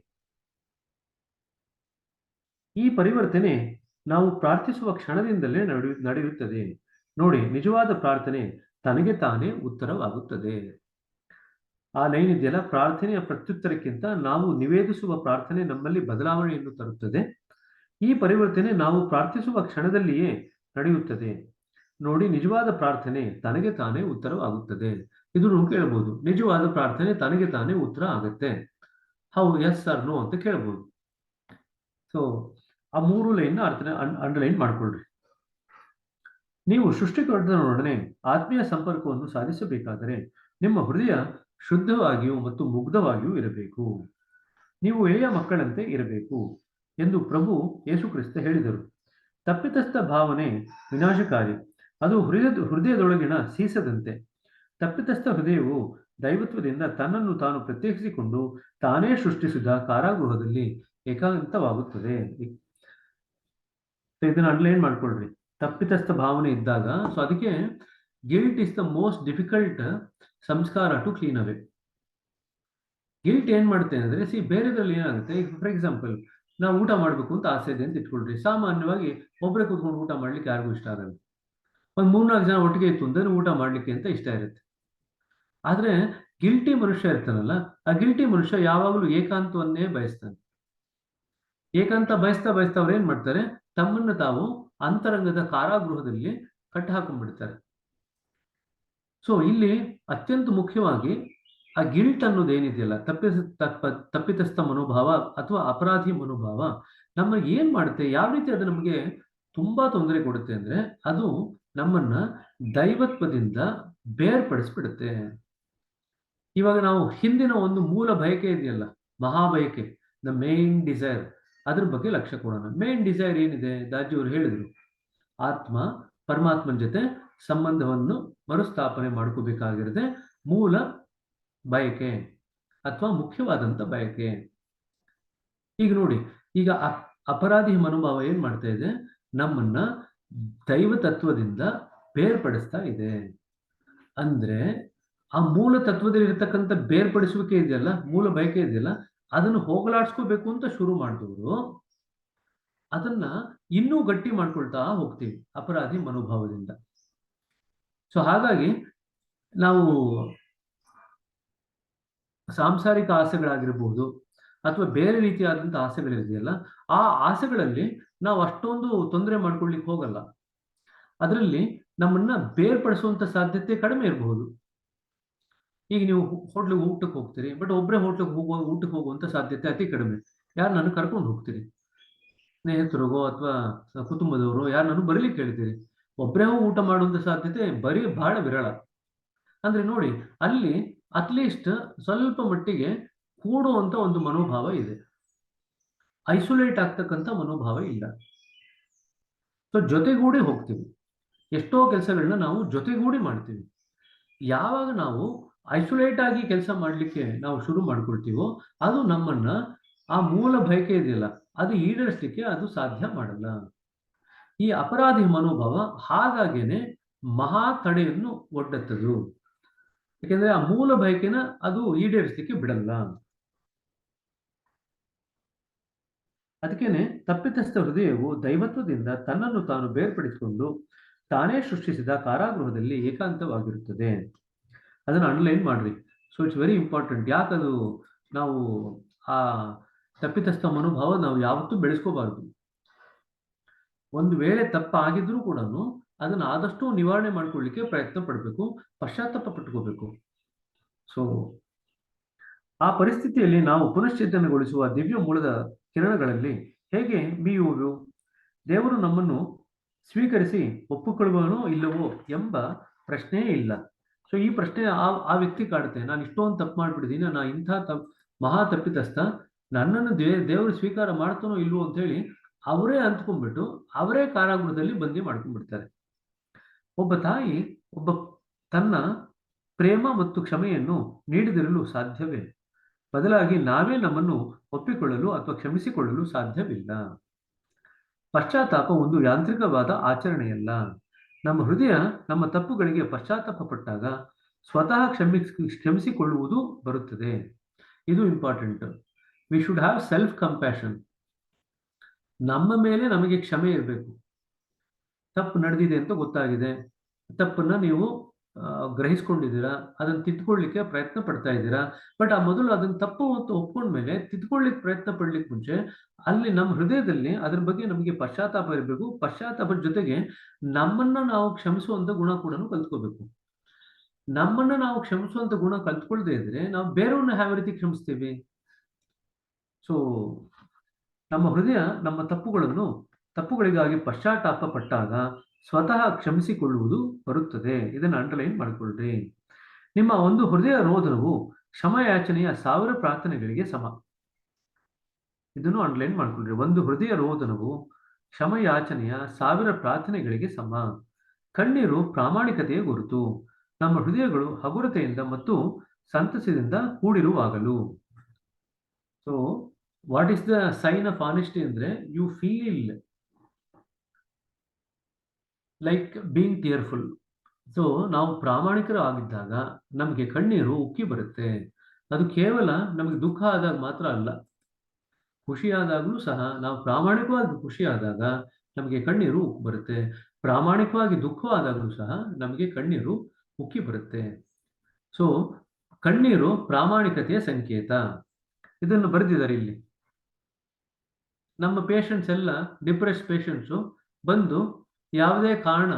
ಈ ಪರಿವರ್ತನೆ ನಾವು ಪ್ರಾರ್ಥಿಸುವ ಕ್ಷಣದಿಂದಲೇ ನಡೆಯುತ್ತದೆ. ನೋಡಿ, ನಿಜವಾದ ಪ್ರಾರ್ಥನೆ ತನಗೆ ತಾನೇ ಉತ್ತರವಾಗುತ್ತದೆ. ಆ ಲೈನ್ ಇದೆಯಲ್ಲ, ಪ್ರಾರ್ಥನೆಯ ಪ್ರತ್ಯುತ್ತರಕ್ಕಿಂತ ನಾವು ನಿವೇದಿಸುವ ಪ್ರಾರ್ಥನೆ ನಮ್ಮಲ್ಲಿ ಬದಲಾವಣೆಯನ್ನು ತರುತ್ತದೆ. ಈ ಪರಿವರ್ತನೆ ನಾವು ಪ್ರಾರ್ಥಿಸುವ ಕ್ಷಣದಲ್ಲಿಯೇ ನಡೆಯುತ್ತದೆ. ನೋಡಿ, ನಿಜವಾದ ಪ್ರಾರ್ಥನೆ ತನಗೆ ತಾನೇ ಉತ್ತರವಾಗುತ್ತದೆ. ಇದನ್ನು ಕೇಳಬಹುದು, ನಿಜವಾದ ಪ್ರಾರ್ಥನೆ ತನಗೆ ತಾನೇ ಉತ್ತರ ಆಗತ್ತೆ. ಹೌ, ಎಸ್ ಆರ್ ನೋ ಅಂತ ಕೇಳಬಹುದು. ಸೊ ಆ ಮೂರು ಲೈನ್ ಅಂಡರ್ಲೈನ್ ಮಾಡ್ಕೊಳ್ರಿ. ನೀವು ಸೃಷ್ಟಿಕರ್ತನೊಡನೆ ಆತ್ಮೀಯ ಸಂಪರ್ಕವನ್ನು ಸಾಧಿಸಬೇಕಾದರೆ ನಿಮ್ಮ ಹೃದಯ ಶುದ್ಧವಾಗಿಯೂ ಮತ್ತು ಮುಗ್ಧವಾಗಿಯೂ ಇರಬೇಕು. ನೀವು ಎಳೆಯ ಮಕ್ಕಳಂತೆ ಇರಬೇಕು ಎಂದು ಪ್ರಭು ಯೇಸು ಕ್ರಿಸ್ತ ಹೇಳಿದರು. ತಪ್ಪಿತಸ್ಥ ಭಾವನೆ ವಿನಾಶಕಾರಿ, ಅದು ಹೃದಯದೊಳಗಿನ ಸೀಸದಂತೆ. ತಪ್ಪಿತಸ್ಥ ಹೃದಯವು ದೈವತ್ವದಿಂದ ತನ್ನನ್ನು ತಾನು ಪ್ರತ್ಯೇಕಿಸಿಕೊಂಡು ತಾನೇ ಸೃಷ್ಟಿಸಿದ ಕಾರಾಗೃಹದಲ್ಲಿ ಏಕಾಂತವಾಗುತ್ತದೆ. ಇದನ್ನು ಅಂಡರ್ಲೈನ್ ಮಾಡ್ಕೊಳ್ರಿ. ತಪ್ಪಿತಸ್ಥ ಭಾವನೆ ಇದ್ದಾಗ, ಸೊ ಅದಕ್ಕೆ guilt is the most difficult ಸಂಸ್ಕಾರ ಟು ಕ್ಲೀನ್ ಅವೇ. ಗಿಲ್ಟ್ ಏನ್ ಮಾಡುತ್ತೆ ಅಂದ್ರೆ, ಬೇರೆದ್ರಲ್ಲಿ ಏನಾಗುತ್ತೆ, ಈಗ ಫಾರ್ ಎಕ್ಸಾಂಪಲ್ ನಾವು ಊಟ ಮಾಡ್ಬೇಕು ಅಂತ ಆಸೆ ಇದೆ ಅಂತ ಇಟ್ಕೊಳ್ರಿ. ಸಾಮಾನ್ಯವಾಗಿ ಒಬ್ಬರೇ ಕೂತ್ಕೊಂಡು ಊಟ ಮಾಡ್ಲಿಕ್ಕೆ ಯಾರಿಗೂ ಇಷ್ಟ ಆಗಲ್ಲ. ಒಂದ್ 3-4 ಜನ ಒಟ್ಟಿಗೆ ಇತ್ತು ಅಂದ್ರೆ ಊಟ ಮಾಡ್ಲಿಕ್ಕೆ ಅಂತ ಇಷ್ಟ ಇರುತ್ತೆ. ಆದ್ರೆ ಗಿಲ್ಟಿ ಮನುಷ್ಯ ಇರ್ತಾನಲ್ಲ, ಆ ಗಿಲ್ಟಿ ಮನುಷ್ಯ ಯಾವಾಗಲೂ ಏಕಾಂತವನ್ನೇ ಬಯಸ್ತಾನೆ. ಏಕಾಂತ ಬಯಸ್ತಾ ಬಯಸ್ತಾ ಅವ್ರು ಏನ್ ಮಾಡ್ತಾರೆ, ತಮ್ಮನ್ನ ತಾವು ಅಂತರಂಗದ ಕಾರಾಗೃಹದಲ್ಲಿ ಕಟ್ಟಿ ಹಾಕೊಂಡ್ಬಿಡ್ತಾರೆ. ಸೊ ಇಲ್ಲಿ ಅತ್ಯಂತ ಮುಖ್ಯವಾಗಿ ಆ ಗಿಲ್ಟ್ ಅನ್ನೋದು ಏನಿದೆಯಲ್ಲ, ತಪ್ಪಿತಸ್ಥ ಮನೋಭಾವ ಅಥವಾ ಅಪರಾಧಿ ಮನೋಭಾವ ನಮಗೆ ಏನ್ ಮಾಡುತ್ತೆ, ಯಾವ ರೀತಿ ಅದು ನಮಗೆ ತುಂಬಾ ತೊಂದರೆ ಕೊಡುತ್ತೆ ಅಂದ್ರೆ, ಅದು ನಮ್ಮನ್ನ ದೈವತ್ವದಿಂದ ಬೇರ್ಪಡಿಸ್ಬಿಡುತ್ತೆ. ಇವಾಗ ನಾವು ಹಿಂದಿನ ಒಂದು ಮೂಲ ಬಯಕೆ ಇದೆಯಲ್ಲ, ಮಹಾಬಯಕೆ, ದ ಮೇನ್ ಡಿಸೈರ್, ಅದ್ರ ಬಗ್ಗೆ ಲಕ್ಷ್ಯ ಕೊಡೋಣ. ಮೇನ್ ಡಿಸೈರ್ ಏನಿದೆ, ದಾಜಿಯವರು ಹೇಳಿದ್ರು, ಆತ್ಮ ಪರಮಾತ್ಮನ ಜೊತೆ ಸಂಬಂಧವನ್ನು ಮರುಸ್ಥಾಪನೆ ಮಾಡ್ಕೋಬೇಕಾಗಿರದೆ ಮೂಲ ಬಯಕೆ ಅಥವಾ ಮುಖ್ಯವಾದಂತ ಬಯಕೆ. ಈಗ ನೋಡಿ, ಈಗ ಅಪರಾಧಿ ಮನೋಭಾವ ಏನ್ ಮಾಡ್ತಾ ಇದೆ, ನಮ್ಮನ್ನ ದೈವ ತತ್ವದಿಂದ ಬೇರ್ಪಡಿಸ್ತಾ ಇದೆ. ಅಂದ್ರೆ ಆ ಮೂಲ ತತ್ವದಲ್ಲಿ ಇರತಕ್ಕಂಥ ಬೇರ್ಪಡಿಸುವಿಕೆ ಇದೆಯಲ್ಲ, ಮೂಲ ಬಯಕೆ ಇದೆಯಲ್ಲ, ಅದನ್ನು ಹೋಗಲಾಡಿಸ್ಕೋಬೇಕು ಅಂತ ಶುರು ಮಾಡಿದವರು ಅದನ್ನ ಇನ್ನೂ ಗಟ್ಟಿ ಮಾಡ್ಕೊಳ್ತಾ ಹೋಗ್ತೀವಿ ಅಪರಾಧಿ ಮನೋಭಾವದಿಂದ. ಸೊ ಹಾಗಾಗಿ ನಾವು ಸಾಂಸಾರಿಕ ಆಸೆಗಳಾಗಿರ್ಬಹುದು ಅಥವಾ ಬೇರೆ ರೀತಿಯಾದಂತಹ ಆಸೆಗಳಿದೆಯಲ್ಲ, ಆ ಆಸೆಗಳಲ್ಲಿ ನಾವು ಅಷ್ಟೊಂದು ತೊಂದರೆ ಮಾಡ್ಕೊಳ್ಲಿಕ್ಕೆ ಹೋಗಲ್ಲ. ಅದರಲ್ಲಿ ನಮ್ಮನ್ನ ಬೇರ್ಪಡಿಸುವಂತ ಸಾಧ್ಯತೆ ಕಡಿಮೆ ಇರಬಹುದು. ಈಗ ನೀವು ಹೋಟ್ಲಿಗೆ ಊಟಕ್ಕೆ ಹೋಗ್ತೀರಿ, ಬಟ್ ಒಬ್ಬರೇ ಊಟಕ್ಕೆ ಹೋಗುವಂತ ಸಾಧ್ಯತೆ ಅತಿ ಕಡಿಮೆ. ಯಾರನ್ನು ಕರ್ಕೊಂಡು ಹೋಗ್ತೀರಿ, ಸ್ನೇಹಿತರಿಗೋ ಅಥವಾ ಕುಟುಂಬದವರು ಯಾರನ್ನು ಬರ್ಲಿಕ್ಕೆ ಹೇಳ್ತೀರಿ. ಒಬ್ಬರೇ ಊಟ ಮಾಡುವಂತ ಸಾಧ್ಯತೆ ಬಹಳ ವಿರಳ. ಅಂದ್ರೆ ನೋಡಿ, ಅಲ್ಲಿ ಅಟ್ಲೀಸ್ಟ್ ಸ್ವಲ್ಪ ಮಟ್ಟಿಗೆ ಕೂಡುವಂತ ಒಂದು ಮನೋಭಾವ ಇದೆ, ಐಸೋಲೇಟ್ ಆಗ್ತಕ್ಕಂಥ ಮನೋಭಾವ ಇಲ್ಲ. ಸೊ ಜೊತೆಗೂಡಿ ಹೋಗ್ತೀವಿ, ಎಷ್ಟೋ ಕೆಲಸಗಳನ್ನ ನಾವು ಜೊತೆಗೂಡಿ ಮಾಡ್ತೀವಿ. ಯಾವಾಗ ನಾವು ಐಸೋಲೇಟ್ ಆಗಿ ಕೆಲಸ ಮಾಡ್ಲಿಕ್ಕೆ ನಾವು ಶುರು ಮಾಡ್ಕೊಳ್ತೀವೋ, ಅದು ನಮ್ಮನ್ನ ಆ ಮೂಲ ಬಯಕೆ ಇದೆಯಲ್ಲ, ಅದು ಈಡೇರಿಸಲಿಕ್ಕೆ ಅದು ಸಾಧ್ಯ ಮಾಡಲ್ಲ. ಈ ಅಪರಾಧಿ ಮನೋಭಾವ ಹಾಗಾಗೇನೆ ಮಹಾ ತಡೆಯನ್ನು ಒಡ್ಡತ್ತದು. ಯಾಕೆಂದ್ರೆ ಆ ಮೂಲ ಬಯಕೆನ ಅದು ಈಡೇರಿಸಲಿಕ್ಕೆ ಬಿಡಲ್ಲ. ಅದಕ್ಕೇನೆ ತಪ್ಪಿತಸ್ಥ ಹೃದಯವು ದೈವತ್ವದಿಂದ ತನ್ನನ್ನು ತಾನು ಬೇರ್ಪಡಿಸಿಕೊಂಡು ತಾನೇ ಸೃಷ್ಟಿಸಿದ ಕಾರಾಗೃಹದಲ್ಲಿ ಏಕಾಂತವಾಗಿರುತ್ತದೆ. ಅದನ್ನು ಅಂಡರ್ಲೈನ್ ಮಾಡ್ರಿ. So it's very important. ಯಾಕದು ನಾವು ಆ ತಪ್ಪಿತಸ್ಥ ಮನೋಭಾವ ನಾವು ಯಾವತ್ತೂ ಬೆಳೆಸ್ಕೋಬಾರ್ದು. ಒಂದು ವೇಳೆ ತಪ್ಪಾಗಿದ್ರೂ ಕೂಡ ಅದನ್ನ ಆದಷ್ಟು ನಿವಾರಣೆ ಮಾಡ್ಕೊಳ್ಳಿಕ್ಕೆ ಪ್ರಯತ್ನ ಪಡಬೇಕು, ಪಶ್ಚಾತ್ತಾಪ ಪಟ್ಕೋಬೇಕು. ಸೊ ಆ ಪರಿಸ್ಥಿತಿಯಲ್ಲಿ ನಾವು ಪುನಶ್ಚೇತನಗೊಳಿಸುವ ದಿವ್ಯ ಮೂಲದ ಕಿರಣಗಳಲ್ಲಿ ಹೇಗೆ ಮೀಯುವುದು? ದೇವರು ನಮ್ಮನ್ನು ಸ್ವೀಕರಿಸಿ ಒಪ್ಪಿಕೊಳ್ಳುವನೋ ಇಲ್ಲವೋ ಎಂಬ ಪ್ರಶ್ನೆಯೇ ಇಲ್ಲ. ಸೊ ಈ ಪ್ರಶ್ನೆ ಆ ವ್ಯಕ್ತಿ ಕಾಡುತ್ತೆ, ನಾನು ಇಷ್ಟೊಂದು ತಪ್ಪು ಮಾಡ್ಬಿಟ್ಟಿದ್ದೀನಿ, ನಾನು ಇಂಥ ಮಹಾ ತಪ್ಪಿತಸ್ಥ, ನನ್ನನ್ನು ದೇವರು ಸ್ವೀಕಾರ ಮಾಡ್ತಾನೋ ಇಲ್ವೋ ಅಂತ ಹೇಳಿ ಅವರೇ ಅಂದ್ಕೊಂಡ್ಬಿಟ್ಟು ಅವರೇ ಕಾರಾಗೃಹದಲ್ಲಿ ಬಂದಿ ಮಾಡ್ಕೊಂಡ್ಬಿಡ್ತಾರೆ. ಒಬ್ಬ ತಾಯಿ ತನ್ನ ಪ್ರೇಮ ಮತ್ತು ಕ್ಷಮೆಯನ್ನು ನೀಡದಿರಲು ಸಾಧ್ಯವೇ? ಬದಲಾಗಿ ನಾವೇ ನಮ್ಮನ್ನು ಒಪ್ಪಿಕೊಳ್ಳಲು ಅಥವಾ ಕ್ಷಮಿಸಿಕೊಳ್ಳಲು ಸಾಧ್ಯವಿಲ್ಲ. ಪಶ್ಚಾತ್ತಾಪ ಒಂದು ಯಾಂತ್ರಿಕವಾದ ಆಚರಣೆಯಲ್ಲ. ನಮ್ಮ ಹೃದಯ ನಮ್ಮ ತಪ್ಪುಗಳಿಗೆ ಪಶ್ಚಾತ್ತಾಪ ಪಟ್ಟಾಗ ಸ್ವತಃ ಕ್ಷಮಿಸಿಕೊಳ್ಳುವುದು ಬರುತ್ತದೆ. ಇದು important. We should have self compassion. ನಮ್ಮ ಮೇಲೆ ನಮಗೆ ಕ್ಷಮೆ ಇರಬೇಕು. ತಪ್ಪು ನಡೆದಿದೆ ಅಂತ ಗೊತ್ತಾಗಿದೆ, ತಪ್ಪನ್ನ ನೀವು ಗ್ರಹಿಸ್ಕೊಂಡಿದ್ದೀರಾ, ಅದನ್ನು ತಿದ್ಕೊಳ್ಳಿಕ್ಕೆ ಪ್ರಯತ್ನ ಪಡ್ತಾ ಇದ್ದೀರಾ. ಬಟ್ ಆ ಮೊದಲು ಅದನ್ನ ತಪ್ಪು ಅಂತ ಒಪ್ಕೊಂಡ್ಮೇಲೆ ತಿದ್ಕೊಳ್ಳಿಕ್ಕೆ ಪ್ರಯತ್ನ ಪಡ್ಲಿಕ್ಕೆ ಮುಂಚೆ ಅಲ್ಲಿ ನಮ್ಮ ಹೃದಯದಲ್ಲಿ ಅದ್ರ ಬಗ್ಗೆ ನಮಗೆ ಪಶ್ಚಾತ್ತಾಪ ಇರಬೇಕು. ಪಶ್ಚಾತ್ತಾಪದ ಜೊತೆಗೆ ನಮ್ಮನ್ನ ನಾವು ಕ್ಷಮಿಸುವಂತ ಗುಣ ಕೂಡ ಕಲ್ತ್ಕೋಬೇಕು. ನಮ್ಮನ್ನ ನಾವು ಕ್ಷಮಿಸುವಂತ ಗುಣ ಕಲ್ತ್ಕೊಳ್ದೇ ಇದ್ರೆ ನಾವು ಬೇರೆಯವ್ರನ್ನ ಯಾವ ರೀತಿ ಕ್ಷಮಿಸ್ತೀವಿ? ಸೊ ನಮ್ಮ ಹೃದಯ ನಮ್ಮ ತಪ್ಪುಗಳಿಗಾಗಿ ಪಶ್ಚಾತ್ತಾಪ ಪಟ್ಟಾಗ ಸ್ವತಃ ಕ್ಷಮಿಸಿಕೊಳ್ಳುವುದು ಬರುತ್ತದೆ. ಇದನ್ನು ಅಂಡರ್ಲೈನ್ ಮಾಡಿಕೊಳ್ಳ್ರಿ. ನಿಮ್ಮ ಒಂದು ಹೃದಯ ರೋಧನವು ಕ್ಷಮಯಾಚನೆಯ 1000 ಪ್ರಾರ್ಥನೆಗಳಿಗೆ ಸಮ. ಇದನ್ನು ಅಂಡರ್ಲೈನ್ ಮಾಡಿಕೊಳ್ಳ್ರಿ. ಒಂದು ಹೃದಯ ರೋಧನವು ಕ್ಷಮಯಾಚನೆಯ 1000 ಪ್ರಾರ್ಥನೆಗಳಿಗೆ ಸಮ. ಕಣ್ಣೀರು ಪ್ರಾಮಾಣಿಕತೆಯ ಗುರುತು. ನಮ್ಮ ಹೃದಯಗಳು ಹಗುರತೆಯಿಂದ ಮತ್ತು ಸಂತಸದಿಂದ ಕೂಡಿರುವಾಗಲೂ. So what is the sign of honesty ಅಂದ್ರೆ, you feel like being tearful. So ನಾವು ಪ್ರಾಮಾಣಿಕರು ಆಗಿದ್ದಾಗ ನಮಗೆ ಕಣ್ಣೀರು ಉಕ್ಕಿ ಬರುತ್ತೆ. ಅದು ಕೇವಲ ನಮಗೆ ದುಃಖ ಆದಾಗ ಮಾತ್ರ ಅಲ್ಲ. ಖುಷಿಯಾದಾಗಲೂ ಸಹ ನಾವು ಪ್ರಾಮಾಣಿಕವಾಗಿ ಖುಷಿಯಾದಾಗ ನಮಗೆ ಕಣ್ಣೀರು ಉಕ್ಕಿ ಬರುತ್ತೆ. ಪ್ರಾಮಾಣಿಕವಾಗಿ ದುಃಖವಾದಾಗಲೂ ಸಹ ನಮಗೆ ಕಣ್ಣೀರು ಉಕ್ಕಿ ಬರುತ್ತೆ. ಸೊ ಕಣ್ಣೀರು ಪ್ರಾಮಾಣಿಕತೆಯ ಸಂಕೇತ. ಇದನ್ನು ಬರೆದಿದ್ದಾರೆ ಇಲ್ಲಿ. ನಮ್ಮ ಪೇಷಂಟ್ಸ್ ಎಲ್ಲ ಡಿಪ್ರೆಸ್ ಪೇಷಂಟ್ಸು ಬಂದು ಯಾವುದೇ ಕಾರಣ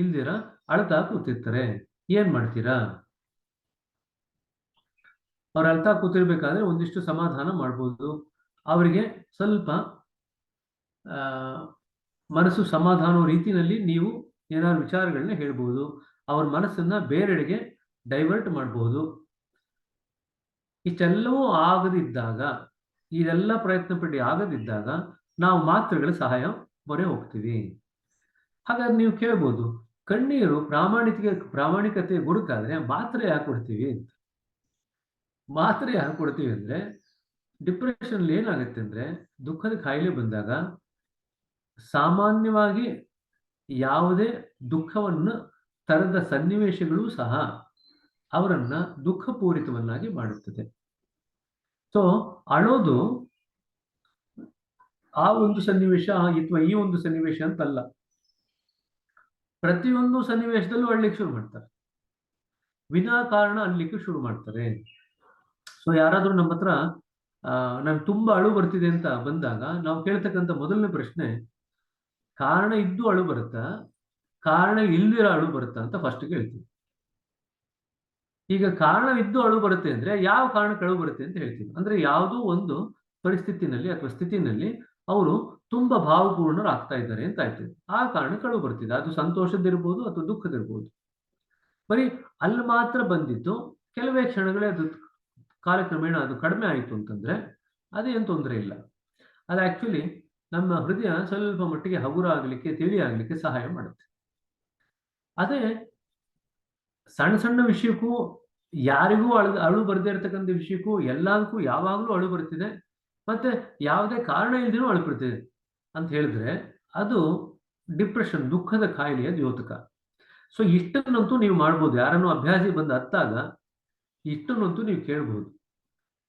ಇಲ್ದಿರ ಅಳ್ತಾ ಕೂತಿರ್ತಾರೆ. ಏನ್ ಮಾಡ್ತೀರಾ? ಅವ್ರು ಅಳ್ತಾ ಕೂತಿರ್ಬೇಕಾದ್ರೆ ಒಂದಿಷ್ಟು ಸಮಾಧಾನ ಮಾಡ್ಬೋದು. ಅವರಿಗೆ ಸ್ವಲ್ಪ ಮನಸ್ಸು ಸಮಾಧಾನ ರೀತಿಯಲ್ಲಿ ನೀವು ಏನಾದ್ರು ವಿಚಾರಗಳನ್ನ ಹೇಳ್ಬೋದು. ಅವ್ರ ಮನಸ್ಸನ್ನ ಬೇರೆಡೆಗೆ ಡೈವರ್ಟ್ ಮಾಡಬಹುದು. ಇಷ್ಟೆಲ್ಲವೂ ಆಗದಿದ್ದಾಗ, ಇದೆಲ್ಲ ಪ್ರಯತ್ನ ಪಡಿ ಆಗದಿದ್ದಾಗ ನಾವು ಮಾತ್ರೆಗಳ ಸಹಾಯ ಮೊರೆ ಹೋಗ್ತೀವಿ. ಹಾಗಾದ್ರೆ ನೀವು ಕೇಳ್ಬೋದು, ಕಣ್ಣೀರು ಪ್ರಾಮಾಣಿಕತೆ ಗುರುತಾದ್ರೆ ಮಾತ್ರೆ ಯಾಕೆ ಕೊಡ್ತೀವಿ ಅಂತ. ಮಾತ್ರೆ ಯಾಕೆ ಕೊಡ್ತೀವಿ ಅಂದ್ರೆ, ಡಿಪ್ರೆಷನ್ ಏನಾಗುತ್ತೆ ಅಂದ್ರೆ, ದುಃಖದ ಕಾಯಿಲೆ ಬಂದಾಗ ಸಾಮಾನ್ಯವಾಗಿ ಯಾವುದೇ ದುಃಖವನ್ನು ತರದ ಸನ್ನಿವೇಶಗಳು ಸಹ ಅವರನ್ನ ದುಃಖಪೂರಿತವನ್ನಾಗಿ ಮಾಡುತ್ತದೆ. ಸೊ ಅಳೋದು ಆ ಒಂದು ಸನ್ನಿವೇಶ ಅಥವಾ ಈ ಒಂದು ಸನ್ನಿವೇಶ ಅಂತಲ್ಲ, ಪ್ರತಿಯೊಂದು ಸನ್ನಿವೇಶದಲ್ಲೂ ಅಳ್ಲಿಕ್ಕೆ ಶುರು ಮಾಡ್ತಾರೆ. ವಿನಾಕಾರಣ ಅಳ್ಲಿಕ್ಕೆ ಶುರು ಮಾಡ್ತಾರೆ. ಸೊ ಯಾರಾದ್ರೂ ನಮ್ಮ ಹತ್ರ ನನ್ ತುಂಬಾ ಅಳು ಬರ್ತಿದೆ ಅಂತ ಬಂದಾಗ ನಾವು ಕೇಳ್ತಕ್ಕಂಥ ಮೊದಲನೇ ಪ್ರಶ್ನೆ, ಕಾರಣ ಇದ್ದು ಅಳು ಬರುತ್ತಾ, ಕಾರಣ ಇಲ್ದಿರ ಅಳು ಬರುತ್ತಾ ಅಂತ ಫಸ್ಟ್ ಕೇಳ್ತೀವಿ. ಈಗ ಕಾರಣವಿದ್ದು ಅಳು ಬರುತ್ತೆ ಅಂದ್ರೆ ಯಾವ ಕಾರಣಕ್ಕೆ ಅಳು ಬರುತ್ತೆ ಅಂತ ಹೇಳ್ತೀವಿ. ಅಂದ್ರೆ ಯಾವುದೋ ಒಂದು ಪರಿಸ್ಥಿತಿನಲ್ಲಿ ಅಥವಾ ಸ್ಥಿತಿನಲ್ಲಿ ಅವರು ತುಂಬಾ ಭಾವಪೂರ್ಣರಾಗ್ತಾ ಇದ್ದಾರೆ ಅಂತ ಆಯ್ತು. ಆ ಕಾರಣಕ್ಕೆ ಅಳು ಬರ್ತಿದೆ. ಅದು ಸಂತೋಷದಿರ್ಬೋದು ಅಥವಾ ದುಃಖದಿರ್ಬೋದು. ಬರೀ ಅಲ್ಲಿ ಮಾತ್ರ ಬಂದಿದ್ದು ಕೆಲವೇ ಕ್ಷಣಗಳೇ ಅದು ಕಾಲಕ್ರಮೇಣ ಅದು ಕಡಿಮೆ ಆಯಿತು ಅಂತಂದ್ರೆ ಅದೇನು ತೊಂದರೆ ಇಲ್ಲ. ಅದು ಆಕ್ಚುಲಿ ನಮ್ಮ ಹೃದಯ ಸ್ವಲ್ಪ ಮಟ್ಟಿಗೆ ಹಗುರ ಆಗ್ಲಿಕ್ಕೆ, ತಿಳಿ ಆಗ್ಲಿಕ್ಕೆ ಸಹಾಯ ಮಾಡುತ್ತೆ. ಅದೇ ಸಣ್ಣ ಸಣ್ಣ ವಿಷಯಕ್ಕೂ, ಯಾರಿಗೂ ಅಳು ಬರದೇ ಇರತಕ್ಕಂಥ ವಿಷಯಕ್ಕೂ ಎಲ್ಲದಕ್ಕೂ ಯಾವಾಗಲೂ ಅಳು ಬರ್ತಿದೆ, ಮತ್ತೆ ಯಾವುದೇ ಕಾರಣ ಇಲ್ದಿನೂ ಅಳು ಬರ್ತಿದೆ ಅಂತ ಹೇಳಿದ್ರೆ ಅದು ಡಿಪ್ರೆಷನ್, ದುಃಖದ ಕಾಯಿಲೆಯ ದ್ಯೋತಕ. ಸೊ ಇಷ್ಟನ್ನಂತೂ ನೀವು ಮಾಡ್ಬೋದು. ಯಾರನ್ನು ಅಭ್ಯಾಸಿ ಬಂದು ಹತ್ತಾಗ ಇಷ್ಟನ್ನಂತೂ ನೀವು ಕೇಳ್ಬೋದು.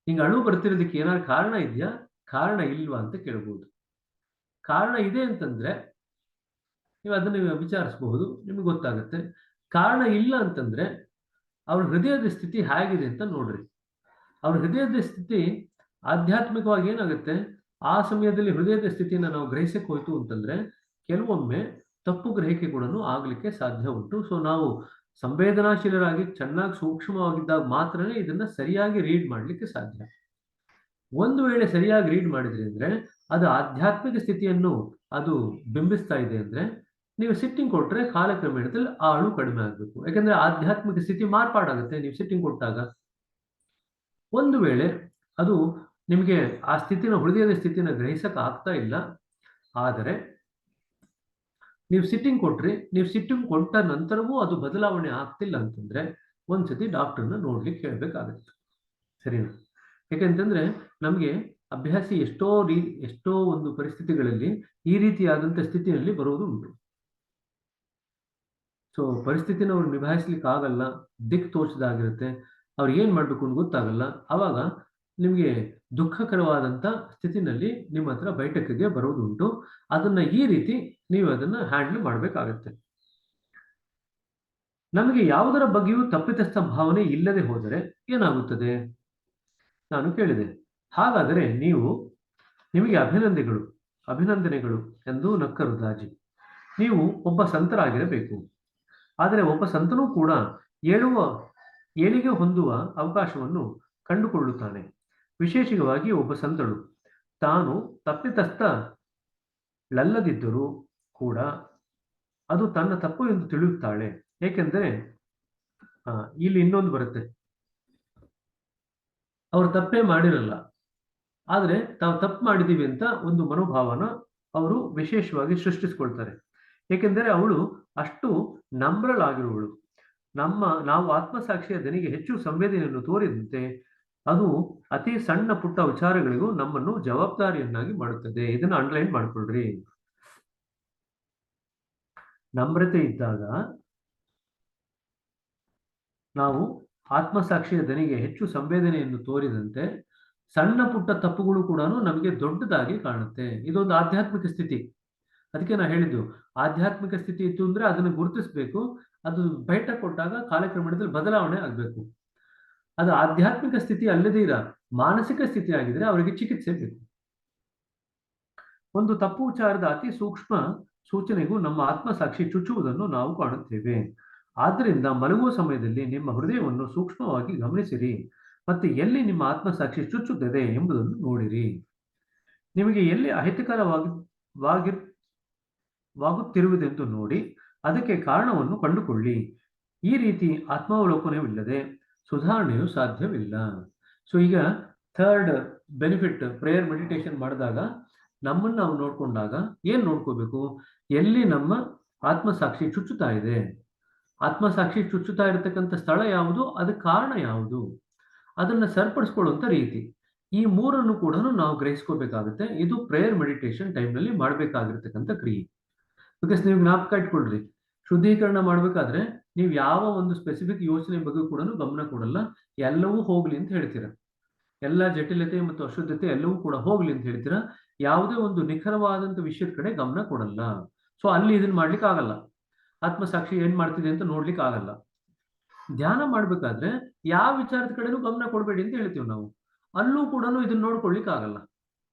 ಹಿಂಗೆ ಅಳು ಬರ್ತಿರೋದಕ್ಕೆ ಏನಾದ್ರು ಕಾರಣ ಇದೆಯಾ, ಕಾರಣ ಇಲ್ವಾ ಅಂತ ಕೇಳ್ಬೋದು. ಕಾರಣ ಇದೆ ಅಂತಂದ್ರೆ ನೀವು ಅದನ್ನ ವಿಚಾರಿಸಬಹುದು, ನಿಮ್ಗೆ ಗೊತ್ತಾಗುತ್ತೆ. ಕಾರಣ ಇಲ್ಲ ಅಂತಂದ್ರೆ ಅವ್ರ ಹೃದಯದ ಸ್ಥಿತಿ ಹೇಗಿದೆ ಅಂತ ನೋಡ್ರಿ. ಅವ್ರ ಹೃದಯದ ಸ್ಥಿತಿ ಆಧ್ಯಾತ್ಮಿಕವಾಗಿ ಏನಾಗುತ್ತೆ, ಆ ಸಮಯದಲ್ಲಿ ಹೃದಯದ ಸ್ಥಿತಿನ ನಾವು ಗ್ರಹಿಸಕ್ಕೆ ಹೋಯ್ತು ಅಂತಂದ್ರೆ ಕೆಲವೊಮ್ಮೆ ತಪ್ಪು ಗ್ರಹಿಕೆ ಕೂಡ ಆಗ್ಲಿಕ್ಕೆ ಸಾಧ್ಯ ಉಂಟು. ಸೊ ನಾವು ಸಂವೇದನಾಶೀಲರಾಗಿ ಚೆನ್ನಾಗಿ ಸೂಕ್ಷ್ಮವಾಗಿದ್ದಾಗ ಮಾತ್ರನೇ ಇದನ್ನ ಸರಿಯಾಗಿ ರೀಡ್ ಮಾಡ್ಲಿಕ್ಕೆ ಸಾಧ್ಯ. ಒಂದು ವೇಳೆ ಸರಿಯಾಗಿ ರೀಡ್ ಮಾಡಿದ್ರಿ ಅಂದ್ರೆ ಅದು ಆಧ್ಯಾತ್ಮಿಕ ಸ್ಥಿತಿಯನ್ನು ಅದು ಬಿಂಬಿಸ್ತಾ ಇದೆ ಅಂದ್ರೆ ನೀವು ಸಿಟ್ಟಿಂಗ್ ಕೊಟ್ರೆ ಕಾಲಕ್ರಮೇಣದಲ್ಲಿ ಆ ಅಳು ಕಡಿಮೆ ಆಗ್ಬೇಕು. ಯಾಕಂದ್ರೆ ಆಧ್ಯಾತ್ಮಿಕ ಸ್ಥಿತಿ ಮಾರ್ಪಾಡಾಗುತ್ತೆ ನೀವು ಸಿಟ್ಟಿಂಗ್ ಕೊಟ್ಟಾಗ. ಒಂದು ವೇಳೆ ಅದು ನಿಮಗೆ ಆ ಸ್ಥಿತಿನ, ಹೃದಯದ ಸ್ಥಿತಿನ ಗ್ರಹಿಸಕ್ ಆಗ್ತಾ ಇಲ್ಲ, ಆದರೆ ನೀವು ಸಿಟ್ಟಿಂಗ್ ಕೊಟ್ರಿ, ನೀವು ಸಿಟ್ಟಿಂಗ್ ಕೊಟ್ಟ ನಂತರವೂ ಅದು ಬದಲಾವಣೆ ಆಗ್ತಿಲ್ಲ ಅಂತಂದ್ರೆ ಒಂದ್ಸತಿ ಡಾಕ್ಟರ್ನ ನೋಡ್ಲಿಕ್ಕೆ ಹೇಳ್ಬೇಕಾಗತ್ತೆ. ಸರಿನಾ? ಯಾಕಂತಂದ್ರೆ ನಮ್ಗೆ ಅಭ್ಯಾಸಿ ಎಷ್ಟೋ ಒಂದು ಪರಿಸ್ಥಿತಿಗಳಲ್ಲಿ ಈ ರೀತಿಯಾದಂಥ ಸ್ಥಿತಿಯಲ್ಲಿ ಬರುವುದು ಉಂಟು. ಸೊ ಪರಿಸ್ಥಿತಿನ ಅವ್ರು ನಿಭಾಯಿಸ್ಲಿಕ್ಕೆ ಆಗಲ್ಲ, ದಿಕ್ ತೋಚದಾಗಿರುತ್ತೆ, ಅವ್ರು ಏನ್ ಮಾಡ್ಬೇಕು ಅಂತ ಗೊತ್ತಾಗಲ್ಲ. ಅವಾಗ ನಿಮ್ಗೆ ದುಃಖಕರವಾದಂತ ಸ್ಥಿತಿನಲ್ಲಿ ನಿಮ್ಮ ಹತ್ರ ಬೈಠಕ್ಕಿಗೆ ಬರೋದುಂಟು. ಅದನ್ನ ಈ ರೀತಿ ನೀವು ಅದನ್ನ ಹ್ಯಾಂಡಲ್ ಮಾಡ್ಬೇಕಾಗತ್ತೆ. ನಮಗೆ ಯಾವುದರ ಬಗ್ಗೆಯೂ ತಪ್ಪಿತಸ್ಥ ಭಾವನೆ ಇಲ್ಲದೆ ಹೋದರೆ ಏನಾಗುತ್ತದೆ ನಾನು ಕೇಳಿದೆ. ಹಾಗಾದರೆ ನಿಮಗೆ ಅಭಿನಂದನೆಗಳು ಎಂದು ನಕ್ಕರು ದಾಜಿ. ನೀವು ಒಬ್ಬ ಸಂತರಾಗಿರಬೇಕು. ಆದರೆ ಒಬ್ಬ ಸಂತನೂ ಕೂಡ ಏಳಿಗೆ ಹೊಂದುವ ಅವಕಾಶವನ್ನು ಕಂಡುಕೊಳ್ಳುತ್ತಾನೆ. ವಿಶೇಷವಾಗಿ ಒಬ್ಬ ಸಂತಳು ತಾನು ತಪ್ಪಿತಸ್ಥಳಲ್ಲದಿದ್ದರೂ ಕೂಡ ಅದು ತನ್ನ ತಪ್ಪು ಎಂದು ತಿಳಿಯುತ್ತಾಳೆ. ಏಕೆಂದರೆ ಇಲ್ಲಿ ಇನ್ನೊಂದು ಬರುತ್ತೆ, ಅವರು ತಪ್ಪೇ ಮಾಡಿರಲ್ಲ, ಆದರೆ ತಾವು ತಪ್ಪು ಮಾಡಿದೀವಿ ಅಂತ ಒಂದು ಮನೋಭಾವನ ಅವರು ವಿಶೇಷವಾಗಿ ಸೃಷ್ಟಿಸಿಕೊಳ್ತಾರೆ. ಏಕೆಂದರೆ ಅವಳು ಅಷ್ಟು ನಮ್ರಳಾಗಿರುವಳು. ನಾವು ಆತ್ಮಸಾಕ್ಷಿಯ ದನಿಗೆ ಹೆಚ್ಚು ಸಂವೇದನೆಯನ್ನು ತೋರಿದಂತೆ ಅದು ಅತಿ ಸಣ್ಣ ಪುಟ್ಟ ವಿಚಾರಗಳಿಗೂ ನಮ್ಮನ್ನು ಜವಾಬ್ದಾರಿಯನ್ನಾಗಿ ಮಾಡುತ್ತದೆ. ಇದನ್ನ ಅಂಡರ್ಲೈನ್ ಮಾಡ್ಕೊಳ್ರಿ. ನಮ್ರತೆ ಇದ್ದಾಗ ನಾವು ಆತ್ಮಸಾಕ್ಷಿಯ ದನಿಗೆ ಹೆಚ್ಚು ಸಂವೇದನೆಯನ್ನು ತೋರಿದಂತೆ ಸಣ್ಣ ಪುಟ್ಟ ತಪ್ಪುಗಳು ಕೂಡ ನಮಗೆ ದೊಡ್ಡದಾಗಿ ಕಾಣುತ್ತೆ. ಇದೊಂದು ಆಧ್ಯಾತ್ಮಿಕ ಸ್ಥಿತಿ. ಅದಕ್ಕೆ ನಾ ಹೇಳಿದ್ದು, ಆಧ್ಯಾತ್ಮಿಕ ಸ್ಥಿತಿ ಇತ್ತು ಅಂದ್ರೆ ಅದನ್ನು ಗುರುತಿಸಬೇಕು. ಅದು ಬಯಟ ಕೊಟ್ಟಾಗ ಕಾಲಕ್ರಮಣದಲ್ಲಿ ಬದಲಾವಣೆ ಆಗಬೇಕು. ಅದು ಆಧ್ಯಾತ್ಮಿಕ ಸ್ಥಿತಿ ಅಲ್ಲದೇ ಇರ ಮಾನಸಿಕ ಸ್ಥಿತಿ ಆಗಿದ್ರೆ ಅವರಿಗೆ ಚಿಕಿತ್ಸೆ ಬೇಕು. ಒಂದು ತಪ್ಪು ವಿಚಾರದ ಅತಿ ಸೂಕ್ಷ್ಮ ಸೂಚನೆಗೂ ನಮ್ಮ ಆತ್ಮಸಾಕ್ಷಿ ಚುಚ್ಚುವುದನ್ನು ನಾವು ಕಾಣುತ್ತೇವೆ. ಆದ್ದರಿಂದ ಮಲಗುವ ಸಮಯದಲ್ಲಿ ನಿಮ್ಮ ಹೃದಯವನ್ನು ಸೂಕ್ಷ್ಮವಾಗಿ ಗಮನಿಸಿರಿ ಮತ್ತು ಎಲ್ಲಿ ನಿಮ್ಮ ಆತ್ಮಸಾಕ್ಷಿ ಚುಚ್ಚುತ್ತದೆ ಎಂಬುದನ್ನು ನೋಡಿರಿ. ನಿಮಗೆ ಎಲ್ಲಿ ಅಹಿತಕರವಾಗುತ್ತಿರುವುದೆಂದು ನೋಡಿ ಅದಕ್ಕೆ ಕಾರಣವನ್ನು ಕಂಡುಕೊಳ್ಳಿ. ಈ ರೀತಿ ಆತ್ಮಾವಲೋಕನವಿಲ್ಲದೆ ಸುಧಾರಣೆಯು ಸಾಧ್ಯವಿಲ್ಲ. ಸೊ ಈಗ ಥರ್ಡ್ ಬೆನಿಫಿಟ್, ಪ್ರೇಯರ್ ಮೆಡಿಟೇಷನ್ ಮಾಡಿದಾಗ ನಮ್ಮನ್ನು ನಾವು ನೋಡ್ಕೊಂಡಾಗ ಏನ್ ನೋಡ್ಕೋಬೇಕು? ಎಲ್ಲಿ ನಮ್ಮ ಆತ್ಮಸಾಕ್ಷಿ ಚುಚ್ಚುತ್ತಾ ಇದೆ, ಆತ್ಮಸಾಕ್ಷಿ ಚುಚ್ಚುತ್ತಾ ಇರತಕ್ಕಂಥ ಸ್ಥಳ ಯಾವುದು, ಅದಕ್ಕೆ ಕಾರಣ ಯಾವುದು, ಅದನ್ನ ಸರಿಪಡಿಸ್ಕೊಳ್ಳುವಂತ ರೀತಿ. ಈ ಮೂರನ್ನು ಕೂಡ ನಾವು ಗ್ರಹಿಸ್ಕೋಬೇಕಾಗುತ್ತೆ. ಇದು ಪ್ರೇಯರ್ ಮೆಡಿಟೇಷನ್ ಟೈಮ್ನಲ್ಲಿ ಮಾಡಬೇಕಾಗಿರ್ತಕ್ಕಂಥ ಕ್ರಿಯೆ. ಬಿಕಾಸ್ ನೀವು ಜ್ಞಾಪಕ ಇಟ್ಕೊಳ್ರಿ, ಶುದ್ಧೀಕರಣ ಮಾಡ್ಬೇಕಾದ್ರೆ ನೀವು ಯಾವ ಒಂದು ಸ್ಪೆಸಿಫಿಕ್ ಯೋಚನೆ ಬಗ್ಗೆ ಕೂಡ ಗಮನ ಕೊಡಲ್ಲ. ಎಲ್ಲವೂ ಹೋಗ್ಲಿ ಅಂತ ಹೇಳ್ತೀರ. ಎಲ್ಲ ಜಟಿಲತೆ ಮತ್ತು ಅಶುದ್ಧತೆ ಎಲ್ಲವೂ ಕೂಡ ಹೋಗ್ಲಿ ಅಂತ ಹೇಳ್ತೀರಾ. ಯಾವುದೇ ಒಂದು ನಿಖರವಾದಂತ ವಿಷಯದ ಕಡೆ ಗಮನ ಕೊಡಲ್ಲ. ಸೊ ಅಲ್ಲಿ ಇದನ್ನ ಮಾಡ್ಲಿಕ್ಕೆ ಆಗಲ್ಲ. ಆತ್ಮಸಾಕ್ಷಿ ಏನ್ ಮಾಡ್ತಿದೆ ಅಂತ ನೋಡ್ಲಿಕ್ಕೆ ಆಗಲ್ಲ. ಧ್ಯಾನ ಮಾಡ್ಬೇಕಾದ್ರೆ ಯಾವ ವಿಚಾರದ ಕಡೆನೂ ಗಮನ ಕೊಡಬೇಡಿ ಅಂತ ಹೇಳ್ತೀವಿ ನಾವು. ಅಲ್ಲೂ ಕೂಡ ಇದನ್ನ ನೋಡ್ಕೊಳ್ಲಿಕ್ಕೆ ಆಗಲ್ಲ.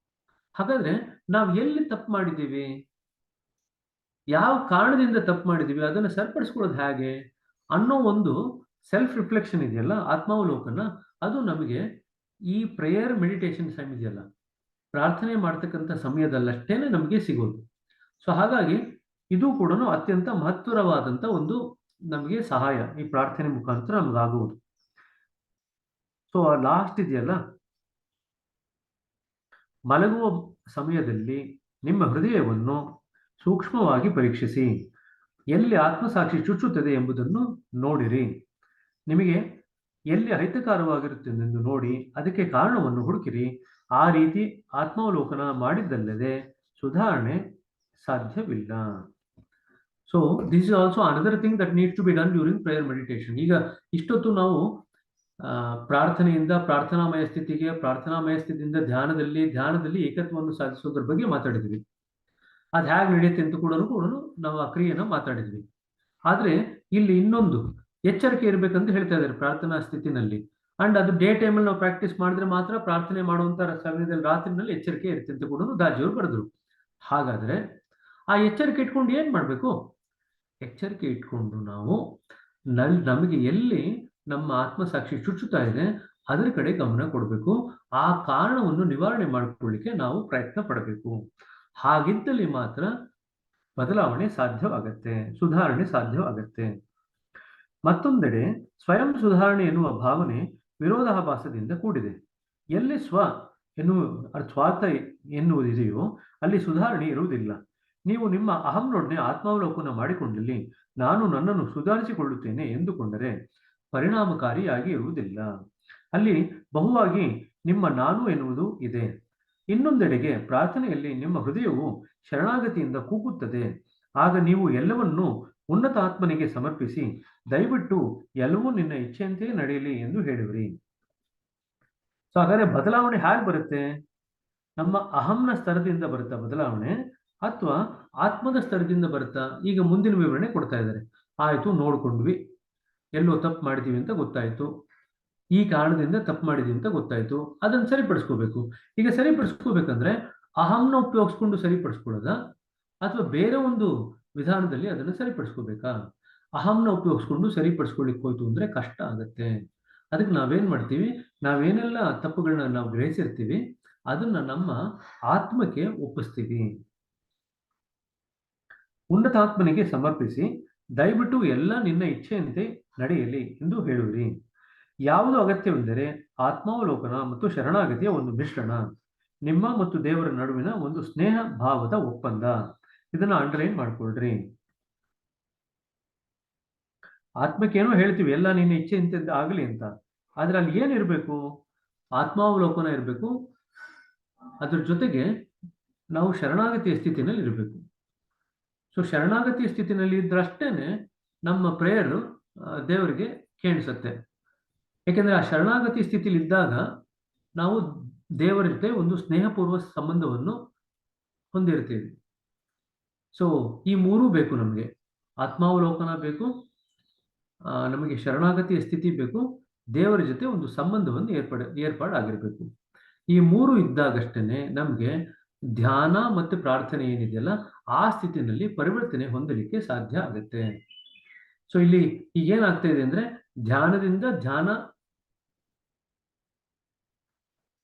ಹಾಗಾದ್ರೆ ನಾವು ಎಲ್ಲಿ ತಪ್ಪು ಮಾಡಿದ್ದೀವಿ, ಯಾವ ಕಾರಣದಿಂದ ತಪ್ಪು ಮಾಡಿದ್ದೀವಿ, ಅದನ್ನ ಸರಿಪಡಿಸ್ಕೊಳ್ಳೋದು ಹೇಗೆ ಅನ್ನೋ ಒಂದು ಸೆಲ್ಫ್ ರಿಫ್ಲೆಕ್ಷನ್ ಇದೆಯಲ್ಲ, ಆತ್ಮಾವಲೋಕನ, ಅದು ನಮಗೆ ಈ ಪ್ರೇಯರ್ ಮೆಡಿಟೇಷನ್ ಟೈಮ್ ಇದೆಯಲ್ಲ, ಪ್ರಾರ್ಥನೆ ಮಾಡ್ತಕ್ಕಂಥ ಸಮಯದಲ್ಲಷ್ಟೇನೆ ನಮಗೆ ಸಿಗೋದು. ಸೊ ಹಾಗಾಗಿ ಇದು ಕೂಡ ಅತ್ಯಂತ ಮಹತ್ತರವಾದಂತ ಒಂದು ನಮಗೆ ಸಹಾಯ ಈ ಪ್ರಾರ್ಥನೆ ಮುಖಾಂತರ ನಮಗಾಗುವುದು. ಸೊ ಲಾಸ್ಟ್ ಇದೆಯಲ್ಲ, ಮಲಗುವ ಸಮಯದಲ್ಲಿ ನಿಮ್ಮ ಹೃದಯವನ್ನು ಸೂಕ್ಷ್ಮವಾಗಿ ಪರೀಕ್ಷಿಸಿ, ಎಲ್ಲಿ ಆತ್ಮಸಾಕ್ಷಿ ಚುಚ್ಚುತ್ತದೆ ಎಂಬುದನ್ನು ನೋಡಿರಿ. ನಿಮಗೆ ಎಲ್ಲಿ ಅಹಿತಕರವಾಗಿರುತ್ತದೆಂದು ನೋಡಿ ಅದಕ್ಕೆ ಕಾರಣವನ್ನು ಹುಡುಕಿರಿ. ಆ ರೀತಿ ಆತ್ಮಾವಲೋಕನ ಮಾಡಿದ್ದಲ್ಲದೆ ಸುಧಾರಣೆ ಸಾಧ್ಯವಿಲ್ಲ. So this is also another thing that needs to be done during prayer meditation. ಈಗ ಇಷ್ಟೊತ್ತು ನಾವು ಪ್ರಾರ್ಥನೆಯಿಂದ ಪ್ರಾರ್ಥನಾಮಯ ಸ್ಥಿತಿಗೆ, ಪ್ರಾರ್ಥನಾಮಯ ಸ್ಥಿತಿಯಿಂದ ಧ್ಯಾನದಲ್ಲಿ ಏಕತ್ವವನ್ನು ಸಾಧಿಸೋದ್ರ ಬಗ್ಗೆ ಮಾತಾಡಿದ್ವಿ. ಅದು ಹೇಗೆ ನಡೆಯುತ್ತೆ ಅಂತ ಕೂಡ ನಾವು ಆ ಕ್ರಿಯೆನ ಮಾತಾಡಿದ್ವಿ. ಆದ್ರೆ ಇಲ್ಲಿ ಇನ್ನೊಂದು ಎಚ್ಚರಿಕೆ ಇರಬೇಕಂತ ಹೇಳ್ತಾ ಇದ್ದಾರೆ ಪ್ರಾರ್ಥನಾ ಸ್ಥಿತಿನಲ್ಲಿ. ಅಂಡ್ ಅದು ಡೇ ಟೈಮಲ್ಲಿ ನಾವು ಪ್ರಾಕ್ಟೀಸ್ ಮಾಡಿದ್ರೆ ಮಾತ್ರ ಪ್ರಾರ್ಥನೆ ಮಾಡುವಂತ ಸಮಯದಲ್ಲಿ ರಾತ್ರಿನಲ್ಲಿ ಎಚ್ಚರಿಕೆ ಇರುತ್ತೆ ಅಂತ ಕೂಡ ದಾಜಿಯವರು ಬರೆದ್ರು. ಹಾಗಾದ್ರೆ ಆ ಎಚ್ಚರಿಕೆ ಇಟ್ಕೊಂಡು ಏನ್ ಮಾಡ್ಬೇಕು? ಎಚ್ಚರಿಕೆ ಇಟ್ಕೊಂಡು ನಾವು ನಮಗೆ ಎಲ್ಲಿ ನಮ್ಮ ಆತ್ಮಸಾಕ್ಷಿ ಚುಚ್ಚುತ್ತಾ ಇದೆ ಅದರ ಕಡೆ ಗಮನ ಕೊಡಬೇಕು. ಆ ಕಾರಣವನ್ನು ನಿವಾರಣೆ ಮಾಡಿಕೊಳ್ಳಿಕ್ಕೆ ನಾವು ಪ್ರಯತ್ನ ಪಡಬೇಕು. ಹಾಗಿದ್ದಲ್ಲಿ ಮಾತ್ರ ಬದಲಾವಣೆ ಸಾಧ್ಯವಾಗತ್ತೆ, ಸುಧಾರಣೆ ಸಾಧ್ಯವಾಗತ್ತೆ. ಮತ್ತೊಂದೆಡೆ ಸ್ವಯಂ ಸುಧಾರಣೆ ಎನ್ನುವ ಭಾವನೆ ವಿರೋಧಾಭಾಸದಿಂದ ಕೂಡಿದೆ. ಎಲ್ಲಿ ಸ್ವಾರ್ಥ ಎನ್ನುವುದಿದೆಯೋ ಅಲ್ಲಿ ಸುಧಾರಣೆ ಇರುವುದಿಲ್ಲ. ನೀವು ನಿಮ್ಮ ಅಹಂನೊಡನೆ ಆತ್ಮಾವಲೋಕನ ಮಾಡಿಕೊಂಡಲ್ಲಿ ನಾನು ನನ್ನನ್ನು ಸುಧಾರಿಸಿಕೊಳ್ಳುತ್ತೇನೆ ಎಂದುಕೊಂಡರೆ ಪರಿಣಾಮಕಾರಿಯಾಗಿ ಇರುವುದಿಲ್ಲ. ಅಲ್ಲಿ ಬಹುವಾಗಿ ನಿಮ್ಮ ನಾನು ಎನ್ನುವುದು ಇದೆ. ಇನ್ನೊಂದೆಡೆಗೆ ಪ್ರಾರ್ಥನೆಯಲ್ಲಿ ನಿಮ್ಮ ಹೃದಯವು ಶರಣಾಗತಿಯಿಂದ ಕೂಗುತ್ತದೆ. ಆಗ ನೀವು ಎಲ್ಲವನ್ನೂ ಉನ್ನತ ಆತ್ಮನಿಗೆ ಸಮರ್ಪಿಸಿ ದಯವಿಟ್ಟು ಎಲ್ಲವೂ ನಿನ್ನ ಇಚ್ಛೆಯಂತೆಯೇ ನಡೆಯಲಿ ಎಂದು ಹೇಳಿದ್ರಿ. ಸೊ ಹಾಗಾದ್ರೆ ಬದಲಾವಣೆ ಹೇಗೆ ಬರುತ್ತೆ? ನಮ್ಮ ಅಹಂನ ಸ್ತರದಿಂದ ಬರುತ್ತಾ ಬದಲಾವಣೆ, ಅಥವಾ ಆತ್ಮದ ಸ್ತರದಿಂದ ಬರುತ್ತಾ? ಈಗ ಮುಂದಿನ ವಿವರಣೆ ಕೊಡ್ತಾ ಇದ್ದಾರೆ. ಆಯ್ತು, ನೋಡ್ಕೊಂಡ್ವಿ, ಎಲ್ಲೋ ತಪ್ಪು ಮಾಡಿದೀವಿ ಅಂತ ಗೊತ್ತಾಯ್ತು, ಈ ಕಾರಣದಿಂದ ತಪ್ಪು ಮಾಡಿದೀವಿ ಅಂತ ಗೊತ್ತಾಯ್ತು, ಅದನ್ನ ಸರಿಪಡಿಸ್ಕೋಬೇಕು. ಈಗ ಸರಿಪಡಿಸ್ಕೋಬೇಕಂದ್ರೆ ಅಹಂನ ಉಪಯೋಗಿಸ್ಕೊಂಡು ಸರಿಪಡಿಸ್ಕೊಳ್ಳೋದಾ ಅಥವಾ ಬೇರೆ ಒಂದು ವಿಧಾನದಲ್ಲಿ ಅದನ್ನು ಸರಿಪಡಿಸ್ಕೋಬೇಕಾ? ಅಹಂನ ಉಪಯೋಗಿಸ್ಕೊಂಡು ಸರಿಪಡಿಸ್ಕೊಳ್ಳಿಕ್ಕೆ ಹೋಯ್ತು ಅಂದ್ರೆ ಕಷ್ಟ ಆಗತ್ತೆ. ಅದಕ್ಕೆ ನಾವೇನ್ ಮಾಡ್ತೀವಿ, ನಾವೇನೆಲ್ಲ ತಪ್ಪುಗಳನ್ನ ನಾವು ಗ್ರಹಿಸಿರ್ತೀವಿ ಅದನ್ನ ನಮ್ಮ ಆತ್ಮಕ್ಕೆ ಒಪ್ಪಿಸ್ತೀವಿ. ಉನ್ನತ ಆತ್ಮನಿಗೆ ಸಮರ್ಪಿಸಿ ದಯವಿಟ್ಟು ಎಲ್ಲ ನಿನ್ನ ಇಚ್ಛೆಯಂತೆ ನಡೆಯಲಿ ಎಂದು ಹೇಳುವಿರಿ. ಯಾವುದು ಅಗತ್ಯವೆಂದರೆ ಆತ್ಮಾವಲೋಕನ ಮತ್ತು ಶರಣಾಗತಿಯ ಒಂದು ಮಿಶ್ರಣ, ನಿಮ್ಮ ಮತ್ತು ದೇವರ ನಡುವಿನ ಒಂದು ಸ್ನೇಹ ಭಾವದ ಒಪ್ಪಂದ. ಇದನ್ನ ಅಂಡರ್ಲೈನ್ ಮಾಡ್ಕೊಳ್ರಿ. ಆತ್ಮಕ್ಕೇನೋ ಹೇಳ್ತೀವಿ ಎಲ್ಲ ನಿನ್ನ ಇಚ್ಛೆ ಇಂಥದ್ದು ಆಗಲಿ ಅಂತ, ಆದ್ರೆ ಅಲ್ಲಿ ಏನಿರ್ಬೇಕು? ಆತ್ಮಾವಲೋಕನ ಇರಬೇಕು. ಅದ್ರ ಜೊತೆಗೆ ನಾವು ಶರಣಾಗತಿಯ ಸ್ಥಿತಿನಲ್ಲಿ ಇರಬೇಕು. ಸೊ ಶರಣಾಗತಿಯ ಸ್ಥಿತಿನಲ್ಲಿ ಇದ್ರಷ್ಟೇನೆ ನಮ್ಮ ಪ್ರೇಯರ್ ದೇವರಿಗೆ ಕೇಳಿಸುತ್ತೆ. ಯಾಕೆಂದ್ರೆ ಆ ಶರಣಾಗತಿ ಸ್ಥಿತಿಲಿ ಇದ್ದಾಗ ನಾವು ದೇವರ ಜೊತೆ ಒಂದು ಸ್ನೇಹಪೂರ್ವ ಸಂಬಂಧವನ್ನು ಹೊಂದಿರ್ತೀವಿ. ಸೊ ಈ ಮೂರೂ ಬೇಕು ನಮಗೆ. ಆತ್ಮಾವಲೋಕನ ಬೇಕು, ನಮಗೆ ಶರಣಾಗತಿಯ ಸ್ಥಿತಿ ಬೇಕು, ದೇವರ ಜೊತೆ ಒಂದು ಸಂಬಂಧವನ್ನು ಏರ್ಪಾಡಾಗಿರ್ಬೇಕು. ಈ ಮೂರು ಇದ್ದಾಗಷ್ಟೇ ನಮಗೆ ಧ್ಯಾನ ಮತ್ತು ಪ್ರಾರ್ಥನೆ ಏನಿದೆಯಲ್ಲ ಆ ಸ್ಥಿತಿನಲ್ಲಿ ಪರಿವರ್ತನೆ ಹೊಂದಲಿಕ್ಕೆ ಸಾಧ್ಯ ಆಗುತ್ತೆ. ಸೊ ಇಲ್ಲಿ ಈಗೇನಾಗ್ತಾ ಇದೆ ಅಂದ್ರೆ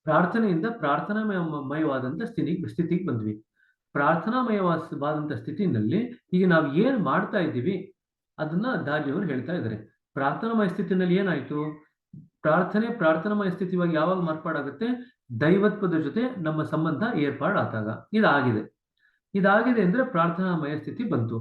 ಪ್ರಾರ್ಥನೆಯಿಂದ ಪ್ರಾರ್ಥನಾಮಯವಾದಂಥ ಸ್ಥಿತಿಗೆ ಬಂದ್ವಿ. ಪ್ರಾರ್ಥನಾಮಯವಾದಂಥ ಸ್ಥಿತಿನಲ್ಲಿ ಈಗ ನಾವು ಏನ್ ಮಾಡ್ತಾ ಇದ್ದೀವಿ ಅದನ್ನ ದಾರಿಯವರು ಹೇಳ್ತಾ ಇದ್ದಾರೆ. ಪ್ರಾರ್ಥನಾಮಯ ಸ್ಥಿತಿನಲ್ಲಿ ಏನಾಯ್ತು? ಪ್ರಾರ್ಥನಾಮಯ ಸ್ಥಿತಿಯಾಗಿ ಯಾವಾಗ ಮಾರ್ಪಾಡಾಗುತ್ತೆ? ದೈವತ್ವದ ಜೊತೆ ನಮ್ಮ ಸಂಬಂಧ ಏರ್ಪಾಡಾದಾಗ ಇದಾಗಿದೆ ಅಂದ್ರೆ ಪ್ರಾರ್ಥನಾಮಯ ಸ್ಥಿತಿ ಬಂತು.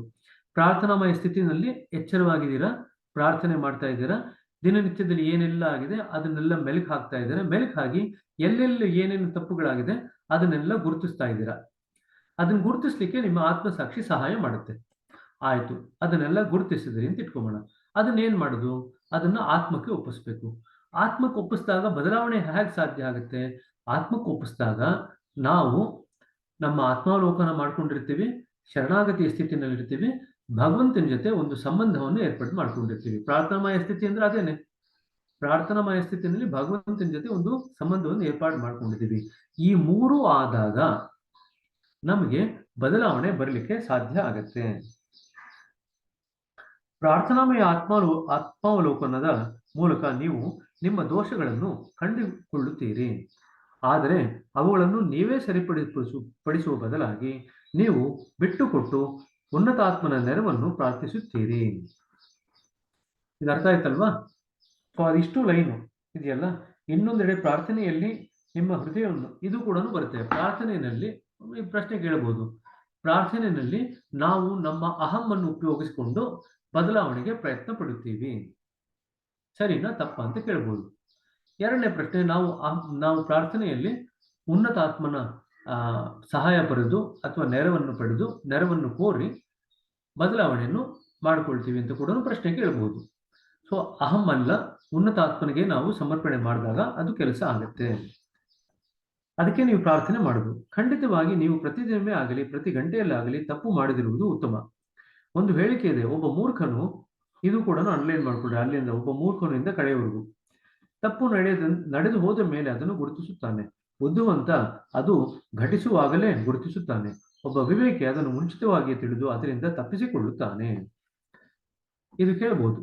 ಪ್ರಾರ್ಥನಾಮಯ ಸ್ಥಿತಿನಲ್ಲಿ ಎಚ್ಚರವಾಗಿದ್ದೀರಾ, ಪ್ರಾರ್ಥನೆ ಮಾಡ್ತಾ ಇದ್ದೀರಾ, ದಿನನಿತ್ಯದಲ್ಲಿ ಏನೆಲ್ಲ ಆಗಿದೆ ಅದನ್ನೆಲ್ಲ ಮೆಲುಕು ಹಾಕ್ತಾ ಇದ್ದೀರಾ. ಮೆಲುಕು ಹಾಕಿ ಎಲ್ಲೆಲ್ಲಿ ಏನೇನು ತಪ್ಪುಗಳಾಗಿದೆ ಅದನ್ನೆಲ್ಲ ಗುರುತಿಸ್ತಾ ಇದ್ದೀರಾ. ಅದನ್ನ ಗುರುತಿಸ್ಲಿಕ್ಕೆ ನಿಮ್ಮ ಆತ್ಮಸಾಕ್ಷಿ ಸಹಾಯ ಮಾಡುತ್ತೆ. ಆಯ್ತು, ಅದನ್ನೆಲ್ಲ ಗುರುತಿಸಿದ್ರಿ ಅಂತ ಇಟ್ಕೊಂಬೋಣ. ಅದನ್ನೇನ್ ಮಾಡುದು? ಅದನ್ನ ಆತ್ಮಕ್ಕೆ ಒಪ್ಪಿಸ್ಬೇಕು. ಆತ್ಮಕ್ಕೆ ಒಪ್ಪಿಸಿದಾಗ ಬದಲಾವಣೆ ಹೇಗೆ ಸಾಧ್ಯ ಆಗುತ್ತೆ? ಆತ್ಮಕ್ಕೆ ಒಪ್ಪಿಸಿದಾಗ ನಾವು ನಮ್ಮ ಆತ್ಮಾವಲೋಕನ ಮಾಡ್ಕೊಂಡಿರ್ತೀವಿ, ಶರಣಾಗತಿಯ ಸ್ಥಿತಿನಲ್ಲಿರ್ತೀವಿ, ಭಗವಂತನ ಜೊತೆ ಒಂದು ಸಂಬಂಧವನ್ನು ಏರ್ಪಾಡು ಮಾಡ್ಕೊಂಡಿರ್ತೀವಿ. ಪ್ರಾರ್ಥನಾಮಯ ಸ್ಥಿತಿ ಅಂದ್ರೆ ಅದೇನೆ. ಪ್ರಾರ್ಥನಾಮಯ ಸ್ಥಿತಿನಲ್ಲಿ ಭಗವಂತನ ಜೊತೆ ಒಂದು ಸಂಬಂಧವನ್ನು ಏರ್ಪಾಡು ಮಾಡ್ಕೊಂಡಿದ್ದೀವಿ. ಈ ಮೂರು ಆದಾಗ ನಮಗೆ ಬದಲಾವಣೆ ಬರಲಿಕ್ಕೆ ಸಾಧ್ಯ ಆಗತ್ತೆ. ಪ್ರಾರ್ಥನಾಮಯ ಆತ್ಮಾವಲೋಕನದ ಮೂಲಕ ನೀವು ನಿಮ್ಮ ದೋಷಗಳನ್ನು ಕಂಡುಕೊಳ್ಳುತ್ತೀರಿ. ಆದರೆ ಅವುಗಳನ್ನು ನೀವೇ ಸರಿಪಡಿಸುವ ಬದಲಾಗಿ ನೀವು ಬಿಟ್ಟುಕೊಟ್ಟು ಉನ್ನತಾತ್ಮನ ನೆರವನ್ನು ಪ್ರಾರ್ಥಿಸುತ್ತೀರಿ. ಇದು ಅರ್ಥ ಆಯ್ತಲ್ವಾ? ಸೊ ಅದಿಷ್ಟು ಲೈನು ಇದೆಯಲ್ಲ. ಇನ್ನೊಂದೆಡೆ ಪ್ರಾರ್ಥನೆಯಲ್ಲಿ ನಿಮ್ಮ ಹೃದಯವನ್ನು ಇದು ಕೂಡ ಬರುತ್ತೆ. ಪ್ರಾರ್ಥನೆಯಲ್ಲಿ ಪ್ರಶ್ನೆ ಕೇಳಬಹುದು. ಪ್ರಾರ್ಥನೆಯಲ್ಲಿ ನಾವು ನಮ್ಮ ಅಹಮ್ಮನ್ನು ಉಪಯೋಗಿಸಿಕೊಂಡು ಬದಲಾವಣೆಗೆ ಪ್ರಯತ್ನ ಪಡುತ್ತೀವಿ, ಸರಿನಾ ತಪ್ಪ ಅಂತ ಕೇಳಬಹುದು. ಎರಡನೇ ಪ್ರಶ್ನೆ, ನಾವು ಪ್ರಾರ್ಥನೆಯಲ್ಲಿ ಉನ್ನತಾತ್ಮನ ಸಹಾಯ ಪಡೆದು ಅಥವಾ ನೆರವನ್ನು ಕೋರಿ ಬದಲಾವಣೆಯನ್ನು ಮಾಡ್ಕೊಳ್ತೀವಿ ಅಂತ ಕೂಡ ಪ್ರಶ್ನೆ ಕೇಳಬಹುದು. ಸೊ ಅಹಂ ಅಲ್ಲ, ಉನ್ನತಾತ್ಮನಿಗೆ ನಾವು ಸಮರ್ಪಣೆ ಮಾಡಿದಾಗ ಅದು ಕೆಲಸ ಆಗುತ್ತೆ. ಅದಕ್ಕೆ ನೀವು ಪ್ರಾರ್ಥನೆ ಮಾಡುದು. ಖಂಡಿತವಾಗಿ ನೀವು ಪ್ರತಿದಿನವೇ ಆಗಲಿ ಪ್ರತಿ ಗಂಟೆಯಲ್ಲಾಗಲಿ ತಪ್ಪು ಮಾಡದಿರುವುದು ಉತ್ತಮ. ಒಂದು ಹೇಳಿಕೆ ಇದೆ, ಒಬ್ಬ ಮೂರ್ಖನು, ಇದು ಕೂಡ ಅನ್ಲೈನ್ ಮಾಡ್ಕೊಡ್ರಿ, ಅಲ್ಲಿಂದ ಒಬ್ಬ ಮೂರ್ಖನಿಂದ ಕಡೆಯವರೆಗೂ ತಪ್ಪು ನಡೆದು ಹೋದ ಮೇಲೆ ಅದನ್ನು ಗುರುತಿಸುತ್ತಾನೆ. ಬುದ್ಧಿವಂತ ಅದು ಘಟಿಸುವಾಗಲೇ ಗುರುತಿಸುತ್ತಾನೆ. ಒಬ್ಬ ವಿವೇಕಿ ಅದನ್ನು ಮುಂಚಿತವಾಗಿ ತಿಳಿದು ಅದರಿಂದ ತಪ್ಪಿಸಿಕೊಳ್ಳುತ್ತಾನೆ. ಇದು ಕೇಳಬಹುದು.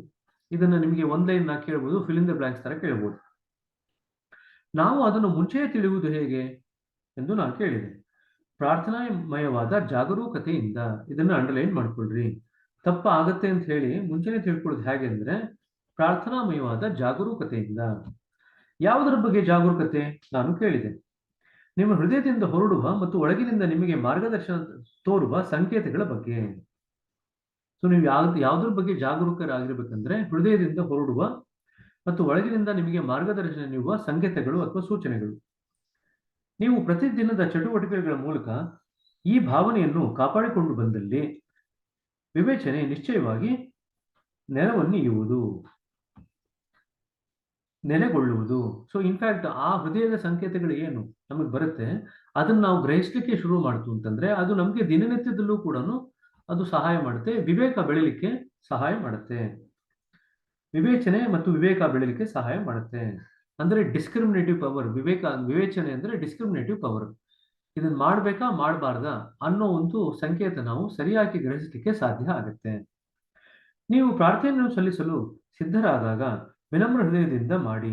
ಇದನ್ನ ನಿಮಗೆ ಲೈನ್ ನಾ ಕೇಳಬಹುದು, ಫಿಲ್ ಇನ್ ದ ಬ್ಲಾಂಕ್ಸ್ ತರ ಕೇಳಬಹುದು. ನಾವು ಅದನ್ನು ಮುಂಚೆಯೇ ತಿಳಿಯುವುದು ಹೇಗೆ ಎಂದು ನಾನು ಕೇಳಿದೆ. ಪ್ರಾರ್ಥನಾಮಯವಾದ ಜಾಗರೂಕತೆಯಿಂದ. ಇದನ್ನ ಅಂಡರ್ಲೈನ್ ಮಾಡ್ಕೊಳ್ರಿ. ತಪ್ಪ ಆಗತ್ತೆ ಅಂತ ಹೇಳಿ ಮುಂಚೆನೆ ತಿಳ್ಕೊಳ್ಳೋದು ಹೇಗೆ ಅಂದ್ರೆ ಪ್ರಾರ್ಥನಾಮಯವಾದ ಜಾಗರೂಕತೆಯಿಂದ. ಯಾವುದರ ಬಗ್ಗೆ ಜಾಗರೂಕತೆ ನಾನು ಕೇಳಿದೆ? ನಿಮ್ಮ ಹೃದಯದಿಂದ ಹೊರಡುವ ಮತ್ತು ಒಳಗಿನಿಂದ ನಿಮಗೆ ಮಾರ್ಗದರ್ಶನ ತೋರುವ ಸಂಕೇತಗಳ ಬಗ್ಗೆ. ಸೊ ನೀವು ಯಾವುದ್ರ ಬಗ್ಗೆ ಜಾಗರೂಕರಾಗಿರ್ಬೇಕಂದ್ರೆ ಹೃದಯದಿಂದ ಹೊರಡುವ ಮತ್ತು ಒಳಗಿನಿಂದ ನಿಮಗೆ ಮಾರ್ಗದರ್ಶನ ನೀಡುವ ಸಂಕೇತಗಳು ಅಥವಾ ಸೂಚನೆಗಳು. ನೀವು ಪ್ರತಿದಿನದ ಚಟುವಟಿಕೆಗಳ ಮೂಲಕ ಈ ಭಾವನೆಯನ್ನು ಕಾಪಾಡಿಕೊಂಡು ಬಂದಲ್ಲಿ ವಿವೇಚನೆ ನಿಶ್ಚಯವಾಗಿ ನೆಲೆಗೊಳ್ಳುವುದು. ಸೊ ಇನ್ಫ್ಯಾಕ್ಟ್ ಆ ಹೃದಯದ ಸಂಕೇತಗಳು ಏನು ನಮಗೆ ಬರುತ್ತೆ ಅದನ್ನ ನಾವು ಗ್ರಹಿಸಲಿಕ್ಕೆ ಶುರು ಮಾಡ್ತು ಅಂತಂದ್ರೆ ಅದು ನಮಗೆ ದಿನನಿತ್ಯದಲ್ಲೂ ಕೂಡ ಅದು ಸಹಾಯ ಮಾಡುತ್ತೆ. ವಿವೇಕ ಬೆಳಿಲಿಕ್ಕೆ ಸಹಾಯ ಮಾಡುತ್ತೆ. ವಿವೇಚನೆ ಮತ್ತು ವಿವೇಕ ಬೆಳಿಲಿಕ್ಕೆ ಸಹಾಯ ಮಾಡುತ್ತೆ. ಅಂದ್ರೆ ಡಿಸ್ಕ್ರಿಮಿನೇಟಿವ್ ಪವರ್. ವಿವೇಚನೆ ಅಂದ್ರೆ ಡಿಸ್ಕ್ರಿಮಿನೇಟಿವ್ ಪವರ್. ಇದನ್ನ ಮಾಡ್ಬೇಕಾ ಮಾಡಬಾರ್ದಾ ಅನ್ನೋ ಒಂದು ಸಂಕೇತ ನಾವು ಸರಿಯಾಗಿ ಗ್ರಹಿಸಲಿಕ್ಕೆ ಸಾಧ್ಯ ಆಗುತ್ತೆ. ನೀವು ಪ್ರಾರ್ಥನೆಯನ್ನು ಸಲ್ಲಿಸಲು ಸಿದ್ಧರಾದಾಗ ವಿನಮ್ರ ಹೃದಯದಿಂದ ಮಾಡಿ,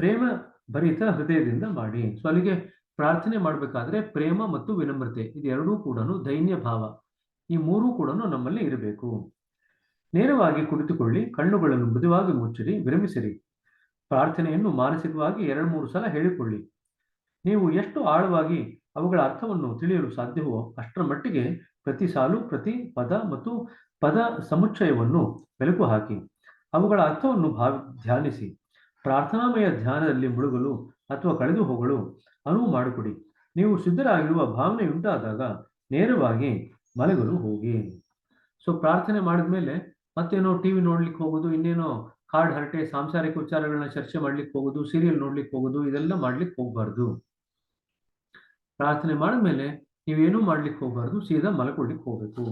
ಪ್ರೇಮ ಭರಿತ ಹೃದಯದಿಂದ ಮಾಡಿ. ಸೊ ಅಲ್ಲಿಗೆ ಪ್ರಾರ್ಥನೆ ಮಾಡಬೇಕಾದ್ರೆ ಪ್ರೇಮ ಮತ್ತು ವಿನಮ್ರತೆ ಇದೆರಡೂ ಕೂಡ, ದೈನ್ಯ ಭಾವ, ಈ ಮೂರೂ ಕೂಡ ನಮ್ಮಲ್ಲಿ ಇರಬೇಕು. ನೇರವಾಗಿ ಕುಳಿತುಕೊಳ್ಳಿ, ಕಣ್ಣುಗಳನ್ನು ಮೃದುವಾಗಿ ಮುಚ್ಚಿರಿ, ವಿರಮಿಸಿರಿ. ಪ್ರಾರ್ಥನೆಯನ್ನು ಮಾನಸಿಕವಾಗಿ 2-3 ಸಲ ಹೇಳಿಕೊಳ್ಳಿ. ನೀವು ಎಷ್ಟು ಆಳವಾಗಿ ಅವುಗಳ ಅರ್ಥವನ್ನು ತಿಳಿಯಲು ಸಾಧ್ಯವೋ ಅಷ್ಟರ ಮಟ್ಟಿಗೆ ಪ್ರತಿ ಸಾಲು, ಪ್ರತಿ ಪದ ಮತ್ತು ಪದ ಸಮುಚ್ಚಯವನ್ನು ಮೆಲುಕು ಹಾಕಿ ಅವುಗಳ ಅರ್ಥವನ್ನು ಧ್ಯಾನಿಸಿ. ಪ್ರಾರ್ಥನಾಮಯ ಧ್ಯಾನದಲ್ಲಿ ಮುಳುಗಲು ಅಥವಾ ಕಳೆದು ಹೋಗಲು ಅನುವು ಮಾಡಿಕೊಡಿ. ನೀವು ಸಿದ್ಧರಾಗಿರುವ ಭಾವನೆ ಉಂಟಾದಾಗ ನೇರವಾಗಿ ಮಲಗಲು ಹೋಗಿ. ಸೊ ಪ್ರಾರ್ಥನೆ ಮಾಡಿದ್ಮೇಲೆ ಮತ್ತೇನೋ ಟಿವಿ ನೋಡ್ಲಿಕ್ಕೆ ಹೋಗೋದು, ಇನ್ನೇನೋ ಹಾಡ್ ಹರಟೆ ಸಾಂಸಾರಿಕ ವಿಚಾರಗಳನ್ನ ಚರ್ಚೆ ಮಾಡ್ಲಿಕ್ಕೆ ಹೋಗೋದು, ಸೀರಿಯಲ್ ನೋಡ್ಲಿಕ್ಕೆ ಹೋಗೋದು, ಇದೆಲ್ಲ ಮಾಡ್ಲಿಕ್ಕೆ ಹೋಗ್ಬಾರ್ದು. ಪ್ರಾರ್ಥನೆ ಮಾಡಿದ್ಮೇಲೆ ನೀವೇನೂ ಮಾಡ್ಲಿಕ್ಕೆ ಹೋಗ್ಬಾರ್ದು, ಸೀದಾ ಮಲ್ಕೊಳ್ಳಿಕ್ಕೆ ಹೋಗ್ಬೇಕು.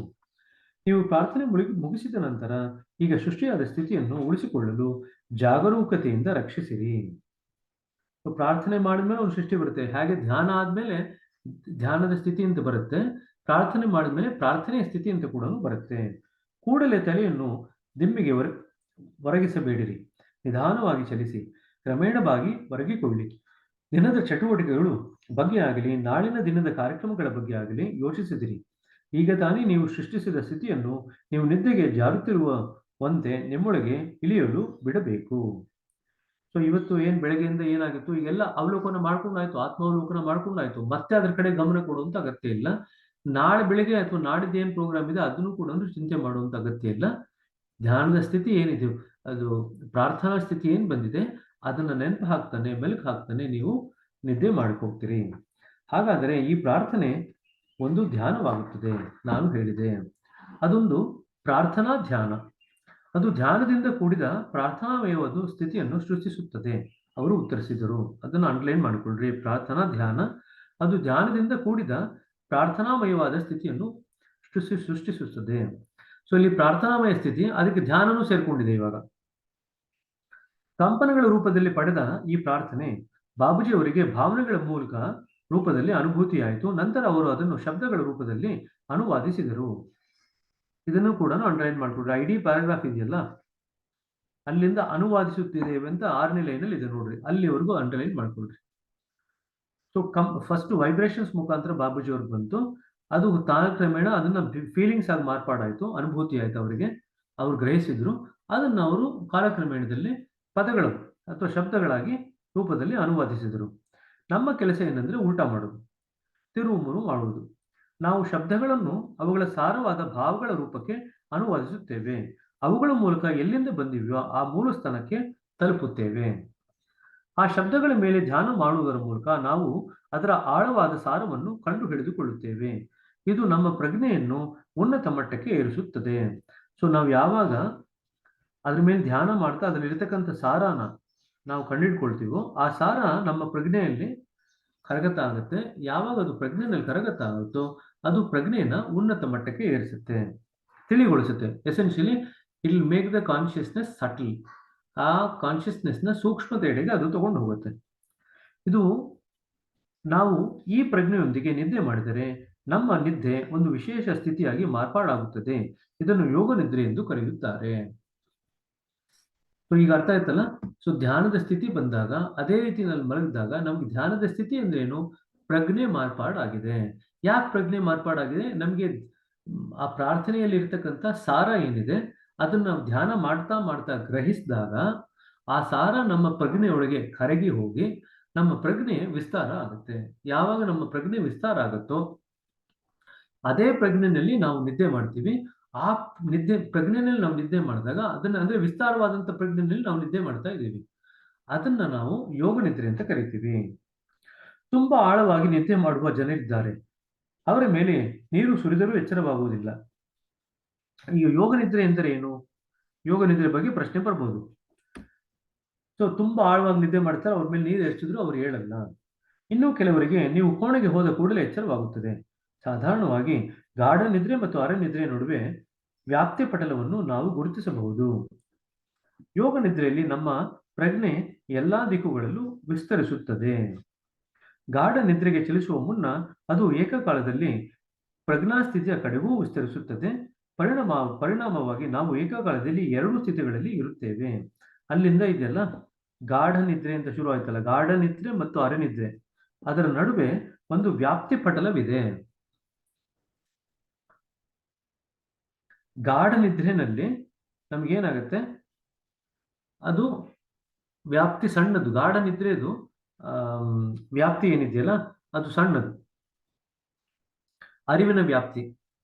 ನೀವು ಪ್ರಾರ್ಥನೆ ಮುಗಿಸಿದ ನಂತರ ಈಗ ಸೃಷ್ಟಿಯಾದ ಸ್ಥಿತಿಯನ್ನು ಉಳಿಸಿಕೊಳ್ಳಲು ಜಾಗರೂಕತೆಯಿಂದ ರಕ್ಷಿಸಿರಿ. ಪ್ರಾರ್ಥನೆ ಮಾಡಿದ್ಮೇಲೆ ಒಂದು ಸೃಷ್ಟಿ ಬರುತ್ತೆ. ಹಾಗೆ ಧ್ಯಾನ ಆದ್ಮೇಲೆ ಧ್ಯಾನದ ಸ್ಥಿತಿ ಅಂತ ಬರುತ್ತೆ. ಪ್ರಾರ್ಥನೆ ಮಾಡಿದ್ಮೇಲೆ ಪ್ರಾರ್ಥನೆಯ ಸ್ಥಿತಿ ಅಂತ ಕೂಡ ಬರುತ್ತೆ. ಕೂಡಲೇ ತಲೆಯನ್ನು ದಿಮ್ಮಿಗೆ ಒರಗಿಸಬೇಡಿರಿ. ನಿಧಾನವಾಗಿ ಚಲಿಸಿ ಕ್ರಮೇಣವಾಗಿ ಒರಗಿಕೊಳ್ಳಿ. ದಿನದ ಚಟುವಟಿಕೆಗಳು ಬಗ್ಗೆ ಆಗಲಿ, ನಾಳಿನ ದಿನದ ಕಾರ್ಯಕ್ರಮಗಳ ಬಗ್ಗೆ ಆಗಲಿ ಯೋಚಿಸಿದಿರಿ. ಈಗ ತಾನೇ ನೀವು ಸೃಷ್ಟಿಸಿದ ಸ್ಥಿತಿಯನ್ನು ನೀವು ನಿದ್ದೆಗೆ ಜಾರುತ್ತಿರುವಂತೆ ನಿಮ್ಮೊಳಗೆ ಇಳಿಯಲು ಬಿಡಬೇಕು. ಸೊ ಇವತ್ತು ಬೆಳಗ್ಗೆಯಿಂದ ಏನಾಗಿತ್ತು, ಈಗೆಲ್ಲ ಅವಲೋಕನ ಮಾಡ್ಕೊಂಡಾಯ್ತು, ಆತ್ಮಾವಲೋಕನ ಮಾಡ್ಕೊಂಡಾಯ್ತು. ಮತ್ತೆ ಅದ್ರ ಕಡೆ ಗಮನ ಕೊಡುವಂತ ಅಗತ್ಯ ಇಲ್ಲ. ನಾಳೆ ಬೆಳಗ್ಗೆ ಅಥವಾ ನಾಡಿದ್ದು ಏನ್ ಪ್ರೋಗ್ರಾಮ್ ಇದೆ ಅದನ್ನು ಕೂಡ ಚಿಂತೆ ಮಾಡುವಂತ ಅಗತ್ಯ ಇಲ್ಲ. ಧ್ಯಾನದ ಸ್ಥಿತಿ ಏನಿದೆ, ಅದು ಪ್ರಾರ್ಥನಾ ಸ್ಥಿತಿ ಏನ್ ಬಂದಿದೆ ಅದನ್ನ ನೆನಪು ಹಾಕ್ತಾನೆ, ಮೆಲುಕು ಹಾಕ್ತಾನೆ ನೀವು ನಿದ್ದೆ ಮಾಡ್ಕೋಗ್ತೀರಿ. ಹಾಗಾದರೆ ಈ ಪ್ರಾರ್ಥನೆ ಒಂದು ಧ್ಯಾನವಾಗುತ್ತದೆ. ನಾನು ಹೇಳಿದೆ ಅದೊಂದು ಪ್ರಾರ್ಥನಾ ಧ್ಯಾನ. ಅದು ಧ್ಯಾನದಿಂದ ಕೂಡಿದ ಪ್ರಾರ್ಥನಾಮಯವಾದ ಸ್ಥಿತಿಯನ್ನು ಸೃಷ್ಟಿಸುತ್ತದೆ. ಅವರು ಉತ್ತರಿಸಿದರು. ಅದನ್ನು ಅಂಡರ್ಲೈನ್ ಮಾಡಿಕೊಳ್ಳ್ರಿ. ಪ್ರಾರ್ಥನಾ ಧ್ಯಾನ ಅದು ಧ್ಯಾನದಿಂದ ಕೂಡಿದ ಪ್ರಾರ್ಥನಾಮಯವಾದ ಸ್ಥಿತಿಯನ್ನು ಸೃಷ್ಟಿಸುತ್ತದೆ. ಸೊ ಇಲ್ಲಿ ಪ್ರಾರ್ಥನಾಮಯ ಸ್ಥಿತಿ, ಅದಕ್ಕೆ ಧ್ಯಾನನೂ ಸೇರ್ಕೊಂಡಿದೆ. ಇವಾಗ ಕಂಪನಗಳ ರೂಪದಲ್ಲಿ ಪಡೆದ ಈ ಪ್ರಾರ್ಥನೆ ಬಾಬೂಜಿ ಅವರಿಗೆ ಭಾವನೆಗಳ ಮೂಲಕ ರೂಪದಲ್ಲಿ ಅನುಭೂತಿಯಾಯಿತು. ನಂತರ ಅವರು ಅದನ್ನು ಶಬ್ದಗಳ ರೂಪದಲ್ಲಿ ಅನುವಾದಿಸಿದರು. ಇದನ್ನು ಕೂಡ ಅಂಡರ್ಲೈನ್ ಮಾಡ್ಕೊಡ್ರಿ. ಐಡಿ ಪ್ಯಾರಾಗ್ರಾಫ್ ಇದೆಯಲ್ಲ, ಅಲ್ಲಿಂದ ಅನುವಾದಿಸುತ್ತಿದ್ದೇವೆ ಅಂತ 6ನೇ ಲೈನಲ್ಲಿ ಇದೆ ನೋಡ್ರಿ, ಅಲ್ಲಿವರೆಗೂ ಅಂಡರ್ಲೈನ್ ಮಾಡ್ಕೊಳ್ರಿ. ಸೊ ಫಸ್ಟ್ ವೈಬ್ರೇಷನ್ಸ್ ಮುಖಾಂತರ ಬಾಬೂಜಿ ಅವ್ರಿಗೆ ಬಂತು. ಅದು ತಾಳಕ್ರಮೇಣ ಅದನ್ನ ಫೀಲಿಂಗ್ಸ್ ಆಗಿ ಮಾರ್ಪಾಡಾಯ್ತು, ಅನುಭೂತಿ ಆಯ್ತು ಅವರಿಗೆ. ಅವ್ರು ಗ್ರಹಿಸಿದ್ರು. ಅದನ್ನು ಅವರು ಕಾಲಕ್ರಮೇಣದಲ್ಲಿ ಪದಗಳು ಅಥವಾ ಶಬ್ದಗಳಾಗಿ ರೂಪದಲ್ಲಿ ಅನುವಾದಿಸಿದರು. ನಮ್ಮ ಕೆಲಸ ಏನಂದ್ರೆ ಉಲ್ಟಾ ಮಾಡೋದು, ತಿರುವು ಮಾಡುವುದು. ನಾವು ಶಬ್ದಗಳನ್ನು ಅವುಗಳ ಸಾರವಾದ ಭಾವಗಳ ರೂಪಕ್ಕೆ ಅನುವಾದಿಸುತ್ತೇವೆ. ಅವುಗಳ ಮೂಲಕ ಎಲ್ಲಿಂದ ಬಂದಿವೆಯೋ ಆ ಮೂಲ ಸ್ಥಾನಕ್ಕೆ ತಲುಪುತ್ತೇವೆ. ಆ ಶಬ್ದಗಳ ಮೇಲೆ ಧ್ಯಾನ ಮಾಡುವುದರ ಮೂಲಕ ನಾವು ಅದರ ಆಳವಾದ ಸಾರವನ್ನು ಕಂಡು ಹಿಡಿದುಕೊಳ್ಳುತ್ತೇವೆ. ಇದು ನಮ್ಮ ಪ್ರಜ್ಞೆಯನ್ನು ಉನ್ನತ ಮಟ್ಟಕ್ಕೆ ಏರಿಸುತ್ತದೆ. ಸೊ ನಾವು ಯಾವಾಗ ಅದ್ರ ಮೇಲೆ ಧ್ಯಾನ ಮಾಡ್ತಾ ಅದರಲ್ಲಿರ್ತಕ್ಕಂಥ ಸಾರನ ನಾವು ಕಂಡುಹಿಡ್ಕೊಳ್ತೀವೋ ಆ ಸಾರ ನಮ್ಮ ಪ್ರಜ್ಞೆಯಲ್ಲಿ ಕರಗತ ಆಗುತ್ತೆ. ಯಾವಾಗ ಅದು ಪ್ರಜ್ಞೆಯಲ್ಲಿ ಕರಗತ ಆಗುತ್ತೋ ಅದು ಪ್ರಜ್ಞೆಯನ್ನ ಉನ್ನತ ಮಟ್ಟಕ್ಕೆ ಏರಿಸುತ್ತೆ, ತಿಳಿಗೊಳಿಸುತ್ತೆ. Essentially it will make the consciousness subtle. ಆ ಕಾನ್ಶಿಯಸ್ನೆಸ್ನ ಸೂಕ್ಷ್ಮತೆಯಡೆಗೆ ಅದು ತಗೊಂಡು ಹೋಗುತ್ತೆ. ಇದು ನಾವು ಈ ಪ್ರಜ್ಞೆಯೊಂದಿಗೆ ನಿದ್ದೆ ಮಾಡಿದರೆ ನಮ್ಮ ನಿದ್ದೆ ಒಂದು ವಿಶೇಷ ಸ್ಥಿತಿಯಾಗಿ ಮಾರ್ಪಾಡಾಗುತ್ತದೆ. ಇದನ್ನು ಯೋಗ ನಿದ್ರೆ ಎಂದು ಕರೆಯುತ್ತಾರೆ. ಸೊ ಈಗ ಅರ್ಥ ಆಯ್ತಲ್ಲ. ಸೊ ಧ್ಯಾನದ ಸ್ಥಿತಿ ಬಂದಾಗ ಅದೇ ರೀತಿ ನಾವು ಮಲಗಿದಾಗ ನಮ್ಗೆ ಧ್ಯಾನದ ಸ್ಥಿತಿ ಅಂದ್ರೆ ಏನು, ಪ್ರಜ್ಞೆ ಮಾರ್ಪಾಡಾಗಿದೆ. ಯಾಕೆ ಪ್ರಜ್ಞೆ ಮಾರ್ಪಾಡಾಗಿದೆ? ನಮ್ಗೆ ಆ ಪ್ರಾರ್ಥನೆಯಲ್ಲಿ ಇರ್ತಕ್ಕಂಥ ಸಾರ ಏನಿದೆ ಅದನ್ನ ನಾವು ಧ್ಯಾನ ಮಾಡ್ತಾ ಮಾಡ್ತಾ ಗ್ರಹಿಸಿದಾಗ ಆ ಸಾರ ನಮ್ಮ ಪ್ರಜ್ಞೆಯೊಳಗೆ ಕರಗಿ ಹೋಗಿ ನಮ್ಮ ಪ್ರಜ್ಞೆ ವಿಸ್ತಾರ ಆಗುತ್ತೆ. ಯಾವಾಗ ನಮ್ಮ ಪ್ರಜ್ಞೆ ವಿಸ್ತಾರ ಆಗುತ್ತೋ ಅದೇ ಪ್ರಜ್ಞೆಯಲ್ಲಿ ನಾವು ನಿದ್ದೆ ಮಾಡ್ತೀವಿ. ಆ ಪ್ರಜ್ಞೆಯಲ್ಲಿ ನಾವು ನಿದ್ದೆ ಮಾಡಿದಾಗ ಅದನ್ನ ಅಂದ್ರೆ ವಿಸ್ತಾರವಾದಂತ ಪ್ರಜ್ಞೆಯಲ್ಲಿ ನಾವು ನಿದ್ದೆ ಮಾಡ್ತಾ ಇದ್ದೀವಿ. ಅದನ್ನ ನಾವು ಯೋಗ ನಿದ್ರೆ ಅಂತ ಕರಿತೀವಿ. ತುಂಬಾ ಆಳವಾಗಿ ನಿದ್ದೆ ಮಾಡುವ ಜನರಿದ್ದಾರೆ. ಅವರ ಮೇಲೆ ನೀರು ಸುರಿದರೂ ಎಚ್ಚರವಾಗುವುದಿಲ್ಲ. ಈಗ ಯೋಗ ನಿದ್ರೆ ಎಂದರೆ ಏನು? ಯೋಗ ನಿದ್ರೆ ಬಗ್ಗೆ ಪ್ರಶ್ನೆ ಬರ್ಬೋದು. ಸೊ ತುಂಬಾ ಆಳವಾಗಿ ನಿದ್ದೆ ಮಾಡ್ತಾರೆ, ಅವ್ರ ಮೇಲೆ ನೀರು ಎರಚಿದ್ರು ಅವ್ರು ಹೇಳಲ್ಲ. ಇನ್ನು ಕೆಲವರಿಗೆ ನೀವು ಕೋಣೆಗೆ ಹೋದ ಕೂಡಲೇ ಎಚ್ಚರವಾಗುತ್ತದೆ. ಸಾಧಾರಣವಾಗಿ ಗಾಢ ನಿದ್ರೆ ಮತ್ತು ಅರೆ ನಿದ್ರೆ ನಡುವೆ ವ್ಯಾಪ್ತಿ ಪಟಲವನ್ನು ನಾವು ಗುರುತಿಸಬಹುದು. ಯೋಗ ನಿದ್ರೆಯಲ್ಲಿ ನಮ್ಮ ಪ್ರಜ್ಞೆ ಎಲ್ಲಾ ದಿಕ್ಕುಗಳಲ್ಲೂ ವಿಸ್ತರಿಸುತ್ತದೆ. ಗಾಢ ನಿದ್ರೆಗೆ ಚಲಿಸುವ ಮುನ್ನ ಅದು ಏಕಕಾಲದಲ್ಲಿ ಪ್ರಜ್ಞಾಸ್ಥಿತಿಯ ಕಡೆಗೂ ವಿಸ್ತರಿಸುತ್ತದೆ. ಪರಿಣಾಮವಾಗಿ ನಾವು ಏಕಕಾಲದಲ್ಲಿ 2 ಸ್ಥಿತಿಗಳಲ್ಲಿ ಇರುತ್ತೇವೆ. ಅಲ್ಲಿಂದ ಇದೆಲ್ಲ ಗಾಢ ನಿದ್ರೆ ಅಂತ ಶುರು ಆಯ್ತಲ್ಲ, ಗಾಢ ನಿದ್ರೆ ಮತ್ತು ಅರೆ ನಿದ್ರೆ, ಅದರ ನಡುವೆ ಒಂದು ವ್ಯಾಪ್ತಿ ಪಟಲವಿದೆ. ಗಾಢ ನಿದ್ರೆನಲ್ಲಿ ನಮ್ಗೇನಾಗತ್ತೆ, ಅದು ವ್ಯಾಪ್ತಿ ಸಣ್ಣದು. ಗಾಢ ನಿದ್ರೆದು ವ್ಯಾಪ್ತಿ ಏನಿದೆಯಲ್ಲ ಅದು ಸಣ್ಣದು, ಅರಿವಿನ ವ್ಯಾಪ್ತಿ.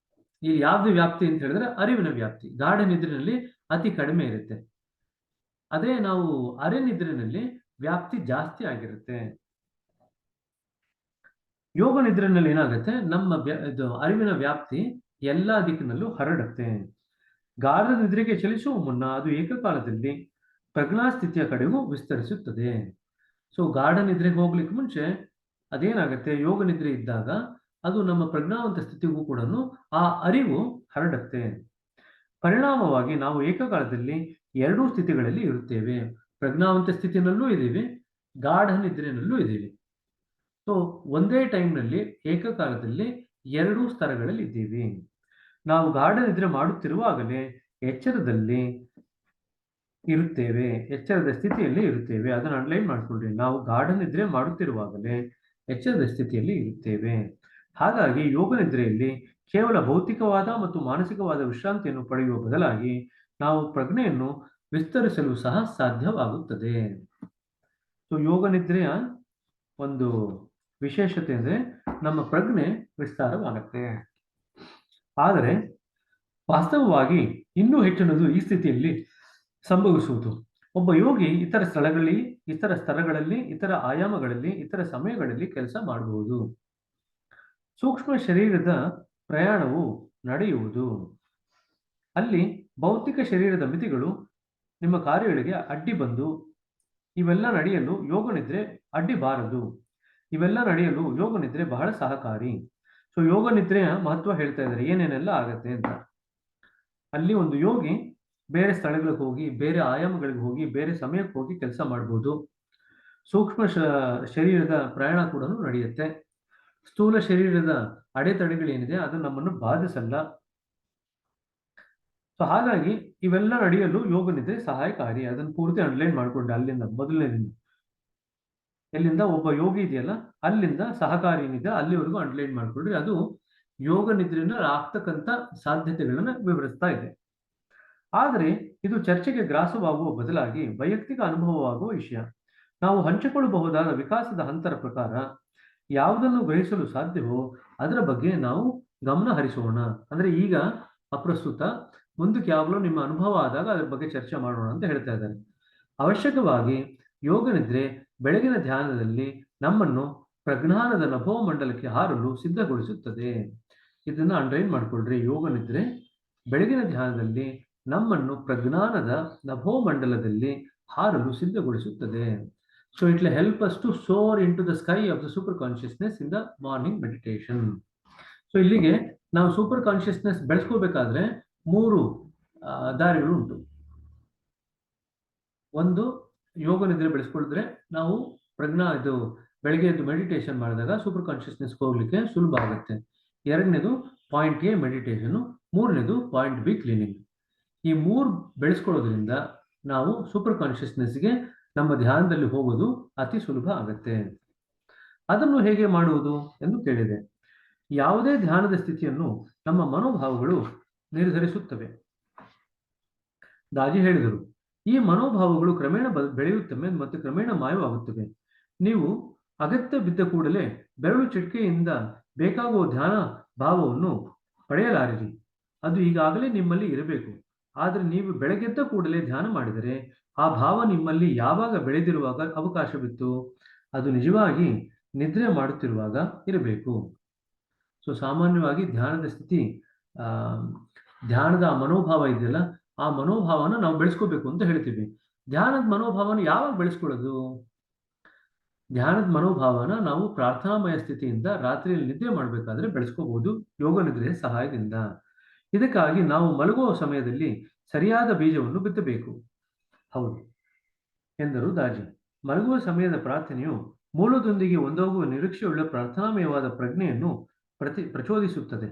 ಈ ಯಾವ್ದು ವ್ಯಾಪ್ತಿ ಅಂತ ಹೇಳಿದ್ರೆ ಅರಿವಿನ ವ್ಯಾಪ್ತಿ ಗಾಢ ನಿದ್ರೆನಲ್ಲಿ ಅತಿ ಕಡಿಮೆ ಇರುತ್ತೆ. ಅದೇ ನಾವು ಅರೆ ನಿದ್ರೆನಲ್ಲಿ ವ್ಯಾಪ್ತಿ ಜಾಸ್ತಿ ಆಗಿರುತ್ತೆ. ಯೋಗ ನಿದ್ರೆನಲ್ಲಿ ಏನಾಗುತ್ತೆ, ನಮ್ಮ ಅರಿವಿನ ವ್ಯಾಪ್ತಿ ಎಲ್ಲಾ ದಿಕ್ಕಿನಲ್ಲೂ ಹರಡುತ್ತೆ. ಗಾಢ ನಿದ್ರೆಗೆ ಚಲಿಸುವ ಮುನ್ನ ಅದು ಏಕಕಾಲದಲ್ಲಿ ಪ್ರಜ್ಞಾಸ್ಥಿತಿಯ ಕಡೆಗೂ ವಿಸ್ತರಿಸುತ್ತದೆ. ಸೊ ಗಾಢ ನಿದ್ರೆಗೆ ಹೋಗ್ಲಿಕ್ಕೆ ಮುಂಚೆ ಅದೇನಾಗುತ್ತೆ, ಯೋಗ ನಿದ್ರೆ ಇದ್ದಾಗ ಅದು ನಮ್ಮ ಪ್ರಜ್ಞಾವಂತ ಸ್ಥಿತಿಗೂ ಕೂಡ ಆ ಅರಿವು ಹರಡುತ್ತೆ. ಪರಿಣಾಮವಾಗಿ ನಾವು ಏಕಕಾಲದಲ್ಲಿ ಎರಡೂ ಸ್ಥಿತಿಗಳಲ್ಲಿ ಇರುತ್ತೇವೆ. ಪ್ರಜ್ಞಾವಂತ ಸ್ಥಿತಿನಲ್ಲೂ ಇದ್ದೀವಿ, ಗಾಢ ನಿದ್ರೆನಲ್ಲೂ ಇದ್ದೀವಿ. ಸೊ ಒಂದೇ ಟೈಮ್ನಲ್ಲಿ ಏಕಕಾಲದಲ್ಲಿ ಎರಡೂ ಸ್ತರಗಳಲ್ಲಿ ಇದ್ದೀವಿ. ನಾವು ಗಾಢ ನಿದ್ರೆ ಮಾಡುತ್ತಿರುವಾಗಲೇ ಎಚ್ಚರದಲ್ಲಿ ಇರುತ್ತೇವೆ, ಎಚ್ಚರದ ಸ್ಥಿತಿಯಲ್ಲಿ ಇರುತ್ತೇವೆ. ಅದನ್ನು ಅಂಡರ್ಲೈನ್ ಮಾಡ್ಕೊಳ್ರಿ. ನಾವು ಗಾಢ ನಿದ್ರೆ ಮಾಡುತ್ತಿರುವಾಗಲೇ ಎಚ್ಚರದ ಸ್ಥಿತಿಯಲ್ಲಿ ಇರುತ್ತೇವೆ. ಹಾಗಾಗಿ ಯೋಗ ನಿದ್ರೆಯಲ್ಲಿ ಕೇವಲ ಭೌತಿಕವಾದ ಮತ್ತು ಮಾನಸಿಕವಾದ ವಿಶ್ರಾಂತಿಯನ್ನು ಪಡೆಯುವ ಬದಲಾಗಿ ನಾವು ಪ್ರಜ್ಞೆಯನ್ನು ವಿಸ್ತರಿಸಲು ಸಹ ಸಾಧ್ಯವಾಗುತ್ತದೆ. ಸೊ ಯೋಗ ನಿದ್ರೆಯ ಒಂದು ವಿಶೇಷತೆ ಅಂದರೆ ನಮ್ಮ ಪ್ರಜ್ಞೆ ವಿಸ್ತಾರವಾಗುತ್ತೆ. ಆದರೆ ವಾಸ್ತವವಾಗಿ ಇನ್ನೂ ಹೆಚ್ಚಿನದು ಈ ಸ್ಥಿತಿಯಲ್ಲಿ ಸಂಭವಿಸುವುದು. ಒಬ್ಬ ಯೋಗಿ ಇತರ ಸ್ತರಗಳಲ್ಲಿ, ಇತರ ಆಯಾಮಗಳಲ್ಲಿ, ಇತರ ಸಮಯಗಳಲ್ಲಿ ಕೆಲಸ ಮಾಡಬಹುದು. ಸೂಕ್ಷ್ಮ ಶರೀರದ ಪ್ರಯಾಣವು ನಡೆಯುವುದು. ಅಲ್ಲಿ ಭೌತಿಕ ಶರೀರದ ಮಿತಿಗಳು ನಿಮ್ಮ ಕಾರ್ಯಗಳಿಗೆ ಅಡ್ಡಿ ಬಂದು ಇವೆಲ್ಲ ನಡೆಯಲು ಯೋಗ ನಿದ್ರೆ ಅಡ್ಡಿ ಬಾರದು. ಇವೆಲ್ಲ ನಡೆಯಲು ಯೋಗ ನಿದ್ರೆ ಬಹಳ ಸಹಕಾರಿ. ಸೊ ಯೋಗ ನಿದ್ರೆಯ ಮಹತ್ವ ಹೇಳ್ತಾ ಇದ್ದಾರೆ, ಏನೇನೆಲ್ಲ ಆಗತ್ತೆ ಅಂತ. ಅಲ್ಲಿ ಒಂದು ಯೋಗಿ ಬೇರೆ ಸ್ಥಳಗಳಿಗೆ ಹೋಗಿ, ಬೇರೆ ಆಯಾಮಗಳಿಗೆ ಹೋಗಿ, ಬೇರೆ ಸಮಯಕ್ಕೆ ಹೋಗಿ ಕೆಲಸ ಮಾಡ್ಬೋದು. ಸೂಕ್ಷ್ಮ ಶರೀರದ ಪ್ರಯಾಣ ಕೂಡ ನಡೆಯುತ್ತೆ. ಸ್ಥೂಲ ಶರೀರದ ಅಡೆತಡೆಗಳೇನಿದೆ ಅದು ನಮ್ಮನ್ನು ಬಾಧಿಸಲ್ಲ. ಸೊ ಹಾಗಾಗಿ ಇವೆಲ್ಲ ನಡೆಯಲು ಯೋಗ ನಿದ್ರೆ ಸಹಾಯಕಾರಿ. ಅದನ್ನು ಪೂರ್ತಿ ಅಂಡರ್ಲೈನ್ ಮಾಡ್ಕೊಂಡೆ. ಅಲ್ಲಿಂದ ಮೊದಲನೇದಿಂದ ಎಲ್ಲಿಂದ ಒಬ್ಬ ಯೋಗಿ ಇದೆಯಲ್ಲ ಅಲ್ಲಿಂದ ಸಹಕಾರಿ ಏನಿದೆ ಅಲ್ಲಿವರೆಗೂ ಅಂಡರ್ಲೈನ್ ಮಾಡ್ಕೊಳ್ರಿ. ಅದು ಯೋಗ ನಿದ್ರೆನ ಆಗ್ತಕ್ಕಂಥ ಸಾಧ್ಯತೆಗಳನ್ನ ವಿವರಿಸ್ತಾ ಇದೆ. ಆದರೆ ಇದು ಚರ್ಚೆಗೆ ಗ್ರಾಸವಾಗುವ ಬದಲಾಗಿ ವೈಯಕ್ತಿಕ ಅನುಭವವಾಗುವ ವಿಷಯ. ನಾವು ಹಂಚಿಕೊಳ್ಳಬಹುದಾದ ವಿಕಾಸದ ಹಂತರ ಪ್ರಕಾರ ಯಾವುದನ್ನು ಗ್ರಹಿಸಲು ಸಾಧ್ಯವೋ ಅದರ ಬಗ್ಗೆ ನಾವು ಗಮನ ಹರಿಸೋಣ. ಅಂದ್ರೆ ಈಗ ಅಪ್ರಸ್ತುತ, ಮುಂದಕ್ಕೆ ಯಾವಾಗಲೂ ನಿಮ್ಮ ಅನುಭವ ಆದಾಗ ಅದರ ಬಗ್ಗೆ ಚರ್ಚೆ ಮಾಡೋಣ ಅಂತ ಹೇಳ್ತಾ ಇದ್ದಾರೆ. ಅವಶ್ಯಕವಾಗಿ ಯೋಗ ನಿದ್ರೆ ಬೆಳಗಿನ ಧ್ಯಾನದಲ್ಲಿ ನಮ್ಮನ್ನು ಪ್ರಜ್ಞಾನದ ನಭೋ ಮಂಡಲಕ್ಕೆ ಹಾರಲು ಸಿದ್ಧಗೊಳಿಸುತ್ತದೆ. ಇದನ್ನ ಅಂಡರ್ಲೈನ್ ಮಾಡ್ಕೊಳ್ರಿ. ಯೋಗ ನಿದ್ರೆ ಬೆಳಗಿನ ಧ್ಯಾನದಲ್ಲಿ ನಮ್ಮನ್ನು ಪ್ರಜ್ಞಾನದ ನಭೋ ಮಂಡಲದಲ್ಲಿ ಹಾರಲು ಸಿದ್ಧಗೊಳಿಸುತ್ತದೆ. So it will help us to soar into the sky of the super consciousness in the morning meditation. So ಇಲ್ಲಿಗೆ ನಾವು ಸೂಪರ್ ಕಾನ್ಶಿಯಸ್ನೆಸ್ ಬೆಳೆಸ್ಕೋಬೇಕಾದ್ರೆ 3 ದಾರಿಗಳು ಉಂಟು. ಒಂದು, ಯೋಗ ನಿದ್ರೆ ಬೆಳೆಸ್ಕೊಳಿದ್ರೆ ನಾವು ಬೆಳಗ್ಗೆ ಎದ್ದು ಮೆಡಿಟೇಷನ್ ಮಾಡಿದಾಗ ಸೂಪರ್ ಕಾನ್ಶಿಯಸ್ನೆಸ್ ಹೋಗ್ಲಿಕ್ಕೆ ಸುಲಭ ಆಗುತ್ತೆ. ಎರಡನೇದು ಪಾಯಿಂಟ್ ಎ ಮೆಡಿಟೇಷನ್, ಮೂರನೇದು ಪಾಯಿಂಟ್ ಬಿ ಕ್ಲೀನಿಂಗ್. ಈ 3 ಬೆಳೆಸ್ಕೊಳ್ಳೋದ್ರಿಂದ ನಾವು ಸೂಪರ್ ಕಾನ್ಶಿಯಸ್ನೆಸ್ಗೆ ನಮ್ಮ ಧ್ಯಾನದಲ್ಲಿ ಹೋಗೋದು ಅತಿ ಸುಲಭ ಆಗುತ್ತೆ. ಅದನ್ನು ಹೇಗೆ ಮಾಡುವುದು ಎಂದು ಕೇಳಿದೆ. ಯಾವುದೇ ಧ್ಯಾನದ ಸ್ಥಿತಿಯನ್ನು ನಮ್ಮ ಮನೋಭಾವಗಳು ನಿರ್ಧರಿಸುತ್ತವೆ. ದಾಜಿ ಹೇಳಿದರು, ಈ ಮನೋಭಾವಗಳು ಕ್ರಮೇಣ ಬೆಳೆಯುತ್ತವೆ ಮತ್ತು ಕ್ರಮೇಣ ಮಾಯವಾಗುತ್ತವೆ. ನೀವು ಅಗತ್ಯ ಬಿದ್ದ ಕೂಡಲೇ ಬೆರಳು ಚಿಟಿಕೆಯಿಂದ ಬೇಕಾಗುವ ಧ್ಯಾನ ಭಾವವನ್ನು ಪಡೆಯಲಾರಿರಿ. ಅದು ಈಗಾಗಲೇ ನಿಮ್ಮಲ್ಲಿ ಇರಬೇಕು. ಆದರೆ ನೀವು ಬೆಳಗ್ಗೆದ್ದ ಕೂಡಲೇ ಧ್ಯಾನ ಮಾಡಿದರೆ ಆ ಭಾವ ನಿಮ್ಮಲ್ಲಿ ಯಾವಾಗ ಬೆಳೆದಿರುವಾಗ ಅವಕಾಶವಿತ್ತು? ಅದು ನಿಜವಾಗಿ ನಿದ್ರೆ ಮಾಡುತ್ತಿರುವಾಗ ಇರಬೇಕು. ಸೊ ಸಾಮಾನ್ಯವಾಗಿ ಧ್ಯಾನದ ಸ್ಥಿತಿ, ಧ್ಯಾನದ ಮನೋಭಾವ ಇದೆಯಲ್ಲ, ಆ ಮನೋಭಾವನ ನಾವು ಬೆಳೆಸ್ಕೋಬೇಕು ಅಂತ ಹೇಳ್ತೀವಿ. ಧ್ಯಾನದ ಮನೋಭಾವನ ಯಾವಾಗ ಬೆಳೆಸ್ಕೊಳ್ಳೋದು? ಧ್ಯಾನದ ಮನೋಭಾವನ ನಾವು ಪ್ರಾರ್ಥನಾಮಯ ಸ್ಥಿತಿಯಿಂದ ರಾತ್ರಿಯಲ್ಲಿ ನಿದ್ರೆ ಮಾಡಬೇಕಾದ್ರೆ ಬೆಳೆಸ್ಕೋಬಹುದು ಯೋಗ ನಿದ್ರೆಯ ಸಹಾಯದಿಂದ. ಇದಕ್ಕಾಗಿ ನಾವು ಮಲಗುವ ಸಮಯದಲ್ಲಿ ಸರಿಯಾದ ಬೀಜವನ್ನು ಬಿತ್ತಬೇಕು. ಹೌದು ಎಂದರು ದಾಜಿ. ಮಲಗುವ ಸಮಯದ ಪ್ರಾರ್ಥನೆಯು ಮೂಲದೊಂದಿಗೆ ಒಂದಾಗುವ ನಿರೀಕ್ಷೆಯುಳ್ಳ ಪ್ರಾರ್ಥನಾಮಯವಾದ ಪ್ರಜ್ಞೆಯನ್ನು ಪ್ರಚೋದಿಸುತ್ತದೆ.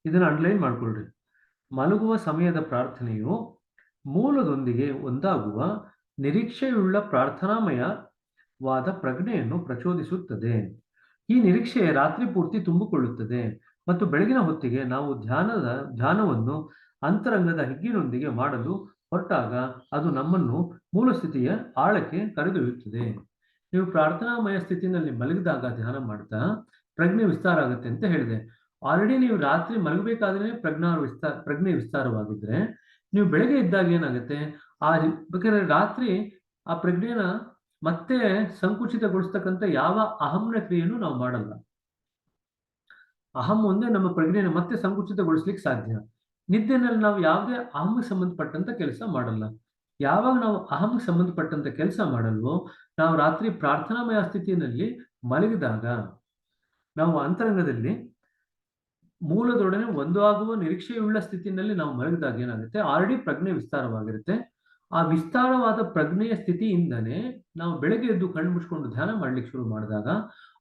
ಇದನ್ನು ಅಂಡರ್ಲೈನ್ ಮಾಡ್ಕೊಳ್ರಿ. ಮಲಗುವ ಸಮಯದ ಪ್ರಾರ್ಥನೆಯು ಮೂಲದೊಂದಿಗೆ ಒಂದಾಗುವ ನಿರೀಕ್ಷೆಯುಳ್ಳ ಪ್ರಾರ್ಥನಾಮಯವಾದ ಪ್ರಜ್ಞೆಯನ್ನು ಪ್ರಚೋದಿಸುತ್ತದೆ. ಈ ನಿರೀಕ್ಷೆ ರಾತ್ರಿ ಪೂರ್ತಿ ತುಂಬಿಕೊಳ್ಳುತ್ತದೆ ಮತ್ತು ಬೆಳಗಿನ ಹೊತ್ತಿಗೆ ನಾವು ಧ್ಯಾನವನ್ನು ಅಂತರಂಗದ ಹಿಗ್ಗಿನೊಂದಿಗೆ ಮಾಡಲು ಹೊರಟಾಗ ಅದು ನಮ್ಮನ್ನು ಮೂಲ ಸ್ಥಿತಿಯ ಆಳಕ್ಕೆ ಕರೆದೊಯ್ಯುತ್ತದೆ. ನೀವು ಪ್ರಾರ್ಥನಾಮಯ ಸ್ಥಿತಿನಲ್ಲಿ ಮಲಗಿದಾಗ ಧ್ಯಾನ ಮಾಡ್ತಾ ಪ್ರಜ್ಞೆ ವಿಸ್ತಾರ ಆಗುತ್ತೆ ಅಂತ ಹೇಳಿದೆ. ಆಲ್ರೆಡಿ ನೀವು ರಾತ್ರಿ ಮಲಗಬೇಕಾದ್ರೆ ಪ್ರಜ್ಞೆ ವಿಸ್ತಾರವಾಗಿದ್ರೆ ನೀವು ಬೆಳಗ್ಗೆ ಇದ್ದಾಗ ಏನಾಗುತ್ತೆ, ಬೇಕಾದ್ರೆ ರಾತ್ರಿ ಆ ಪ್ರಜ್ಞೆನ ಮತ್ತೆ ಸಂಕುಚಿತಗೊಳಿಸ್ತಕ್ಕಂಥ ಯಾವ ಅಹಂನ ಕ್ರಿಯೆಯನ್ನು ನಾವು ಮಾಡಲ್ಲ. ಅಹಂ ಒಂದೇ ನಮ್ಮ ಪ್ರಜ್ಞೆನ ಮತ್ತೆ ಸಂಕುಚಿತಗೊಳಿಸ್ಲಿಕ್ಕೆ ಸಾಧ್ಯ. ನಿದ್ದೆನಲ್ಲಿ ನಾವು ಯಾವುದೇ ಅಹಂಗೆ ಸಂಬಂಧಪಟ್ಟಂತ ಕೆಲಸ ಮಾಡಲ್ಲ. ಯಾವಾಗ ನಾವು ಅಹಂಗೆ ಸಂಬಂಧಪಟ್ಟಂತ ಕೆಲಸ ಮಾಡಲ್ವೋ, ನಾವು ರಾತ್ರಿ ಪ್ರಾರ್ಥನಾಮಯ ಸ್ಥಿತಿಯಲ್ಲಿ ಮಲಗಿದಾಗ ನಾವು ಅಂತರಂಗದಲ್ಲಿ ಮೂಲದೊಡನೆ ಒಂದು ಆಗುವ ನಿರೀಕ್ಷೆಯುಳ್ಳ ಸ್ಥಿತಿಯಲ್ಲಿ ನಾವು ಮಲಗಿದಾಗ ಏನಾಗುತ್ತೆ, ಆಲ್ರೆಡಿ ಪ್ರಜ್ಞೆ ವಿಸ್ತಾರವಾಗಿರುತ್ತೆ. ಆ ವಿಸ್ತಾರವಾದ ಪ್ರಜ್ಞೆಯ ಸ್ಥಿತಿಯಿಂದನೇ ನಾವು ಬೆಳಗ್ಗೆ ಎದ್ದು ಕಣ್ಣು ಮುಚ್ಕೊಂಡು ಧ್ಯಾನ ಮಾಡ್ಲಿಕ್ಕೆ ಶುರು ಮಾಡಿದಾಗ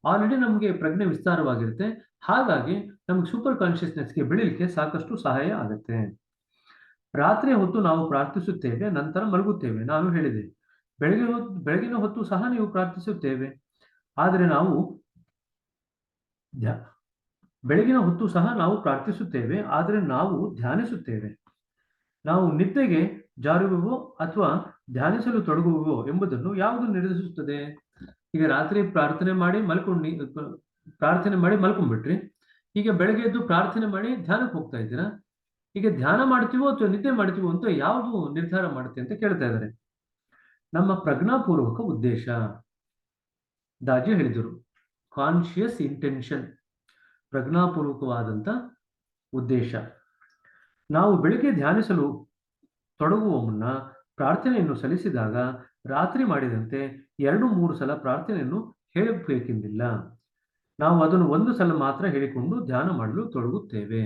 ಆಲ್ರೆಡಿ ನಮಗೆ ಪ್ರಜ್ಞೆ ವಿಸ್ತಾರವಾಗಿರುತ್ತೆ. ಹಾಗಾಗಿ ನಮ್ಗೆ ಸೂಪರ್ ಕಾನ್ಶಿಯಸ್ನೆಸ್ಗೆ ಬೆಳಿಲಿಕ್ಕೆ ಸಾಕಷ್ಟು ಸಹಾಯ ಆಗುತ್ತೆ. ರಾತ್ರಿ ಹೊತ್ತು ನಾವು ಪ್ರಾರ್ಥಿಸುತ್ತೇವೆ, ನಂತರ ಮಲಗುತ್ತೇವೆ. ನಾನು ಹೇಳಿದೆ, ಬೆಳಗಿನ ಹೊತ್ತು ಸಹ ನೀವು ಪ್ರಾರ್ಥಿಸುತ್ತೇವೆ, ಆದರೆ ನಾವು ಬೆಳಗಿನ ಹೊತ್ತು ಸಹ ನಾವು ಪ್ರಾರ್ಥಿಸುತ್ತೇವೆ, ಆದರೆ ನಾವು ಧ್ಯಾನಿಸುತ್ತೇವೆ. ನಾವು ನಿದ್ದೆಗೆ ಜಾರುವೆವೋ ಅಥವಾ ಧ್ಯಾನಿಸಲು ತೊಡಗುವೆವೋ ಎಂಬುದನ್ನು ಯಾವುದು ನಿರ್ಧರಿಸುತ್ತದೆ? ಈಗ ರಾತ್ರಿ ಪ್ರಾರ್ಥನೆ ಮಾಡಿ ಮಲ್ಕೊಂಡ್ಬಿಟ್ರಿ, ಈಗ ಬೆಳಗ್ಗೆ ಎದ್ದು ಪ್ರಾರ್ಥನೆ ಮಾಡಿ ಧ್ಯಾನಕ್ಕೆ ಹೋಗ್ತಾ ಇದ್ದೀರಾ. ಈಗ ಧ್ಯಾನ ಮಾಡ್ತೀವೋ ಅಥವಾ ನಿದ್ದೆ ಮಾಡ್ತೀವೋ ಅಂತ ಯಾವುದು ನಿರ್ಧಾರ ಮಾಡುತ್ತೆ ಅಂತ ಕೇಳ್ತಾ ಇದ್ದಾರೆ. ನಮ್ಮ ಪ್ರಜ್ಞಾಪೂರ್ವಕ ಉದ್ದೇಶ, ದಾಜಿ ಹೇಳಿದರು, ಕಾನ್ಶಿಯಸ್ ಇಂಟೆನ್ಷನ್, ಪ್ರಜ್ಞಾಪೂರ್ವಕವಾದಂಥ ಉದ್ದೇಶ. ನಾವು ಬೆಳಿಗ್ಗೆ ಧ್ಯಾನಿಸಲು ತೊಡಗುವ ಮುನ್ನ ಪ್ರಾರ್ಥನೆಯನ್ನು ಸಲ್ಲಿಸಿದಾಗ ರಾತ್ರಿ ಮಾಡಿದಂತೆ 2-3 ಸಲ ಪ್ರಾರ್ಥನೆಯನ್ನು ಹೇಳಬೇಕೆಂದಿಲ್ಲ. ನಾವು ಅದನ್ನು ಒಂದು ಸಲ ಮಾತ್ರ ಹೇಳಿಕೊಂಡು ಧ್ಯಾನ ಮಾಡಲು ತೊಡಗುತ್ತೇವೆ.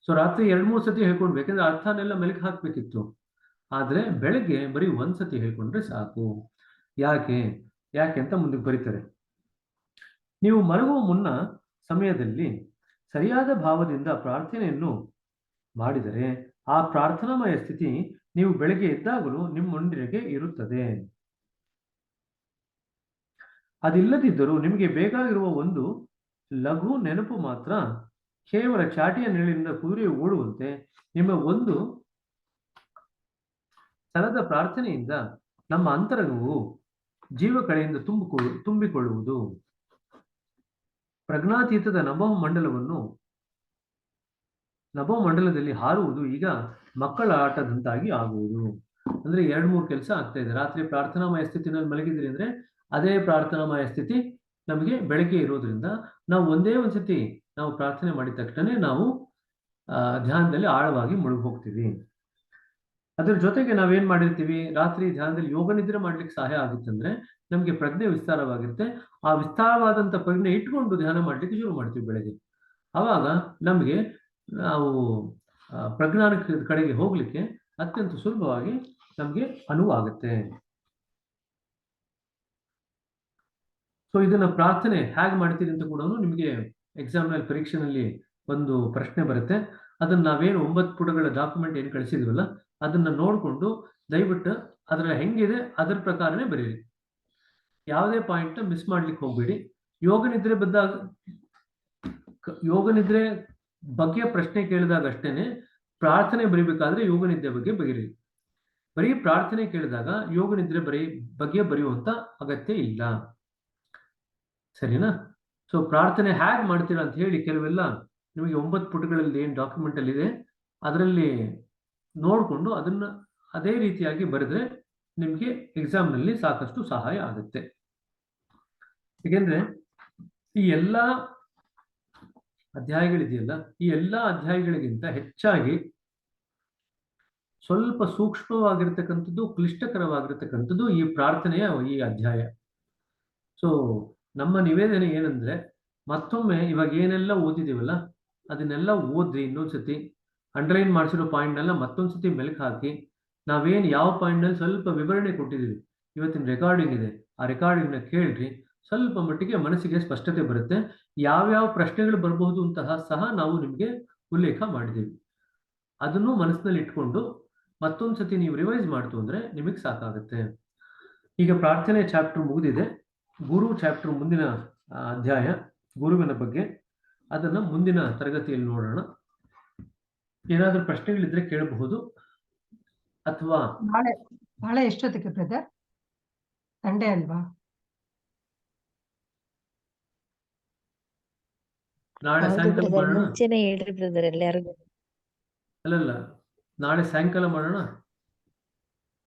ಸೊ ರಾತ್ರಿ 2-3 ಸತಿ ಹೇಳ್ಕೊಂಡು, ಬೇಕಂದ್ರೆ ಅರ್ಥನೆಲ್ಲ ಮೆಲುಕು ಹಾಕಬೇಕಿತ್ತು, ಆದರೆ ಬೆಳಗ್ಗೆ ಬರೀ ಒಂದು ಸತಿ ಹೇಳ್ಕೊಂಡ್ರೆ ಸಾಕು. ಯಾಕೆ ಅಂತ ಮುಂದಕ್ಕೆ ಬರೀತಾರೆ. ನೀವು ಮಲಗುವ ಮುನ್ನ ಸಮಯದಲ್ಲಿ ಸರಿಯಾದ ಭಾವದಿಂದ ಪ್ರಾರ್ಥನೆಯನ್ನು ಮಾಡಿದರೆ ಆ ಪ್ರಾರ್ಥನಾಮಯ ಸ್ಥಿತಿ ನೀವು ಬೆಳಗ್ಗೆ ಎದ್ದಾಗಲೂ ನಿಮ್ಮೊಂದಿಗೆ ಇರುತ್ತದೆ. ಅದಿಲ್ಲದಿದ್ದರೂ ನಿಮಗೆ ಬೇಕಾಗಿರುವ ಒಂದು ಲಘು ನೆನಪು ಮಾತ್ರ, ಕೇವಲ ಚಾಟಿಯ ನೆರಳಿನಿಂದ ಕುದುರೆ ಓಡುವಂತೆ ನಿಮ್ಮ ಒಂದು ಸಲದ ಪ್ರಾರ್ಥನೆಯಿಂದ ನಮ್ಮ ಅಂತರಂಗವು ಜೀವ ಕಳೆಯಿಂದ ತುಂಬಿಕೊಳ್ಳುವುದು. ಪ್ರಜ್ಞಾತೀತದ ನಭೋಮಂಡಲದಲ್ಲಿ ಹಾರುವುದು ಈಗ ಮಕ್ಕಳ ಆಟದಂತಾಗಿ ಆಗುವುದು. ಅಂದ್ರೆ 2-3 ಕೆಲಸ ಆಗ್ತಾ ಇದೆ. ರಾತ್ರಿ ಪ್ರಾರ್ಥನಾಮಯ ಸ್ಥಿತಿನಲ್ಲಿ ಮಲಗಿದ್ರಿ ಅಂದ್ರೆ ಅದೇ ಪ್ರಾರ್ಥನಾಮಯ ಸ್ಥಿತಿ ನಮಗೆ ಬೆಳಗ್ಗೆ ಇರೋದ್ರಿಂದ ನಾವು ಒಂದ್ಸತಿ ನಾವು ಪ್ರಾರ್ಥನೆ ಮಾಡಿದ ತಕ್ಷಣ ನಾವು ಧ್ಯಾನದಲ್ಲಿ ಆಳವಾಗಿ ಮುಳುಗಿ ಹೋಗ್ತೀವಿ. ಅದ್ರ ಜೊತೆಗೆ ನಾವೇನ್ ಮಾಡಿರ್ತೀವಿ, ರಾತ್ರಿ ಧ್ಯಾನದಲ್ಲಿ ಯೋಗ ನಿದ್ರೆ ಮಾಡ್ಲಿಕ್ಕೆ ಸಹಾಯ ಆಗುತ್ತೆ. ಅಂದ್ರೆ ನಮ್ಗೆ ಪ್ರಜ್ಞೆ ವಿಸ್ತಾರವಾಗಿರುತ್ತೆ. ಆ ವಿಸ್ತಾರವಾದಂತ ಪ್ರಜ್ಞೆ ಇಟ್ಕೊಂಡು ಧ್ಯಾನ ಮಾಡ್ಲಿಕ್ಕೆ ಶುರು ಮಾಡ್ತೀವಿ ಬೆಳಗ್ಗೆ. ಆವಾಗ ನಮ್ಗೆ ನಾವು ಪ್ರಜ್ಞಾನದ ಕಡೆಗೆ ಹೋಗ್ಲಿಕ್ಕೆ ಅತ್ಯಂತ ಸುಲಭವಾಗಿ ನಮ್ಗೆ ಅನುವಾಗುತ್ತೆ. ಸೊ ಇದನ್ನ ಪ್ರಾರ್ಥನೆ ಹೇಗೆ ಮಾಡ್ತೀರಿ ಅಂತ ಕೂಡ ನಿಮಗೆ ಎಕ್ಸಾಮ್ನಲ್ಲಿ ಪರೀಕ್ಷೆನಲ್ಲಿ ಒಂದು ಪ್ರಶ್ನೆ ಬರುತ್ತೆ. ಅದನ್ನ ನಾವೇನು 9 ಪುಟಗಳ ಡಾಕ್ಯುಮೆಂಟ್ ಏನು ಕಳಿಸಿದ್ವಲ್ಲ ಅದನ್ನ ನೋಡ್ಕೊಂಡು ದಯವಿಟ್ಟು ಅದರ ಹೆಂಗಿದೆ ಅದರ ಪ್ರಕಾರನೇ ಬರೀರಿ. ಯಾವುದೇ ಪಾಯಿಂಟ್ ಮಿಸ್ ಮಾಡ್ಲಿಕ್ಕೆ ಹೋಗ್ಬೇಡಿ. ಯೋಗ ನಿದ್ರೆ ಬಗ್ಗೆ ಪ್ರಶ್ನೆ ಕೇಳಿದಾಗ ಅಷ್ಟೇನೆ ಪ್ರಾರ್ಥನೆ ಬರೀಬೇಕಾದ್ರೆ ಯೋಗ ನಿದ್ದೆ ಬಗ್ಗೆ ಬಗೆರಿ. ಬರೀ ಪ್ರಾರ್ಥನೆ ಕೇಳಿದಾಗ ಯೋಗ ನಿದ್ರೆ ಬಗ್ಗೆ ಬರೆಯುವಂತ ಅಗತ್ಯ ಇಲ್ಲ, ಸರಿನಾ? ಸೊ ಪ್ರಾರ್ಥನೆ ಹೇಗೆ ಮಾಡ್ತೀರಾ ಅಂತ ಹೇಳಿ ಕೆಲವೆಲ್ಲ ನಿಮಗೆ 9 ಪುಟಗಳಲ್ಲಿ ಏನು ಡಾಕ್ಯುಮೆಂಟ್ ಅಲ್ಲಿ ಇದೆ ಅದರಲ್ಲಿ ನೋಡಿಕೊಂಡು ಅದನ್ನ ಅದೇ ರೀತಿಯಾಗಿ ಬರೆದ್ರೆ ನಿಮಗೆ ಎಕ್ಸಾಮ್ ನಲ್ಲಿ ಸಾಕಷ್ಟು ಸಹಾಯ ಆಗುತ್ತೆ. ಯಾಕೆಂದ್ರೆ ಈ ಎಲ್ಲ ಅಧ್ಯಾಯಗಳಿದೆಯಲ್ಲ, ಈ ಎಲ್ಲ ಅಧ್ಯಾಯಗಳಿಗಿಂತ ಹೆಚ್ಚಾಗಿ ಸ್ವಲ್ಪ ಸೂಕ್ಷ್ಮವಾಗಿರ್ತಕ್ಕಂಥದ್ದು, ಕ್ಲಿಷ್ಟಕರವಾಗಿರ್ತಕ್ಕಂಥದ್ದು ಈ ಪ್ರಾರ್ಥನೆಯ ಈ ಅಧ್ಯಾಯ. ಸೊ ನಮ್ಮ ನಿವೇದನೆ ಏನಂದ್ರೆ, ಮತ್ತೊಮ್ಮೆ ಇವಾಗ ಏನೆಲ್ಲ ಓದಿದೀವಲ್ಲ ಅದನ್ನೆಲ್ಲ ಓದ್ರಿ, ಇನ್ನೊಂದ್ಸತಿ ಅಂಡರ್ಲೈನ್ ಮಾಡಿಸಿರೋ ಪಾಯಿಂಟ್ನೆಲ್ಲ ಮತ್ತೊಂದ್ಸತಿ ಮೆಲುಕು ಹಾಕಿ, ನಾವೇನು ಯಾವ ಪಾಯಿಂಟ್ನಲ್ಲಿ ಸ್ವಲ್ಪ ವಿವರಣೆ ಕೊಟ್ಟಿದ್ದೀವಿ, ಇವತ್ತಿನ ರೆಕಾರ್ಡಿಂಗ್ ಇದೆ, ಆ ರೆಕಾರ್ಡಿಂಗ್ನ ಕೇಳ್ರಿ. ಸ್ವಲ್ಪ ಮಟ್ಟಿಗೆ ಮನಸ್ಸಿಗೆ ಸ್ಪಷ್ಟತೆ ಬರುತ್ತೆ. ಯಾವ್ಯಾವ ಪ್ರಶ್ನೆಗಳು ಬರಬಹುದು ಅಂತ ಸಹ ನಾವು ನಿಮಗೆ ಉಲ್ಲೇಖ ಮಾಡಿದ್ದೀವಿ. ಅದನ್ನು ಮನಸ್ಸಿನಲ್ಲಿ ಇಟ್ಕೊಂಡು ಮತ್ತೊಂದ್ಸತಿ ನೀವು ರಿವೈಸ್ ಮಾಡ್ತು ಅಂದ್ರೆ ನಿಮಗೆ ಸಾಕಾಗುತ್ತೆ. ಈಗ ಪ್ರಾರ್ಥನೆ ಚಾಪ್ಟರ್ ಮುಗಿದಿದೆ. ಗುರು ಚಾಪ್ಟರ್ ಮುಂದಿನ ಅಧ್ಯಾಯ ಗುರುವಿನ ಬಗ್ಗೆ, ಅದನ್ನ ಮುಂದಿನ ತರಗತಿಯಲ್ಲಿ ನೋಡೋಣ. ಏನಾದ್ರೂ ಪ್ರಶ್ನೆಗಳಿದ್ರೆ ಕೇಳಬಹುದು. ಅಥವಾ ನಾಳೆ ಎಷ್ಟೊತ್ತಿಗೆ ಬ್ರದರ್? ಸಂಡೇ ಅಲ್ವಾ? ನಾಳೆ ಸಾಯಂಕಾಲ ಮಾಡೋಣ. ಮುಂಚೆನೆ ಹೇಳ್ರಿ ಬ್ರದರ್ ಎಲ್ಲರಿಗೂ. ಅಲ್ಲಲ್ಲ, ನಾಳೆ ಸಾಯಂಕಾಲ ಮಾಡೋಣ.